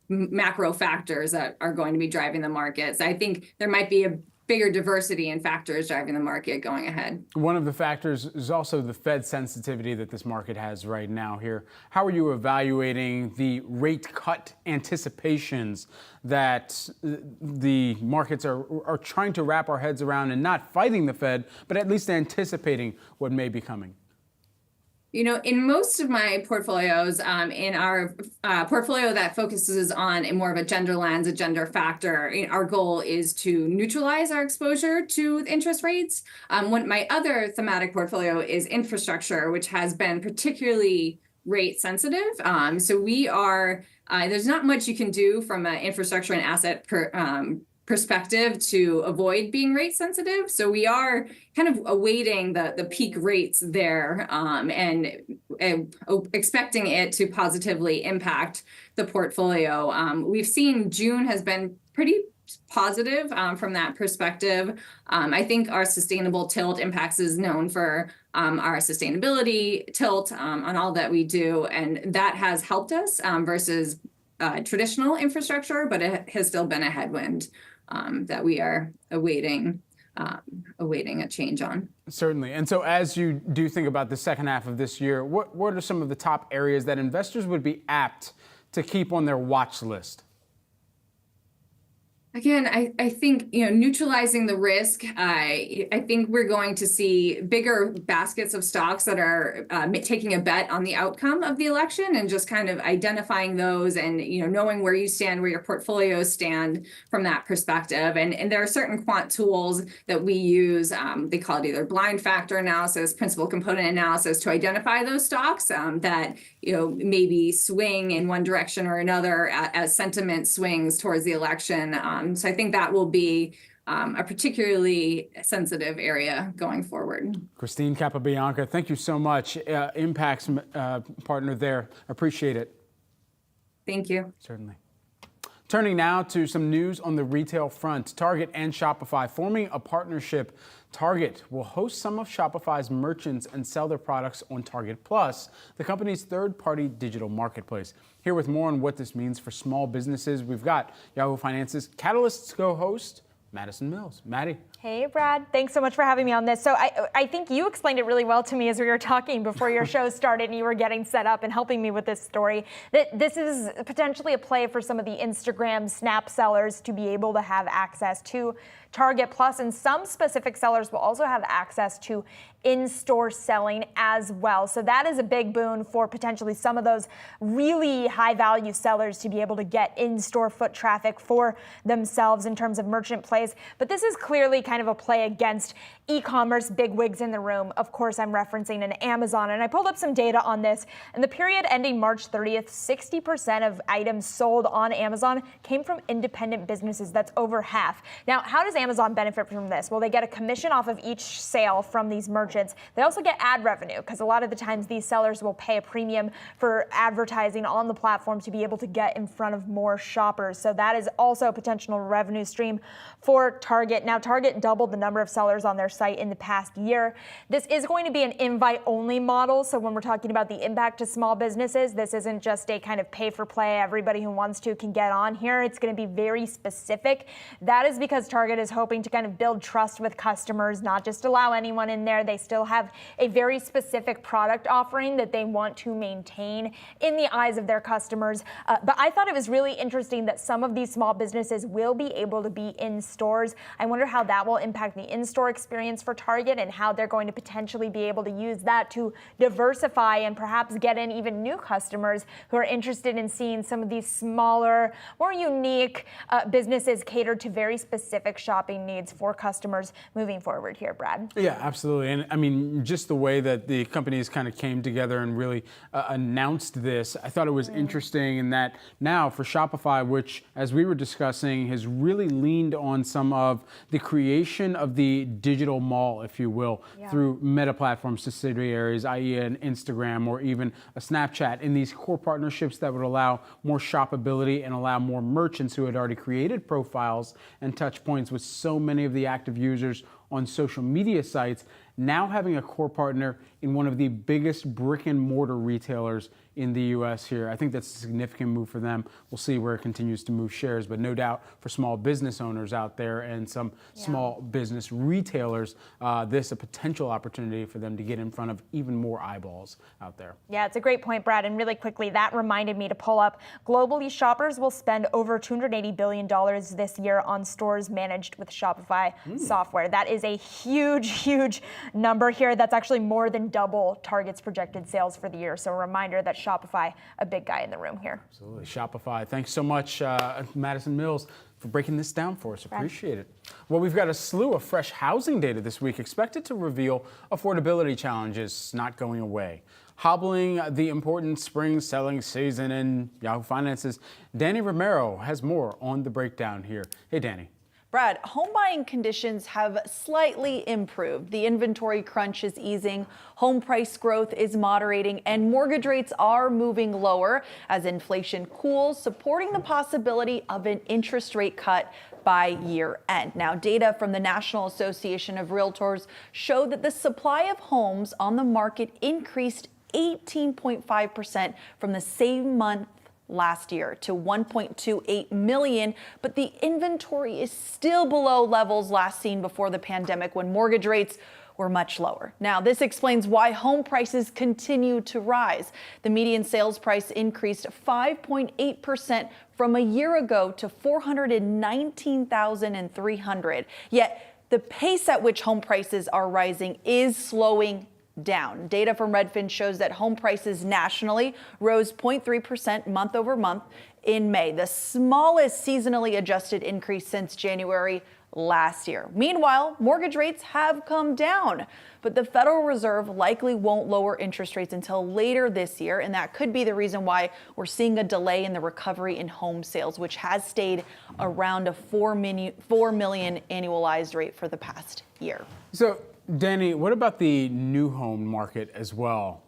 macro factors that are going to be driving the markets. I think there might be a bigger diversity in factors driving the market going ahead. One of the factors is also the Fed sensitivity that this market has right now here. How are you evaluating the rate cut anticipations that the markets are trying to wrap our heads around, and not fighting the Fed, but at least anticipating what may be coming? In most of my portfolios, in our portfolio that focuses on more of a gender lens, a gender factor, our goal is to neutralize our exposure to interest rates. My other thematic portfolio is infrastructure, which has been particularly rate sensitive. So we are, there's not much you can do from an infrastructure and asset perspective to avoid being rate sensitive. So we are kind of awaiting the peak rates there and expecting it to positively impact the portfolio. We've seen June has been pretty positive from that perspective. I think our sustainable tilt Impacts is known for our sustainability tilt on all that we do, and that has helped us versus traditional infrastructure, but it has still been a headwind that we are awaiting a change on. Certainly. And so as you do think about the second half of this year, what are some of the top areas that investors would be apt to keep on their watch list? Again, I think, neutralizing the risk, I think we're going to see bigger baskets of stocks that are taking a bet on the outcome of the election, and just kind of identifying those and, knowing where you stand, where your portfolios stand from that perspective. And there are certain quant tools that we use. They call it either blind factor analysis, principal component analysis, to identify those stocks that, maybe swing in one direction or another as sentiment swings towards the election. So I think that will be a particularly sensitive area going forward. Christine Capabianca, thank you so much. Impacts partner there. Appreciate it. Thank you. Certainly. Turning now to some news on the retail front. Target and Shopify forming a partnership. Target will host some of Shopify's merchants and sell their products on Target Plus, the company's third-party digital marketplace. Here with more on what this means for small businesses, we've got Yahoo Finance's Catalyst's co-host, Madison Mills. Maddie, Hey, Brad. Thanks so much for having me on this. So I think you explained it really well to me as we were talking before your show started and you were getting set up and helping me with this story, that this is potentially a play for some of the Instagram Snap sellers to be able to have access to Target Plus, and some specific sellers will also have access to in-store selling as well. So that is a big boon for potentially some of those really high-value sellers to be able to get in-store foot traffic for themselves in terms of merchant plays. But this is clearly kind of a play against e-commerce bigwigs in the room. Of course, I'm referencing an Amazon, and I pulled up some data on this. In the period ending March 30th, 60% of items sold on Amazon came from independent businesses. That's over half. Now, how does Amazon benefit from this? Well, they get a commission off of each sale from these merchants. They also get ad revenue, because a lot of the times these sellers will pay a premium for advertising on the platform to be able to get in front of more shoppers. So that is also a potential revenue stream for Target. Now, Target doubled the number of sellers on their site in the past year. This is going to be an invite-only model. So when we're talking about the impact to small businesses, this isn't just a kind of pay-for-play, everybody who wants to can get on here. It's going to be very specific. That is because Target is hoping to kind of build trust with customers, not just allow anyone in there. They still have a very specific product offering that they want to maintain in the eyes of their customers. But I thought it was really interesting that some of these small businesses will be able to be in stores. I wonder how that will impact the in-store experience for Target and how they're going to potentially be able to use that to diversify and perhaps get in even new customers who are interested in seeing some of these smaller, more unique businesses catered to very specific shopping needs for customers moving forward here, Brad. Yeah, absolutely. And I mean, just the way that the companies kind of came together and really announced this, I thought it was interesting in that now for Shopify, which, as we were discussing, has really leaned on some of the creation of the digital mall, if you will, through Meta Platform subsidiaries, i.e. an Instagram or even a Snapchat, in these core partnerships that would allow more shoppability and allow more merchants who had already created profiles and touch points with so many of the active users on social media sites, now having a core partner in one of the biggest brick and mortar retailers in the U.S. here. I think that's a significant move for them. We'll see where it continues to move shares, but no doubt for small business owners out there and some small business retailers, this is a potential opportunity for them to get in front of even more eyeballs out there. Yeah, it's a great point, Brad. And really quickly, that reminded me to pull up. Globally, shoppers will spend over $280 billion this year on stores managed with Shopify software. That is a huge, huge number here. That's actually more than double Target's projected sales for the year. So a reminder that Shopify, a big guy in the room here. Absolutely. Shopify. Thanks so much, Madison Mills, for breaking this down for us. Appreciate it. Well, we've got a slew of fresh housing data this week expected to reveal affordability challenges not going away, hobbling the important spring selling season in Yahoo Finance's Danny Romero has more on the breakdown here. Hey, Danny. Brad, home buying conditions have slightly improved. The inventory crunch is easing, home price growth is moderating, and mortgage rates are moving lower as inflation cools, supporting the possibility of an interest rate cut by year end. Now, data from the National Association of Realtors show that the supply of homes on the market increased 18.5% from the same month last year to 1.28 million, but the inventory is still below levels last seen before the pandemic when mortgage rates were much lower. Now, this explains why home prices continue to rise. The median sales price increased 5.8% from a year ago to $419,300. Yet the pace at which home prices are rising is slowing down. Data from Redfin shows that home prices nationally rose 0.3% month over month in May, the smallest seasonally adjusted increase since January last year. Meanwhile, mortgage rates have come down, but the Federal Reserve likely won't lower interest rates until later this year, and that could be the reason why we're seeing a delay in the recovery in home sales, which has stayed around a 4 million annualized rate for the past year. So, Danny, what about the new home market as well?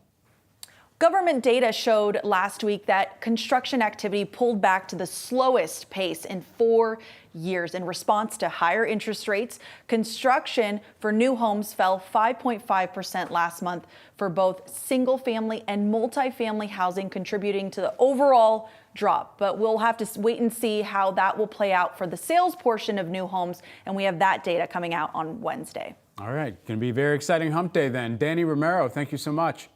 Government data showed last week that construction activity pulled back to the slowest pace in 4 years. In response to higher interest rates, construction for new homes fell 5.5% last month for both single-family and multifamily housing, contributing to the overall drop. But we'll have to wait and see how that will play out for the sales portion of new homes. And we have that data coming out on Wednesday. All right, going to be a very exciting hump day then. Danny Romero, thank you so much.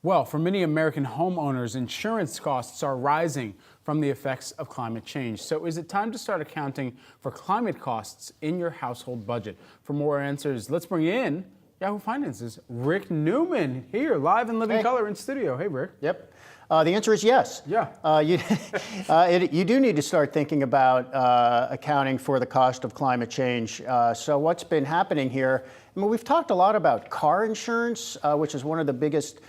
Well, for many American homeowners, insurance costs are rising from the effects of climate change. So is it time to start accounting for climate costs in your household budget? For more answers, let's bring in Yahoo Finance's Rick Newman here, live in living color in studio. Hey, Rick. Yep. The answer is yes. Yeah. You do need to start thinking about accounting for the cost of climate change. So what's been happening here, I mean, we've talked a lot about car insurance, which is one of the biggest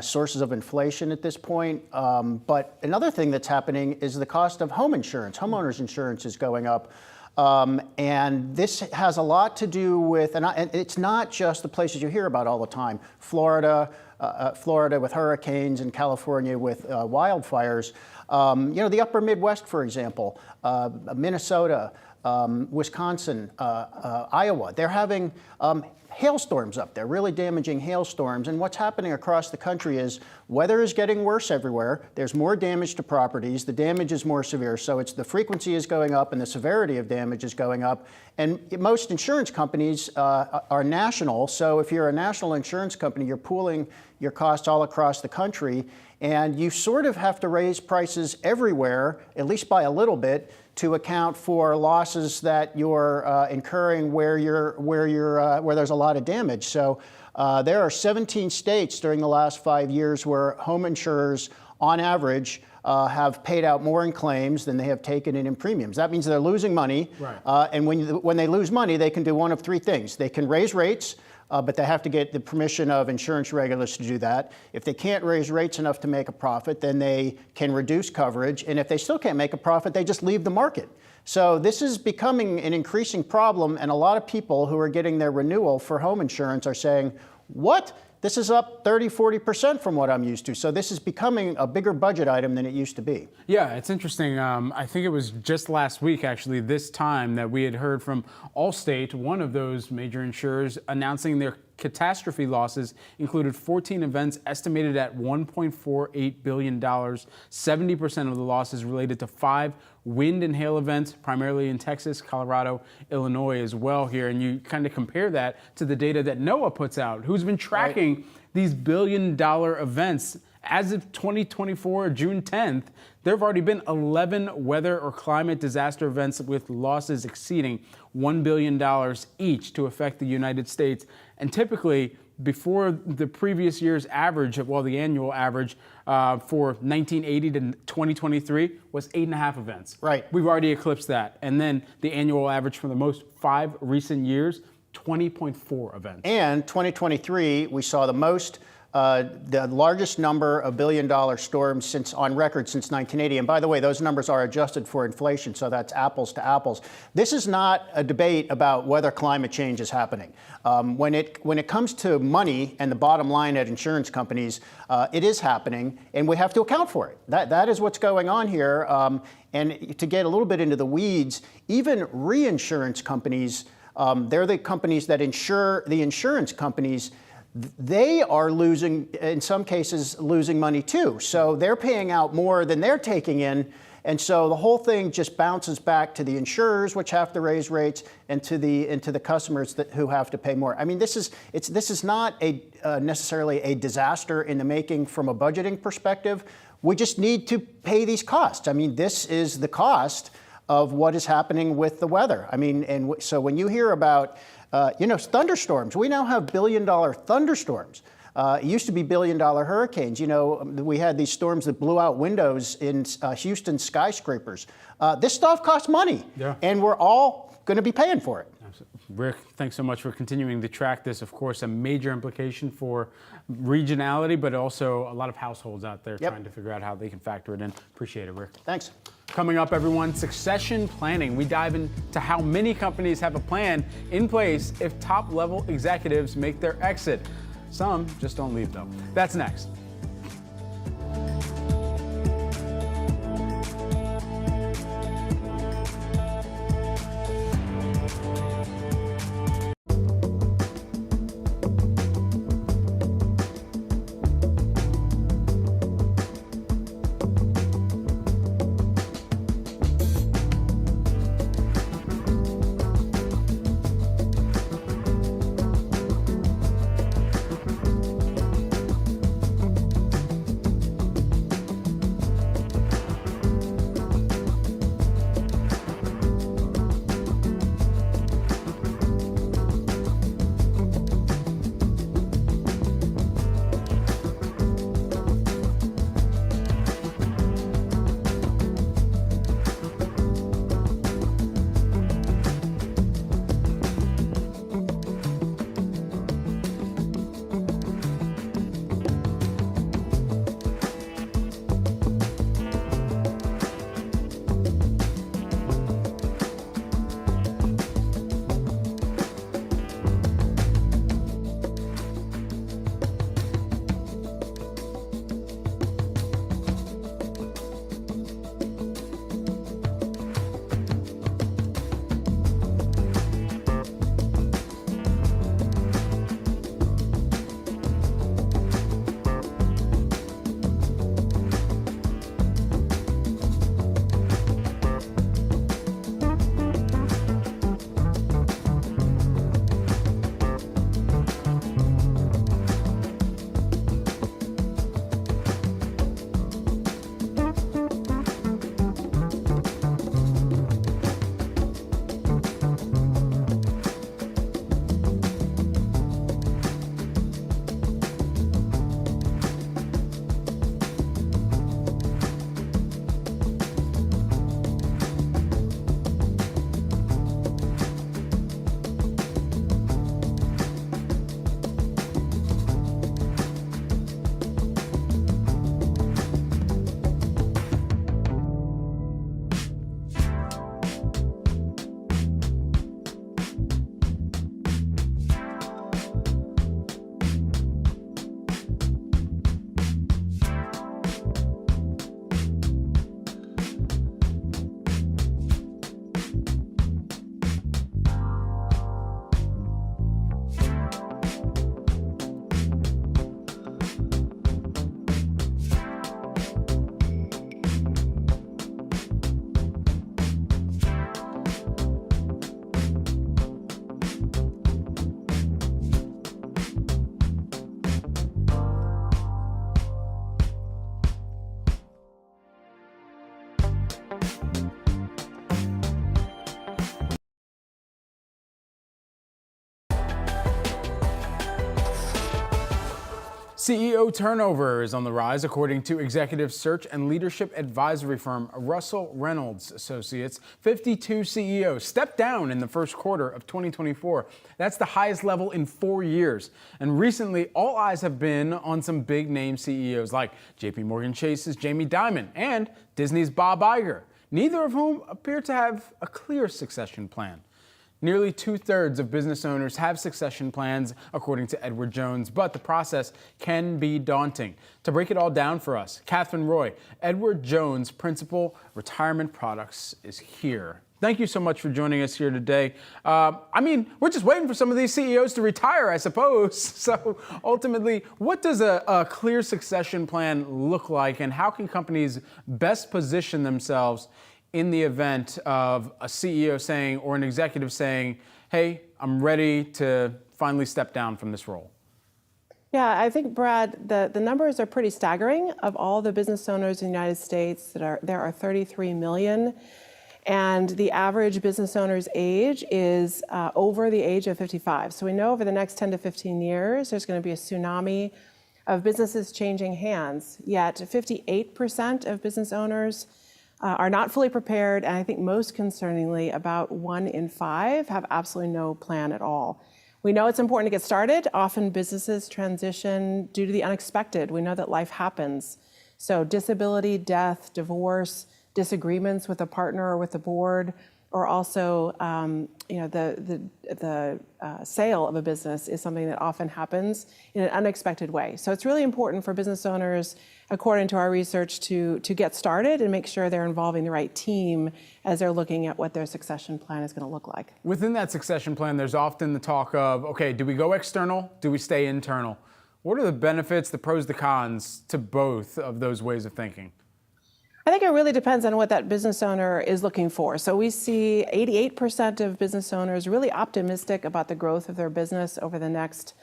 sources of inflation at this point. But another thing that's happening is the cost of home insurance. Homeowners insurance is going up. And this has a lot to do with, and it's not just the places you hear about all the time, Florida with hurricanes and California with wildfires. The upper Midwest, for example, Minnesota, Wisconsin, Iowa, they're having hailstorms up there, really damaging hailstorms. And what's happening across the country is weather is getting worse everywhere. There's more damage to properties. The damage is more severe. So the frequency is going up and the severity of damage is going up. And most insurance companies are national. So if you're a national insurance company, you're pooling your costs all across the country. And you sort of have to raise prices everywhere, at least by a little bit, to account for losses that you're incurring where there's a lot of damage. So there are 17 states during the last 5 years where home insurers, on average, have paid out more in claims than they have taken in premiums. That means they're losing money. Right. And when they lose money, they can do one of three things. They can raise rates, but they have to get the permission of insurance regulators to do that. If they can't raise rates enough to make a profit, then they can reduce coverage. And if they still can't make a profit, they just leave the market. So this is becoming an increasing problem, and a lot of people who are getting their renewal for home insurance are saying, what? This is up 30, 40% from what I'm used to. So this is becoming a bigger budget item than it used to be. Yeah, it's interesting. I think it was just last week, actually, this time that we had heard from Allstate, one of those major insurers, announcing their catastrophe losses included 14 events estimated at $1.48 billion. 70% of the losses related to 5 wind and hail events, primarily in Texas, Colorado, Illinois as well here. And you kind of compare that to the data that NOAA puts out, who's been tracking these billion-dollar events. As of 2024, June 10th, there have already been 11 weather or climate disaster events with losses exceeding $1 billion each to affect the United States. And typically, before the previous year's average, well, the annual average for 1980 to 2023 was 8.5 events. Right. We've already eclipsed that. And then the annual average for the most 5 recent years, 20.4 events. And 2023, we saw the largest number of billion-dollar storms on record since 1980. And by the way, those numbers are adjusted for inflation, so that's apples to apples. This is not a debate about whether climate change is happening. When it comes to money and the bottom line at insurance companies, it is happening, and we have to account for it. That is what's going on here. And to get a little bit into the weeds, even reinsurance companies, they're the companies that insure the insurance companies. They are losing, in some cases, losing money too. So they're paying out more than they're taking in. And so the whole thing just bounces back to the insurers, which have to raise rates, and to the customers who have to pay more. I mean, this is not necessarily a disaster in the making from a budgeting perspective. We just need to pay these costs. I mean, this is the cost of what is happening with the weather. I mean, and so when you hear about thunderstorms, we now have billion-dollar thunderstorms. It used to be billion-dollar hurricanes. We had these storms that blew out windows in Houston skyscrapers. This stuff costs money, and we're all going to be paying for it. Rick, thanks so much for continuing to track this. Of course, a major implication for regionality, but also a lot of households out there trying to figure out how they can factor it in. Appreciate it, Rick. Thanks. Coming up, everyone, succession planning. We dive into how many companies have a plan in place if top-level executives make their exit. Some just don't leave, though. That's next. CEO turnover is on the rise, according to executive search and leadership advisory firm Russell Reynolds Associates. 52 CEOs stepped down in the first quarter of 2024. That's the highest level in 4 years. And recently, all eyes have been on some big name CEOs like JP Morgan Chase's Jamie Dimon and Disney's Bob Iger, neither of whom appear to have a clear succession plan. Nearly 2/3 of business owners have succession plans, according to Edward Jones, but the process can be daunting. To break it all down for us, Catherine Roy, Edward Jones Principal Retirement Products, is here. Thank you so much for joining us here today. We're just waiting for some of these CEOs to retire, I suppose. So ultimately, what does a clear succession plan look like, and how can companies best position themselves in the event of a CEO saying, or an executive saying, hey, I'm ready to finally step down from this role? Yeah, I think, Brad, the numbers are pretty staggering. Of all the business owners in the United States, there are 33 million. And the average business owner's age is over the age of 55. So we know over the next 10 to 15 years, there's going to be a tsunami of businesses changing hands. Yet 58% of business owners are not fully prepared, and I think most concerningly, about 1 in 5 have absolutely no plan at all. We know it's important to get started. Often businesses transition due to the unexpected. We know that life happens. So disability, death, divorce, disagreements with a partner or with the board, or also the sale of a business is something that often happens in an unexpected way. So it's really important for business owners, according to our research, to get started and make sure they're involving the right team as they're looking at what their succession plan is going to look like. Within that succession plan, there's often the talk of, okay, do we go external? Do we stay internal? What are the benefits, the pros, the cons to both of those ways of thinking? I think it really depends on what that business owner is looking for. So we see 88% of business owners really optimistic about the growth of their business over the next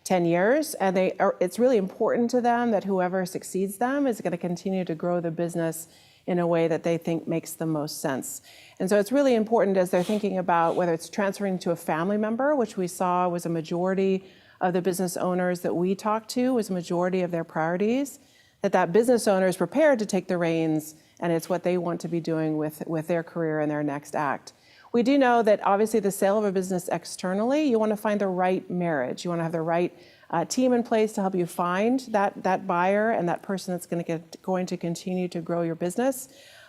10 years. And it's really important to them that whoever succeeds them is going to continue to grow the business in a way that they think makes the most sense. And so it's really important as they're thinking about whether it's transferring to a family member, which we saw was a majority of the business owners that we talked to, was a majority of their priorities, that business owner is prepared to take the reins, and it's what they want to be doing with their career and their next act. We do know that obviously the sale of a business externally, you want to find the right marriage. You want to have the right team in place to help you find that buyer and that person that's going to continue to grow your business.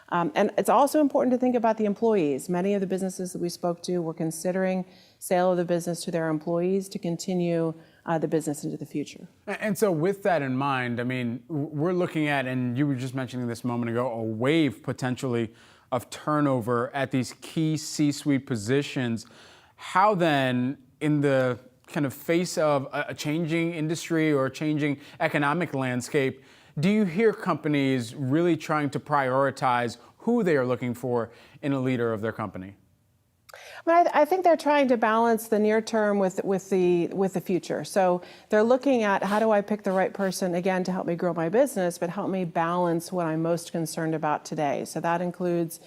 And it's also important to think about the employees. Many of the businesses that we spoke to were considering sale of the business to their employees to continue the business into the future. And so with that in mind, we're looking at, and you were just mentioning this a moment ago, a wave potentially of turnover at these key C-suite positions. How then, in the kind of face of a changing industry or a changing economic landscape, do you hear companies really trying to prioritize who they are looking for in a leader of their company? I think they're trying to balance the near term with the future. So they're looking at, how do I pick the right person, again, to help me grow my business, but help me balance what I'm most concerned about today. So that includes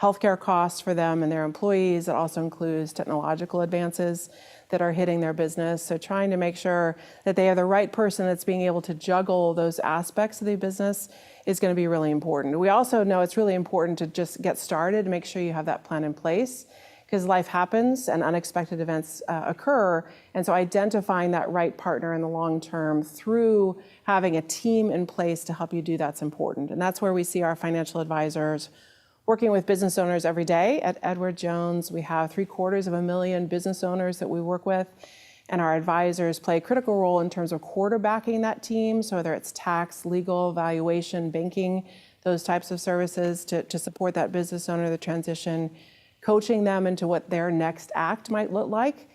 healthcare costs for them and their employees. It also includes technological advances that are hitting their business. So trying to make sure that they are the right person that's being able to juggle those aspects of the business is going to be really important. We also know it's really important to just get started, make sure you have that plan in place, because life happens and unexpected events occur. And so identifying that right partner in the long term through having a team in place to help you do that's important. And that's where we see our financial advisors working with business owners every day. At Edward Jones, we have 750,000 business owners that we work with. And our advisors play a critical role in terms of quarterbacking that team. So whether it's tax, legal, valuation, banking, those types of services to support that business owner, the transition, coaching them into what their next act might look like.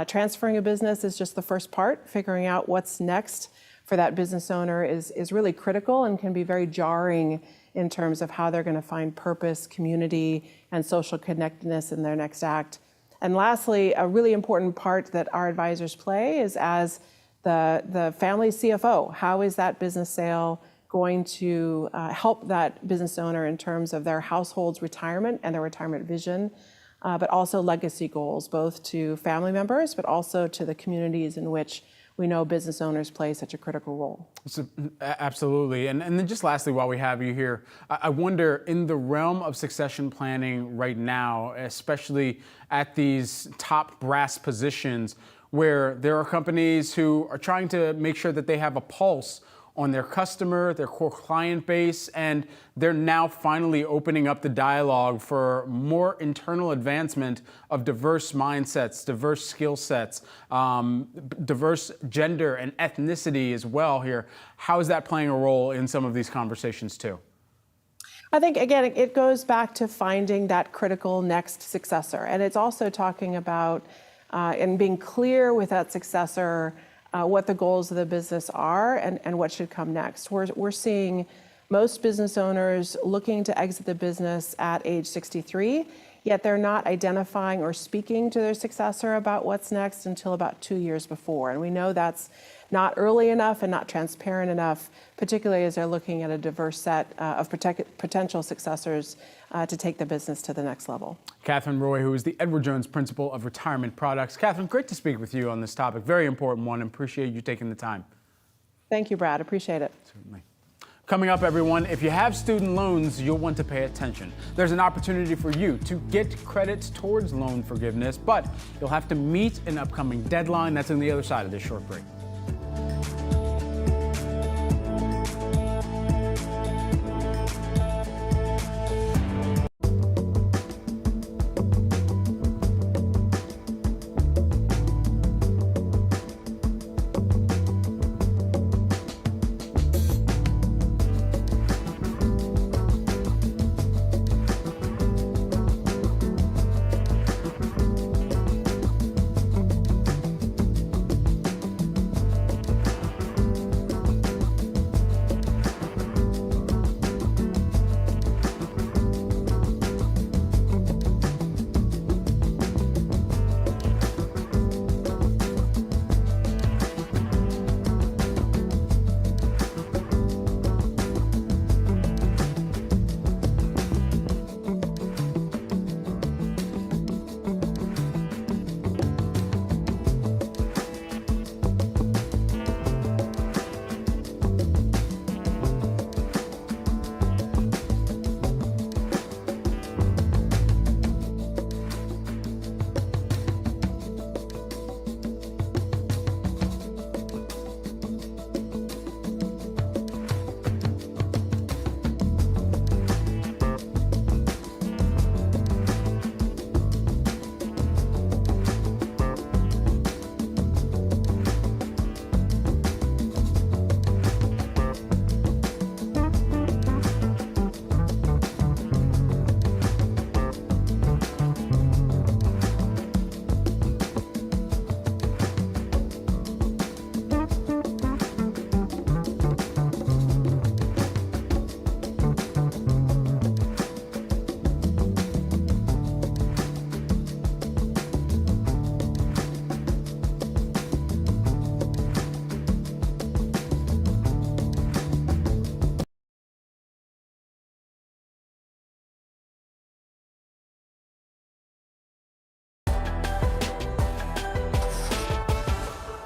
Transferring a business is just the first part. Figuring out what's next for that business owner is really critical and can be very jarring in terms of how they're going to find purpose, community, and social connectedness in their next act. And lastly, a really important part that our advisors play is as the family CFO. How is that business sale going to help that business owner in terms of their household's retirement and their retirement vision, but also legacy goals, both to family members, but also to the communities in which we know business owners play such a critical role. So, absolutely. And then just lastly, while we have you here, I wonder, in the realm of succession planning right now, especially at these top brass positions, where there are companies who are trying to make sure that they have a pulse on their customer, their core client base, and they're now finally opening up the dialogue for more internal advancement of diverse mindsets, diverse skill sets, diverse gender and ethnicity as well here. How is that playing a role in some of these conversations too? I think, again, it goes back to finding that critical next successor. And it's also talking about and being clear with that successor what the goals of the business are and what should come next. We're seeing most business owners looking to exit the business at age 63, yet they're not identifying or speaking to their successor about what's next until about 2 years before. And we know that's not early enough and not transparent enough, particularly as they're looking at a diverse set of potential successors to take the business to the next level. Catherine Roy, who is the Edward Jones Principal of Retirement Products. Catherine, great to speak with you on this topic. Very important one. Appreciate you taking the time. Thank you, Brad. Appreciate it. Certainly. Coming up, everyone, if you have student loans, you'll want to pay attention. There's an opportunity for you to get credits towards loan forgiveness, but you'll have to meet an upcoming deadline. That's on the other side of this short break.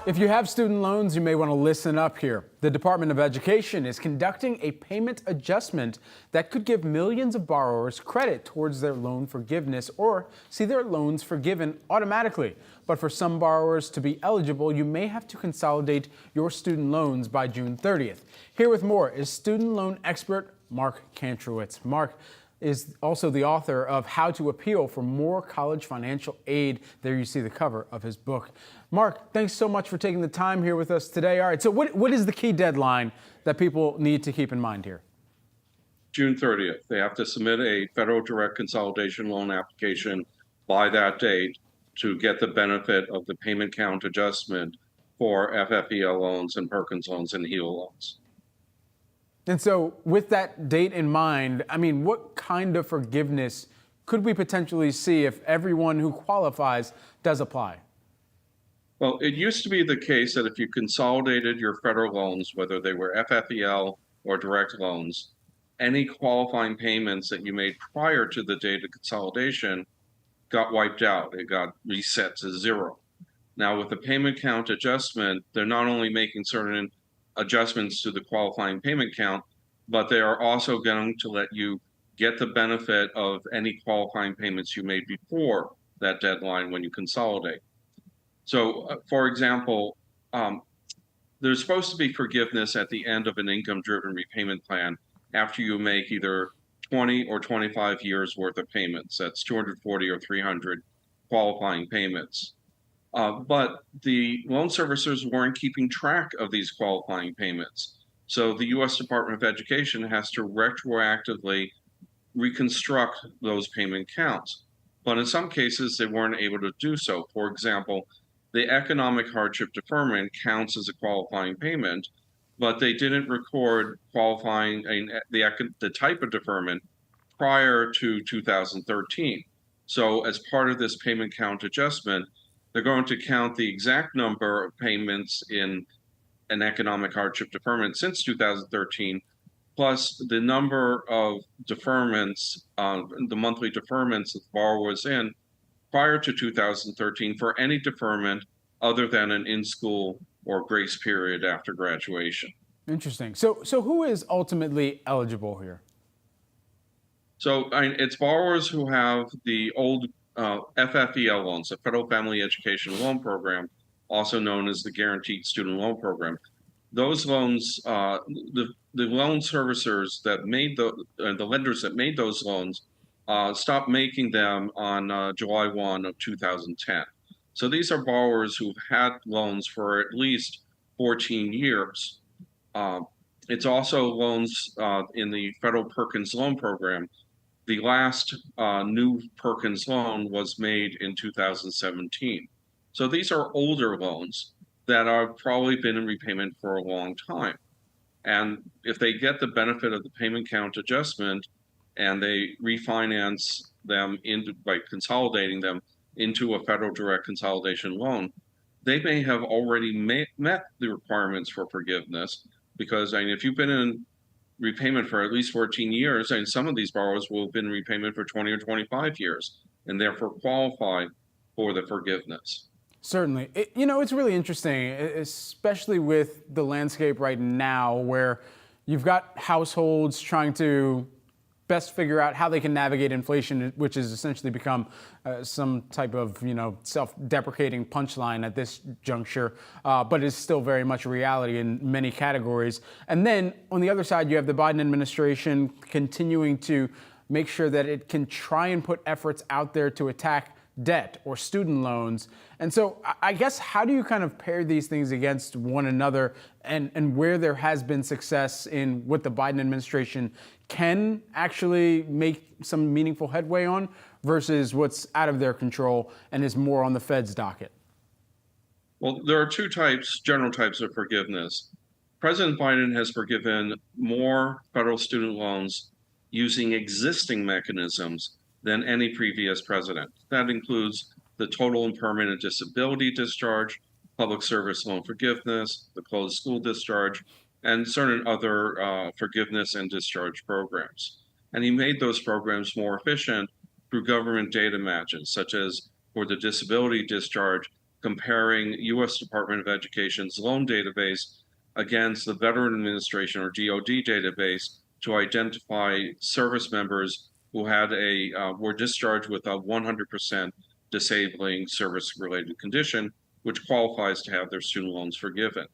If you have student loans, you may want to listen up here. The Department of Education is conducting a payment adjustment that could give millions of borrowers credit towards their loan forgiveness or see their loans forgiven automatically. But for some borrowers to be eligible, you may have to consolidate your student loans by June 30th. Here with more is student loan expert Mark Kantrowitz. Mark is also the author of How to Appeal for More College Financial Aid. There you see the cover of his book. Mark, thanks so much for taking the time here with us today. All right, so what is the key deadline that people need to keep in mind here? June 30th. They have to submit a federal direct consolidation loan application by that date to get the benefit of the payment count adjustment for FFEL loans and Perkins loans and HELO loans. And so with that date in mind, I mean, what kind of forgiveness could we potentially see if everyone who qualifies does apply? Well, it used to be the case that if you consolidated your federal loans, whether they were FFEL or direct loans, any qualifying payments that you made prior to the date of consolidation got wiped out. It got reset to zero. Now, with the payment count adjustment, they're not only making certain adjustments to the qualifying payment count, but they are also going to let you get the benefit of any qualifying payments you made before that deadline when you consolidate. So, for example, there's supposed to be forgiveness at the end of an income-driven repayment plan after you make either 20 or 25 years worth of payments. That's 240 or 300 qualifying payments. But the loan servicers weren't keeping track of these qualifying payments. So the U.S. Department of Education has to retroactively reconstruct those payment counts. But in some cases, they weren't able to do so. For example, the economic hardship deferment counts as a qualifying payment, but they didn't record qualifying the type of deferment prior to 2013. So as part of this payment count adjustment, they're going to count the exact number of payments in an economic hardship deferment since 2013, plus the number of deferments, the monthly deferments that the borrower was in prior to 2013 for any deferment other than an in-school or grace period after graduation. Interesting. So who is ultimately eligible here? So it's borrowers who have the old FFEL loans, the Federal Family Education Loan Program, also known as the Guaranteed Student Loan Program. Those loans, the loan servicers that made the lenders that made those loans stopped making them on July 1 of 2010. So these are borrowers who've had loans for at least 14 years. It's also loans in the Federal Perkins Loan Program. The last new Perkins loan was made in 2017. So these are older loans that have probably been in repayment for a long time. And if they get the benefit of the payment count adjustment and they refinance them by consolidating them into a federal direct consolidation loan, they may have already met the requirements for forgiveness, because if you've been in repayment for at least 14 years, and some of these borrowers will have been in repayment for 20 or 25 years and therefore qualify for the forgiveness. Certainly. It's really interesting, especially with the landscape right now where you've got households trying to best figure out how they can navigate inflation, which has essentially become some type of, self-deprecating punchline at this juncture, but is still very much a reality in many categories. And then on the other side, you have the Biden administration continuing to make sure that it can try and put efforts out there to attack debt or student loans. And so I guess, how do you kind of pair these things against one another, and where there has been success in what the Biden administration can actually make some meaningful headway on versus what's out of their control and is more on the Fed's docket? Well, there are two general types of forgiveness. President Biden has forgiven more federal student loans using existing mechanisms than any previous president. That includes the total and permanent disability discharge, public service loan forgiveness, the closed school discharge, and certain other forgiveness and discharge programs. And he made those programs more efficient through government data matches, such as for the disability discharge, comparing U.S. Department of Education's loan database against the Veteran Administration or DoD database to identify service members who had were discharged with a 100% disabling service-related condition, which qualifies to have their student loans forgiven.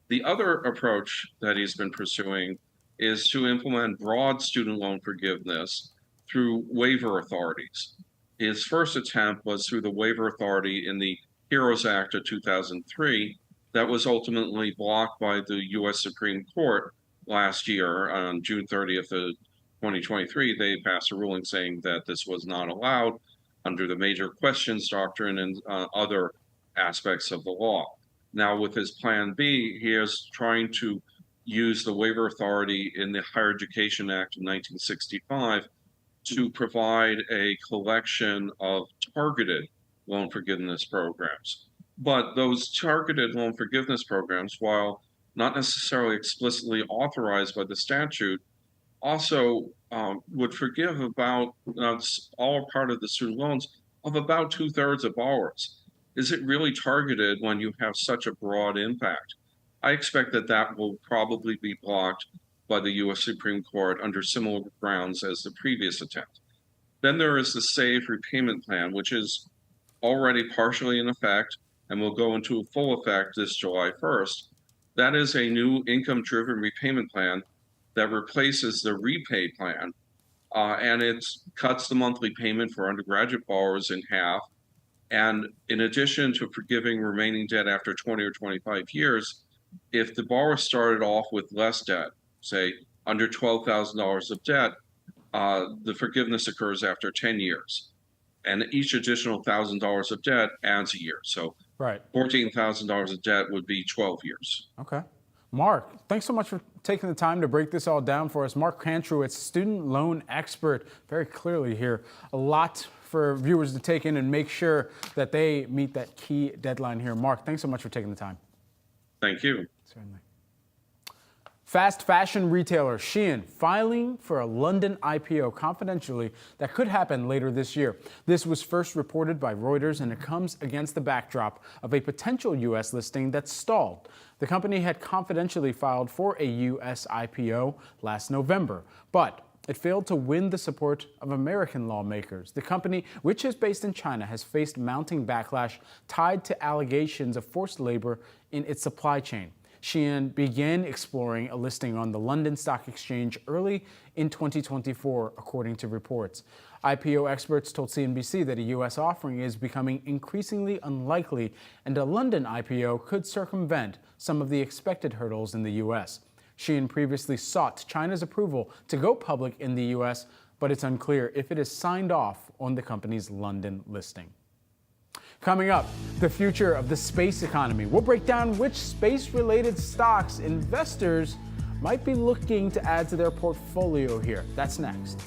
The other approach that he's been pursuing is to implement broad student loan forgiveness through waiver authorities. His first attempt was through the waiver authority in the HEROES Act of 2003 that was ultimately blocked by the U.S. Supreme Court last year on June 30th of 2023. They passed a ruling saying that this was not allowed under the major questions doctrine and other aspects of the law. Now, with his plan B, he is trying to use the waiver authority in the Higher Education Act of 1965 to provide a collection of targeted loan forgiveness programs. But those targeted loan forgiveness programs, while not necessarily explicitly authorized by the statute, also would forgive about all part of the student loans of about 2/3 of borrowers. is it really targeted when you have such a broad impact? I expect that that will probably be blocked by the U.S. Supreme Court under similar grounds as the previous attempt. Then there is the SAVE repayment plan, which is already partially in effect and will go into full effect this July 1st. That is a new income-driven repayment plan that replaces the repay plan, and it cuts the monthly payment for undergraduate borrowers in half. And in addition to forgiving remaining debt after 20 or 25 years, if the borrower started off with less debt, say under $12,000 of debt, the forgiveness occurs after 10 years. And each additional $1,000 of debt adds a year. So $14,000 of debt would be 12 years. Okay. Mark, thanks so much for taking the time to break this all down for us. Mark Kantrowitz, student loan expert, very clearly here. A lot for viewers to take in and make sure that they meet that key deadline here. Mark, thanks so much for taking the time. Thank you. Certainly. Fast fashion retailer Shein filing for a London IPO confidentially that could happen later this year. This was first reported by Reuters, and it comes against the backdrop of a potential U.S. listing that stalled. The company had confidentially filed for a U.S. IPO last November, but it failed to win the support of American lawmakers. The company, which is based in China, has faced mounting backlash tied to allegations of forced labor in its supply chain. Shein began exploring a listing on the London Stock Exchange early in 2024, according to reports. IPO experts told CNBC that a U.S. offering is becoming increasingly unlikely, and a London IPO could circumvent some of the expected hurdles in the U.S. Shein previously sought China's approval to go public in the U.S., but it's unclear if it is signed off on the company's London listing. Coming up, the future of the space economy. We'll break down which space-related stocks investors might be looking to add to their portfolio here. That's next.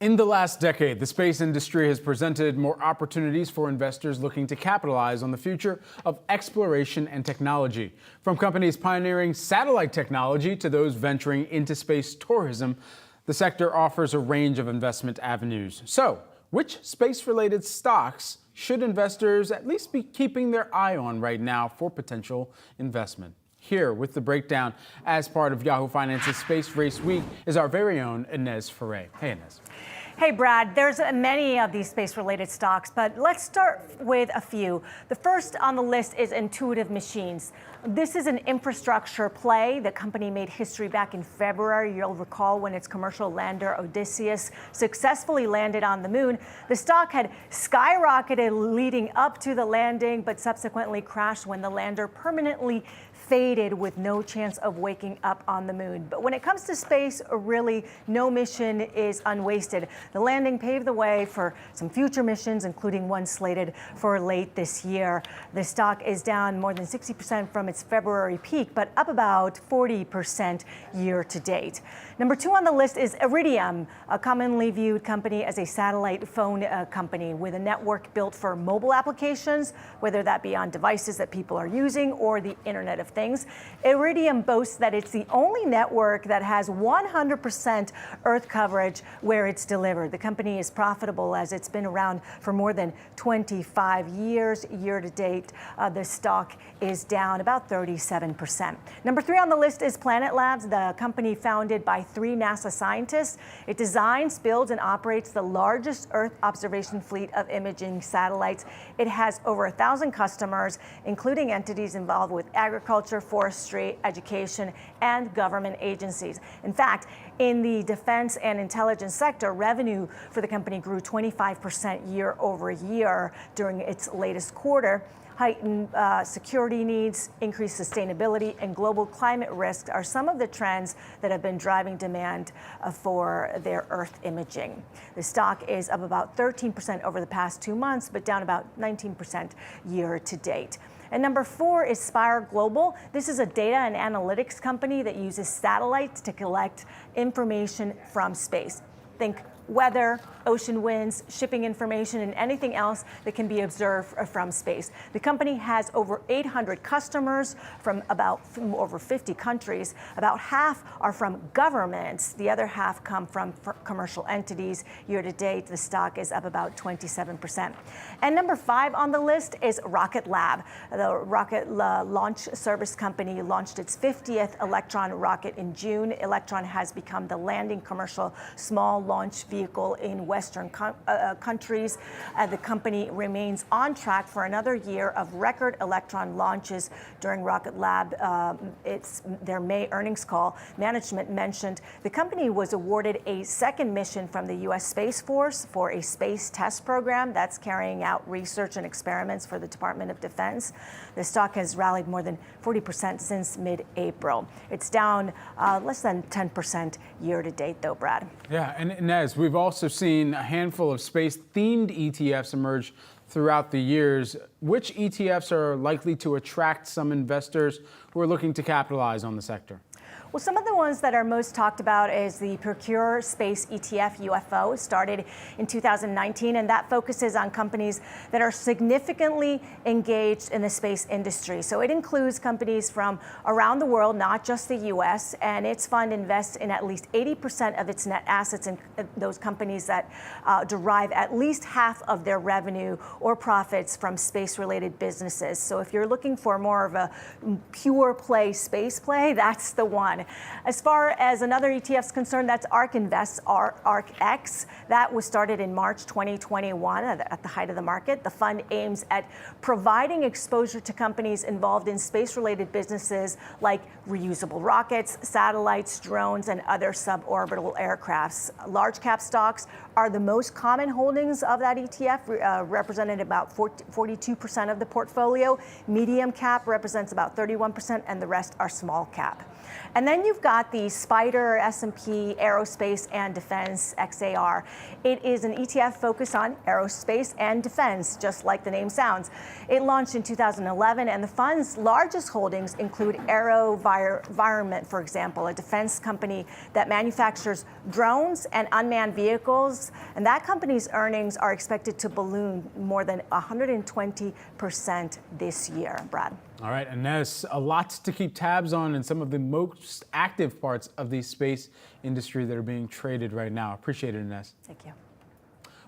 In the last decade, the space industry has presented more opportunities for investors looking to capitalize on the future of exploration and technology. From companies pioneering satellite technology to those venturing into space tourism, the sector offers a range of investment avenues. So, which space-related stocks should investors at least be keeping their eye on right now for potential investment? Here with the breakdown as part of Yahoo Finance's Space Race Week is our very own Inez Ferre. Hey, Inez. Hey, Brad, there's many of these space-related stocks, but let's start with a few. The first on the list is Intuitive Machines. This is an infrastructure play. The company made history back in February. You'll recall when its commercial lander Odysseus successfully landed on the moon. The stock had skyrocketed leading up to the landing, but subsequently crashed when the lander permanently faded with no chance of waking up on the moon. But when it comes to space, really no mission is unwasted. The landing paved the way for some future missions, including one slated for late this year. The stock is down more than 60% from its February peak, but up about 40% year to date. Number 2 on the list is Iridium, a commonly viewed company as a satellite phone company with a network built for mobile applications, whether that be on devices that people are using or the Internet of Things. Iridium boasts that it's the only network that has 100% Earth coverage where it's delivered. The company is profitable as it's been around for more than 25 years. Year to date, the stock is down about 37%. Number 3 on the list is Planet Labs, the company founded by 3 NASA scientists. It designs, builds, and operates the largest Earth observation fleet of imaging satellites. It has over 1,000 customers, including entities involved with agriculture, forestry, education, and government agencies. In fact, in the defense and intelligence sector, revenue for the company grew 25% year over year during its latest quarter. Heightened security needs, increased sustainability, and global climate risks are some of the trends that have been driving demand for their Earth imaging. The stock is up about 13% over the past 2 months, but down about 19% year to date. And number 4 is Spire Global. This is a data and analytics company that uses satellites to collect information from space. Think weather, ocean winds, shipping information, and anything else that can be observed from space. The company has over 800 customers from over 50 countries. About half are from governments. The other half come from commercial entities. Year to date, the stock is up about 27%. And number 5 on the list is Rocket Lab. The rocket launch service company launched its 50th Electron rocket in June. Electron has become the landing commercial small launch vehicle in Western countries. The company remains on track for another year of record Electron launches. During Rocket Lab, their May earnings call, management mentioned the company was awarded a second mission from the U.S. Space Force for a space test program that's carrying out research and experiments for the Department of Defense. The stock has rallied more than 40% since mid-April. It's down less than 10% year to date, though, Brad. Yeah, and Inez, we've also seen a handful of space-themed ETFs emerge throughout the years. Which ETFs are likely to attract some investors who are looking to capitalize on the sector? Well, some of the ones that are most talked about is the Procure Space ETF UFO, started in 2019, and that focuses on companies that are significantly engaged in the space industry. So it includes companies from around the world, not just the U.S., and its fund invests in at least 80% of its net assets in those companies that derive at least half of their revenue or profits from space-related businesses. So if you're looking for more of a pure play space play, that's the one. As far as another ETF is concerned, that's ARK Invest's ARKX. That was started in March 2021 at the height of the market. The fund aims at providing exposure to companies involved in space-related businesses like reusable rockets, satellites, drones, and other suborbital aircrafts. Large cap stocks are the most common holdings of that ETF, represented about 42% of the portfolio. Medium cap represents about 31%, and the rest are small cap. And then you've got the SPDR S&P Aerospace and Defense XAR. It is an ETF focused on aerospace and defense, just like the name sounds. It launched in 2011, and the fund's largest holdings include AeroVironment, for example, a defense company that manufactures drones and unmanned vehicles. And that company's earnings are expected to balloon more than 120% this year, Brad. All right, Inez, a lot to keep tabs on in some of the most active parts of the space industry that are being traded right now. Appreciate it, Inez. Thank you.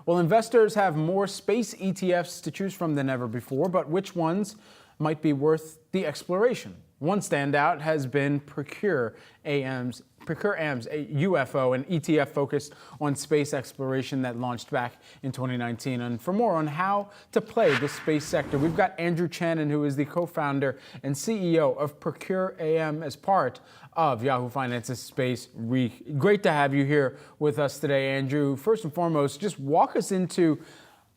Well, investors have more space ETFs to choose from than ever before, but which ones might be worth the exploration? One standout has been Procure AM's AM's a UFO, an ETF focused on space exploration that launched back in 2019. And for more on how to play the space sector, we've got Andrew Chanin, who is the co-founder and CEO of Procure AM as part of Yahoo Finance's Space Week. Great to have you here with us today, Andrew. First and foremost, just walk us into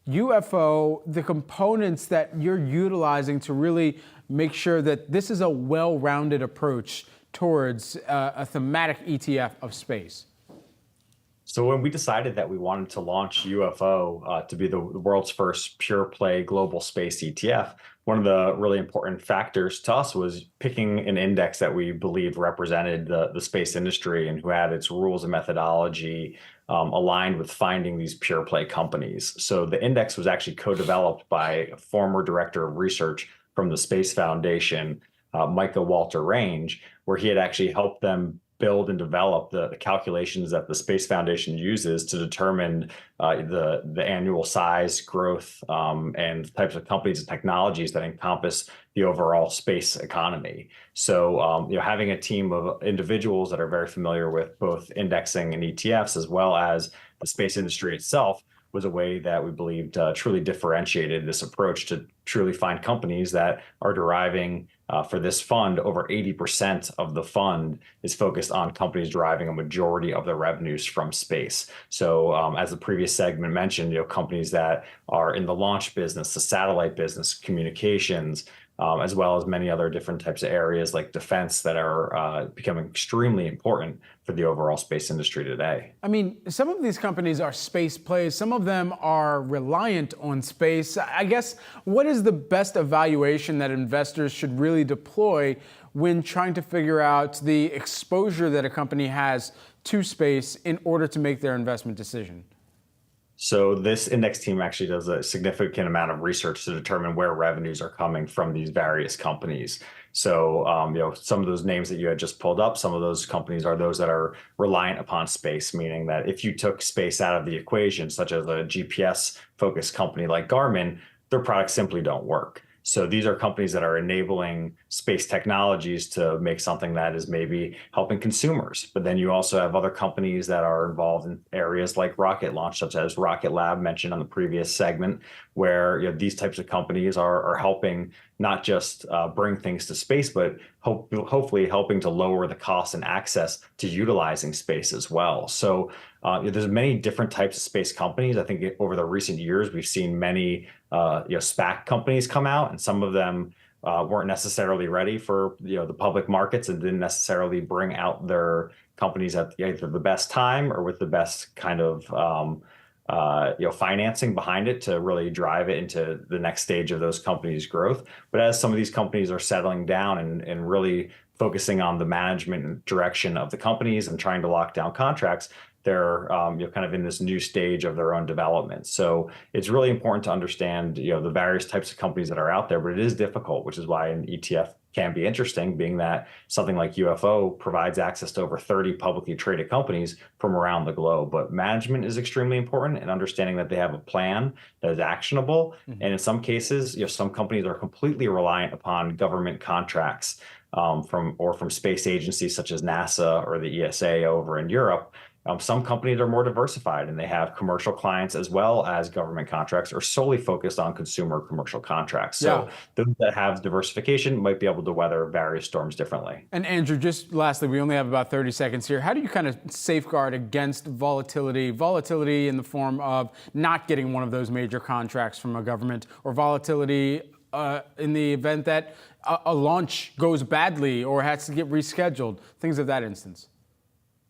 UFO, the components that you're utilizing to really make sure that this is a well-rounded approach towards a thematic ETF of space. So when we decided that we wanted to launch UFO to be the world's first pure play global space ETF, one of the really important factors to us was picking an index that we believed represented the space industry and who had its rules and methodology aligned with finding these pure play companies. So the index was actually co-developed by a former director of research from the Space Foundation, Micah Walter Range, where he had actually helped them build and develop the calculations that the Space Foundation uses to determine the annual size, growth, and types of companies and technologies that encompass the overall space economy. So, having a team of individuals that are very familiar with both indexing and ETFs, as well as the space industry itself, was a way that we believed truly differentiated this approach to truly find companies that are deriving for this fund. Over 80% of the fund is focused on companies deriving a majority of their revenues from space. So as the previous segment mentioned, companies that are in the launch business, the satellite business, communications, as well as many other different types of areas like defense that are becoming extremely important for the overall space industry today. I mean, some of these companies are space plays. Some of them are reliant on space. I guess, what is the best evaluation that investors should really deploy when trying to figure out the exposure that a company has to space in order to make their investment decision? So this index team actually does a significant amount of research to determine where revenues are coming from these various companies. So, some of those names that you had just pulled up, some of those companies are those that are reliant upon space, meaning that if you took space out of the equation, such as a GPS-focused company like Garmin, their products simply don't work. So these are companies that are enabling space technologies to make something that is maybe helping consumers. But then you also have other companies that are involved in areas like rocket launch, such as Rocket Lab mentioned on the previous segment, where these types of companies are helping not just bring things to space, but hopefully helping to lower the cost and access to utilizing space as well. So there's many different types of space companies. I think over the recent years, we've seen many SPAC companies come out, and some of them weren't necessarily ready for the public markets and didn't necessarily bring out their companies at either the best time or with the best kind of financing behind it to really drive it into the next stage of those companies' growth. But as some of these companies are settling down and really focusing on the management and direction of the companies and trying to lock down contracts, they're kind of in this new stage of their own development. So it's really important to understand the various types of companies that are out there, but it is difficult, which is why an ETF can be interesting, being that something like UFO provides access to over 30 publicly traded companies from around the globe. But management is extremely important, and understanding that they have a plan that is actionable. Mm-hmm. And in some cases, some companies are completely reliant upon government contracts from space agencies such as NASA or the ESA over in Europe. Some companies are more diversified and they have commercial clients as well as government contracts, or solely focused on consumer commercial contracts. So those that have diversification might be able to weather various storms differently. And Andrew, just lastly, we only have about 30 seconds here. How do you kind of safeguard against volatility in the form of not getting one of those major contracts from a government, or volatility in the event that a launch goes badly or has to get rescheduled, things of that instance?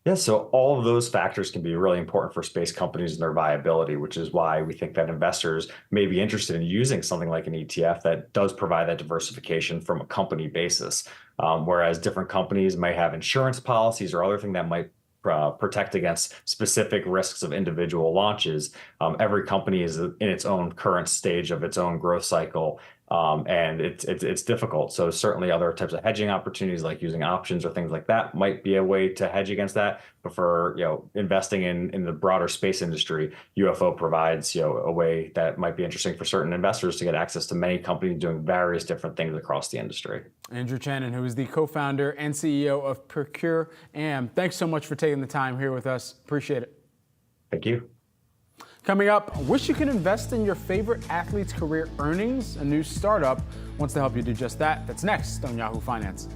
Yeah, so all of those factors can be really important for space companies and their viability, which is why we think that investors may be interested in using something like an ETF that does provide that diversification from a company basis. Whereas different companies might have insurance policies or other thing that might protect against specific risks of individual launches. Every company is in its own current stage of its own growth cycle. And it's difficult. So certainly other types of hedging opportunities like using options or things like that might be a way to hedge against that. But for investing in the broader space industry, UFO provides a way that might be interesting for certain investors to get access to many companies doing various different things across the industry. Andrew Chanin, who is the co-founder and CEO of Procure Am, thanks so much for taking the time here with us. Appreciate it. Thank you. Coming up, wish you could invest in your favorite athlete's career earnings. A new startup wants to help you do just that. That's next on Yahoo Finance.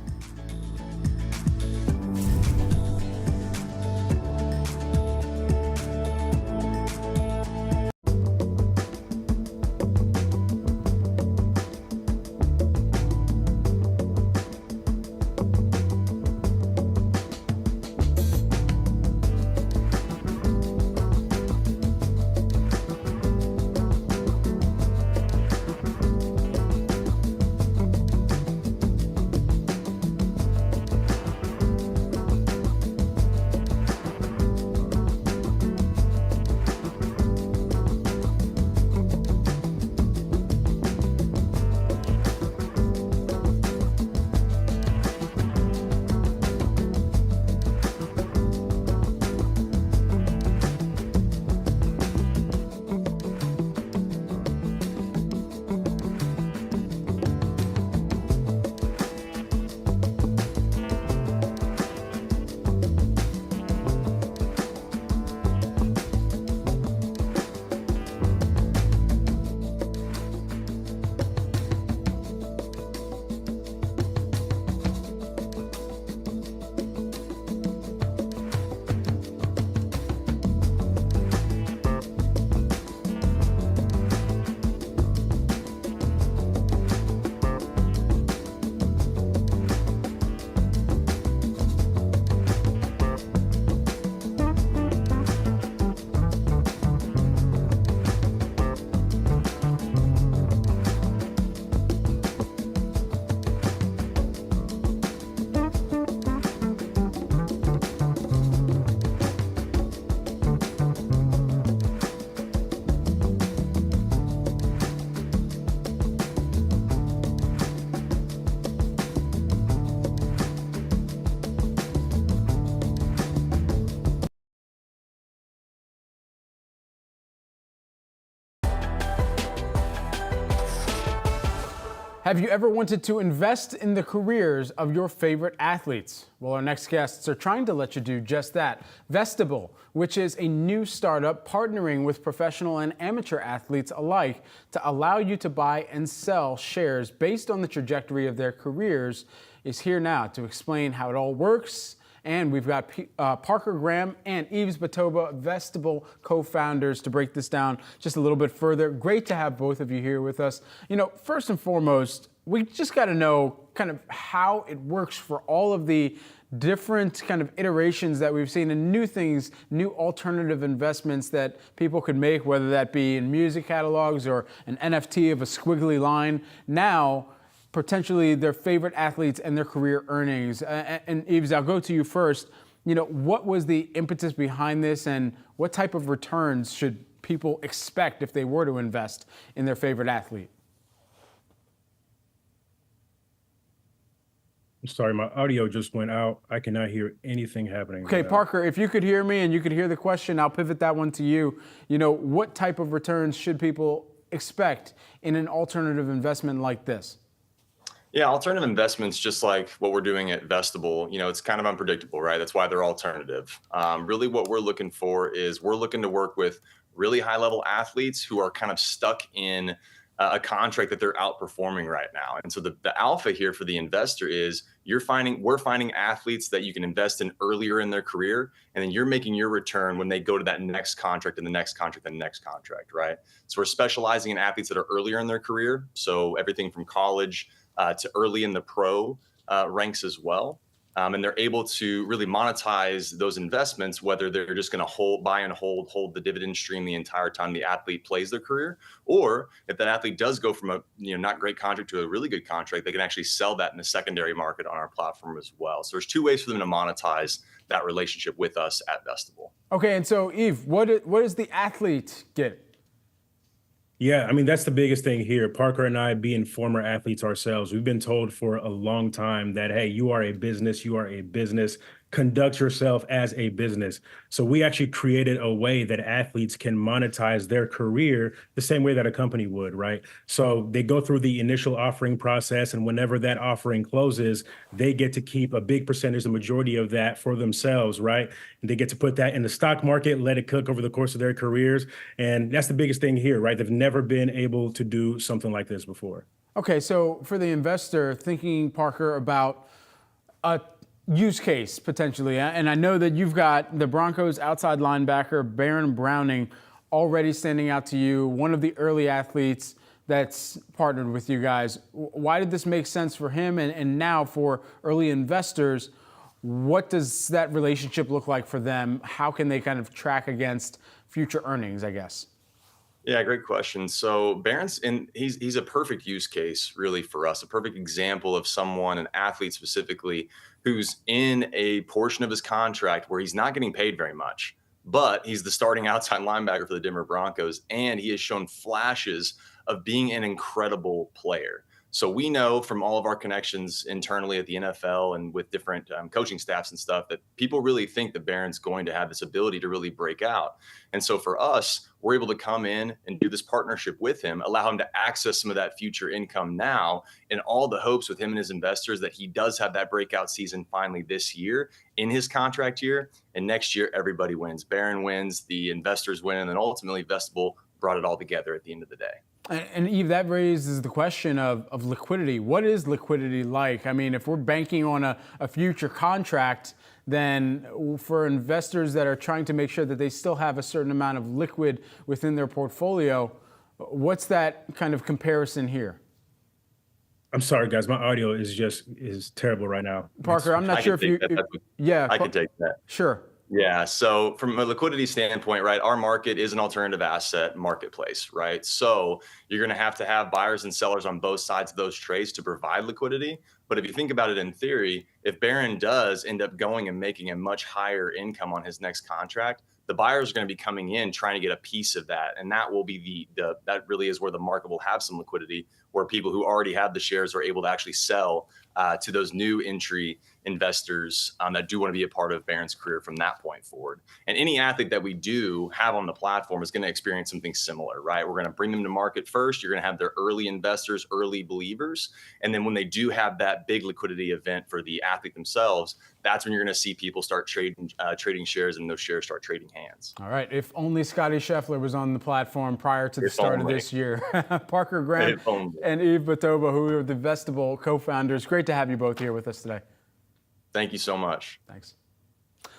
Have you ever wanted to invest in the careers of your favorite athletes? Well, our next guests are trying to let you do just that. Vestibule, which is a new startup partnering with professional and amateur athletes alike to allow you to buy and sell shares based on the trajectory of their careers, is here now to explain how it all works. And we've got Parker Graham and Yves Batoba, Vestibule co-founders, to break this down just a little bit further. Great to have both of you here with us. First and foremost, we just got to know kind of how it works for all of the different kind of iterations that we've seen and new things, new alternative investments that people could make, whether that be in music catalogs or an NFT of a squiggly line. Now, potentially their favorite athletes and their career earnings. And Yves, I'll go to you first. What was the impetus behind this, and what type of returns should people expect if they were to invest in their favorite athlete? I'm sorry, my audio just went out. I cannot hear anything happening. Okay, right Parker, if you could hear me and you could hear the question, I'll pivot that one to you. What type of returns should people expect in an alternative investment like this? Yeah, alternative investments, just like what we're doing at Vestibule, it's kind of unpredictable, right? That's why they're alternative. Really what we're looking for is we're looking to work with really high level athletes who are kind of stuck in a contract that they're outperforming right now. And so the alpha here for the investor is we're finding athletes that you can invest in earlier in their career, and then you're making your return when they go to that next contract and the next contract and the next contract, right? So we're specializing in athletes that are earlier in their career. So everything from college to early in the pro ranks as well. And they're able to really monetize those investments, whether they're just going to buy and hold the dividend stream the entire time the athlete plays their career, or if that athlete does go from a not great contract to a really good contract, they can actually sell that in the secondary market on our platform as well. So there's two ways for them to monetize that relationship with us at Vestibule. Okay, and so Yves, what does the athlete get? Yeah, I mean, that's the biggest thing here. Parker and I, being former athletes ourselves, we've been told for a long time that, hey, you are a business, conduct yourself as a business. So we actually created a way that athletes can monetize their career the same way that a company would, right? So they go through the initial offering process, and whenever that offering closes, they get to keep a big percentage, the majority of that for themselves, right? And they get to put that in the stock market, let it cook over the course of their careers. And that's the biggest thing here, right? They've never been able to do something like this before. Okay, so for the investor thinking, Parker, about a use case potentially, and I know that you've got the Broncos outside linebacker Baron Browning already standing out to you, one of the early athletes that's partnered with you guys. Why did this make sense for him? And now for early investors, what does that relationship look like for them? How can they kind of track against future earnings, I guess? Yeah, great question. So Baron's he's a perfect use case really for us, a perfect example of someone, an athlete specifically, who's in a portion of his contract where he's not getting paid very much, but he's the starting outside linebacker for the Denver Broncos, and he has shown flashes of being an incredible player. So we know from all of our connections internally at the NFL and with different coaching staffs and stuff that people really think that Baron's going to have this ability to really break out. And so for us, we're able to come in and do this partnership with him, allow him to access some of that future income now, in all the hopes with him and his investors that he does have that breakout season finally this year in his contract year. And next year, everybody wins. Baron wins, the investors win, and then ultimately Vestable brought it all together at the end of the day. And Eve, that raises the question of liquidity. What is liquidity like? I mean, if we're banking on a future contract, then for investors that are trying to make sure that they still have a certain amount of liquid within their portfolio, what's that kind of comparison here? I'm sorry, guys. My audio is terrible right now. Parker, I'm not sure if you... Yeah. I can take that. Sure. Yeah. So from a liquidity standpoint, right, our market is an alternative asset marketplace, right? So you're going to have buyers and sellers on both sides of those trades to provide liquidity. But if you think about it in theory, if Baron does end up going and making a much higher income on his next contract, the buyers are going to be coming in trying to get a piece of that. And that will be that really is where the market will have some liquidity, where people who already have the shares are able to actually sell to those new entry investors that do want to be a part of Baron's career from that point forward. And any athlete that we do have on the platform is going to experience something similar, right? We're going to bring them to market first. You're going to have their early investors, early believers. And then when they do have that big liquidity event for the athlete themselves, that's when you're going to see people start trading shares, and those shares start trading hands. All right. If only Scotty Scheffler was on the platform prior to the start of this year. Parker Graham and Eve Batoba, who are the Vestable co-founders. Great to have you both here with us today. Thank you so much. Thanks.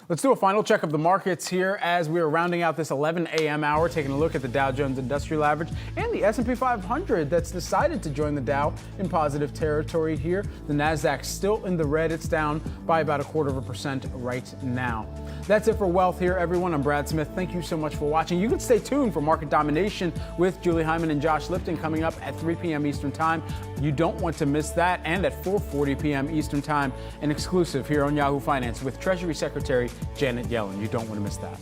Let's do a final check of the markets here as we are rounding out this 11 a.m. hour, taking a look at the Dow Jones Industrial Average and the S&P 500 that's decided to join the Dow in positive territory here. The Nasdaq still in the red. It's down by about 0.25% right now. That's it for Wealth here, everyone. I'm Brad Smith. Thank you so much for watching. You can stay tuned for Market Domination with Julie Hyman and Josh Lipton coming up at 3 p.m. Eastern Time. You don't want to miss that. And at 4:40 p.m. Eastern Time, an exclusive here on Yahoo Finance with Treasury Secretary Janet Yellen. You don't want to miss that.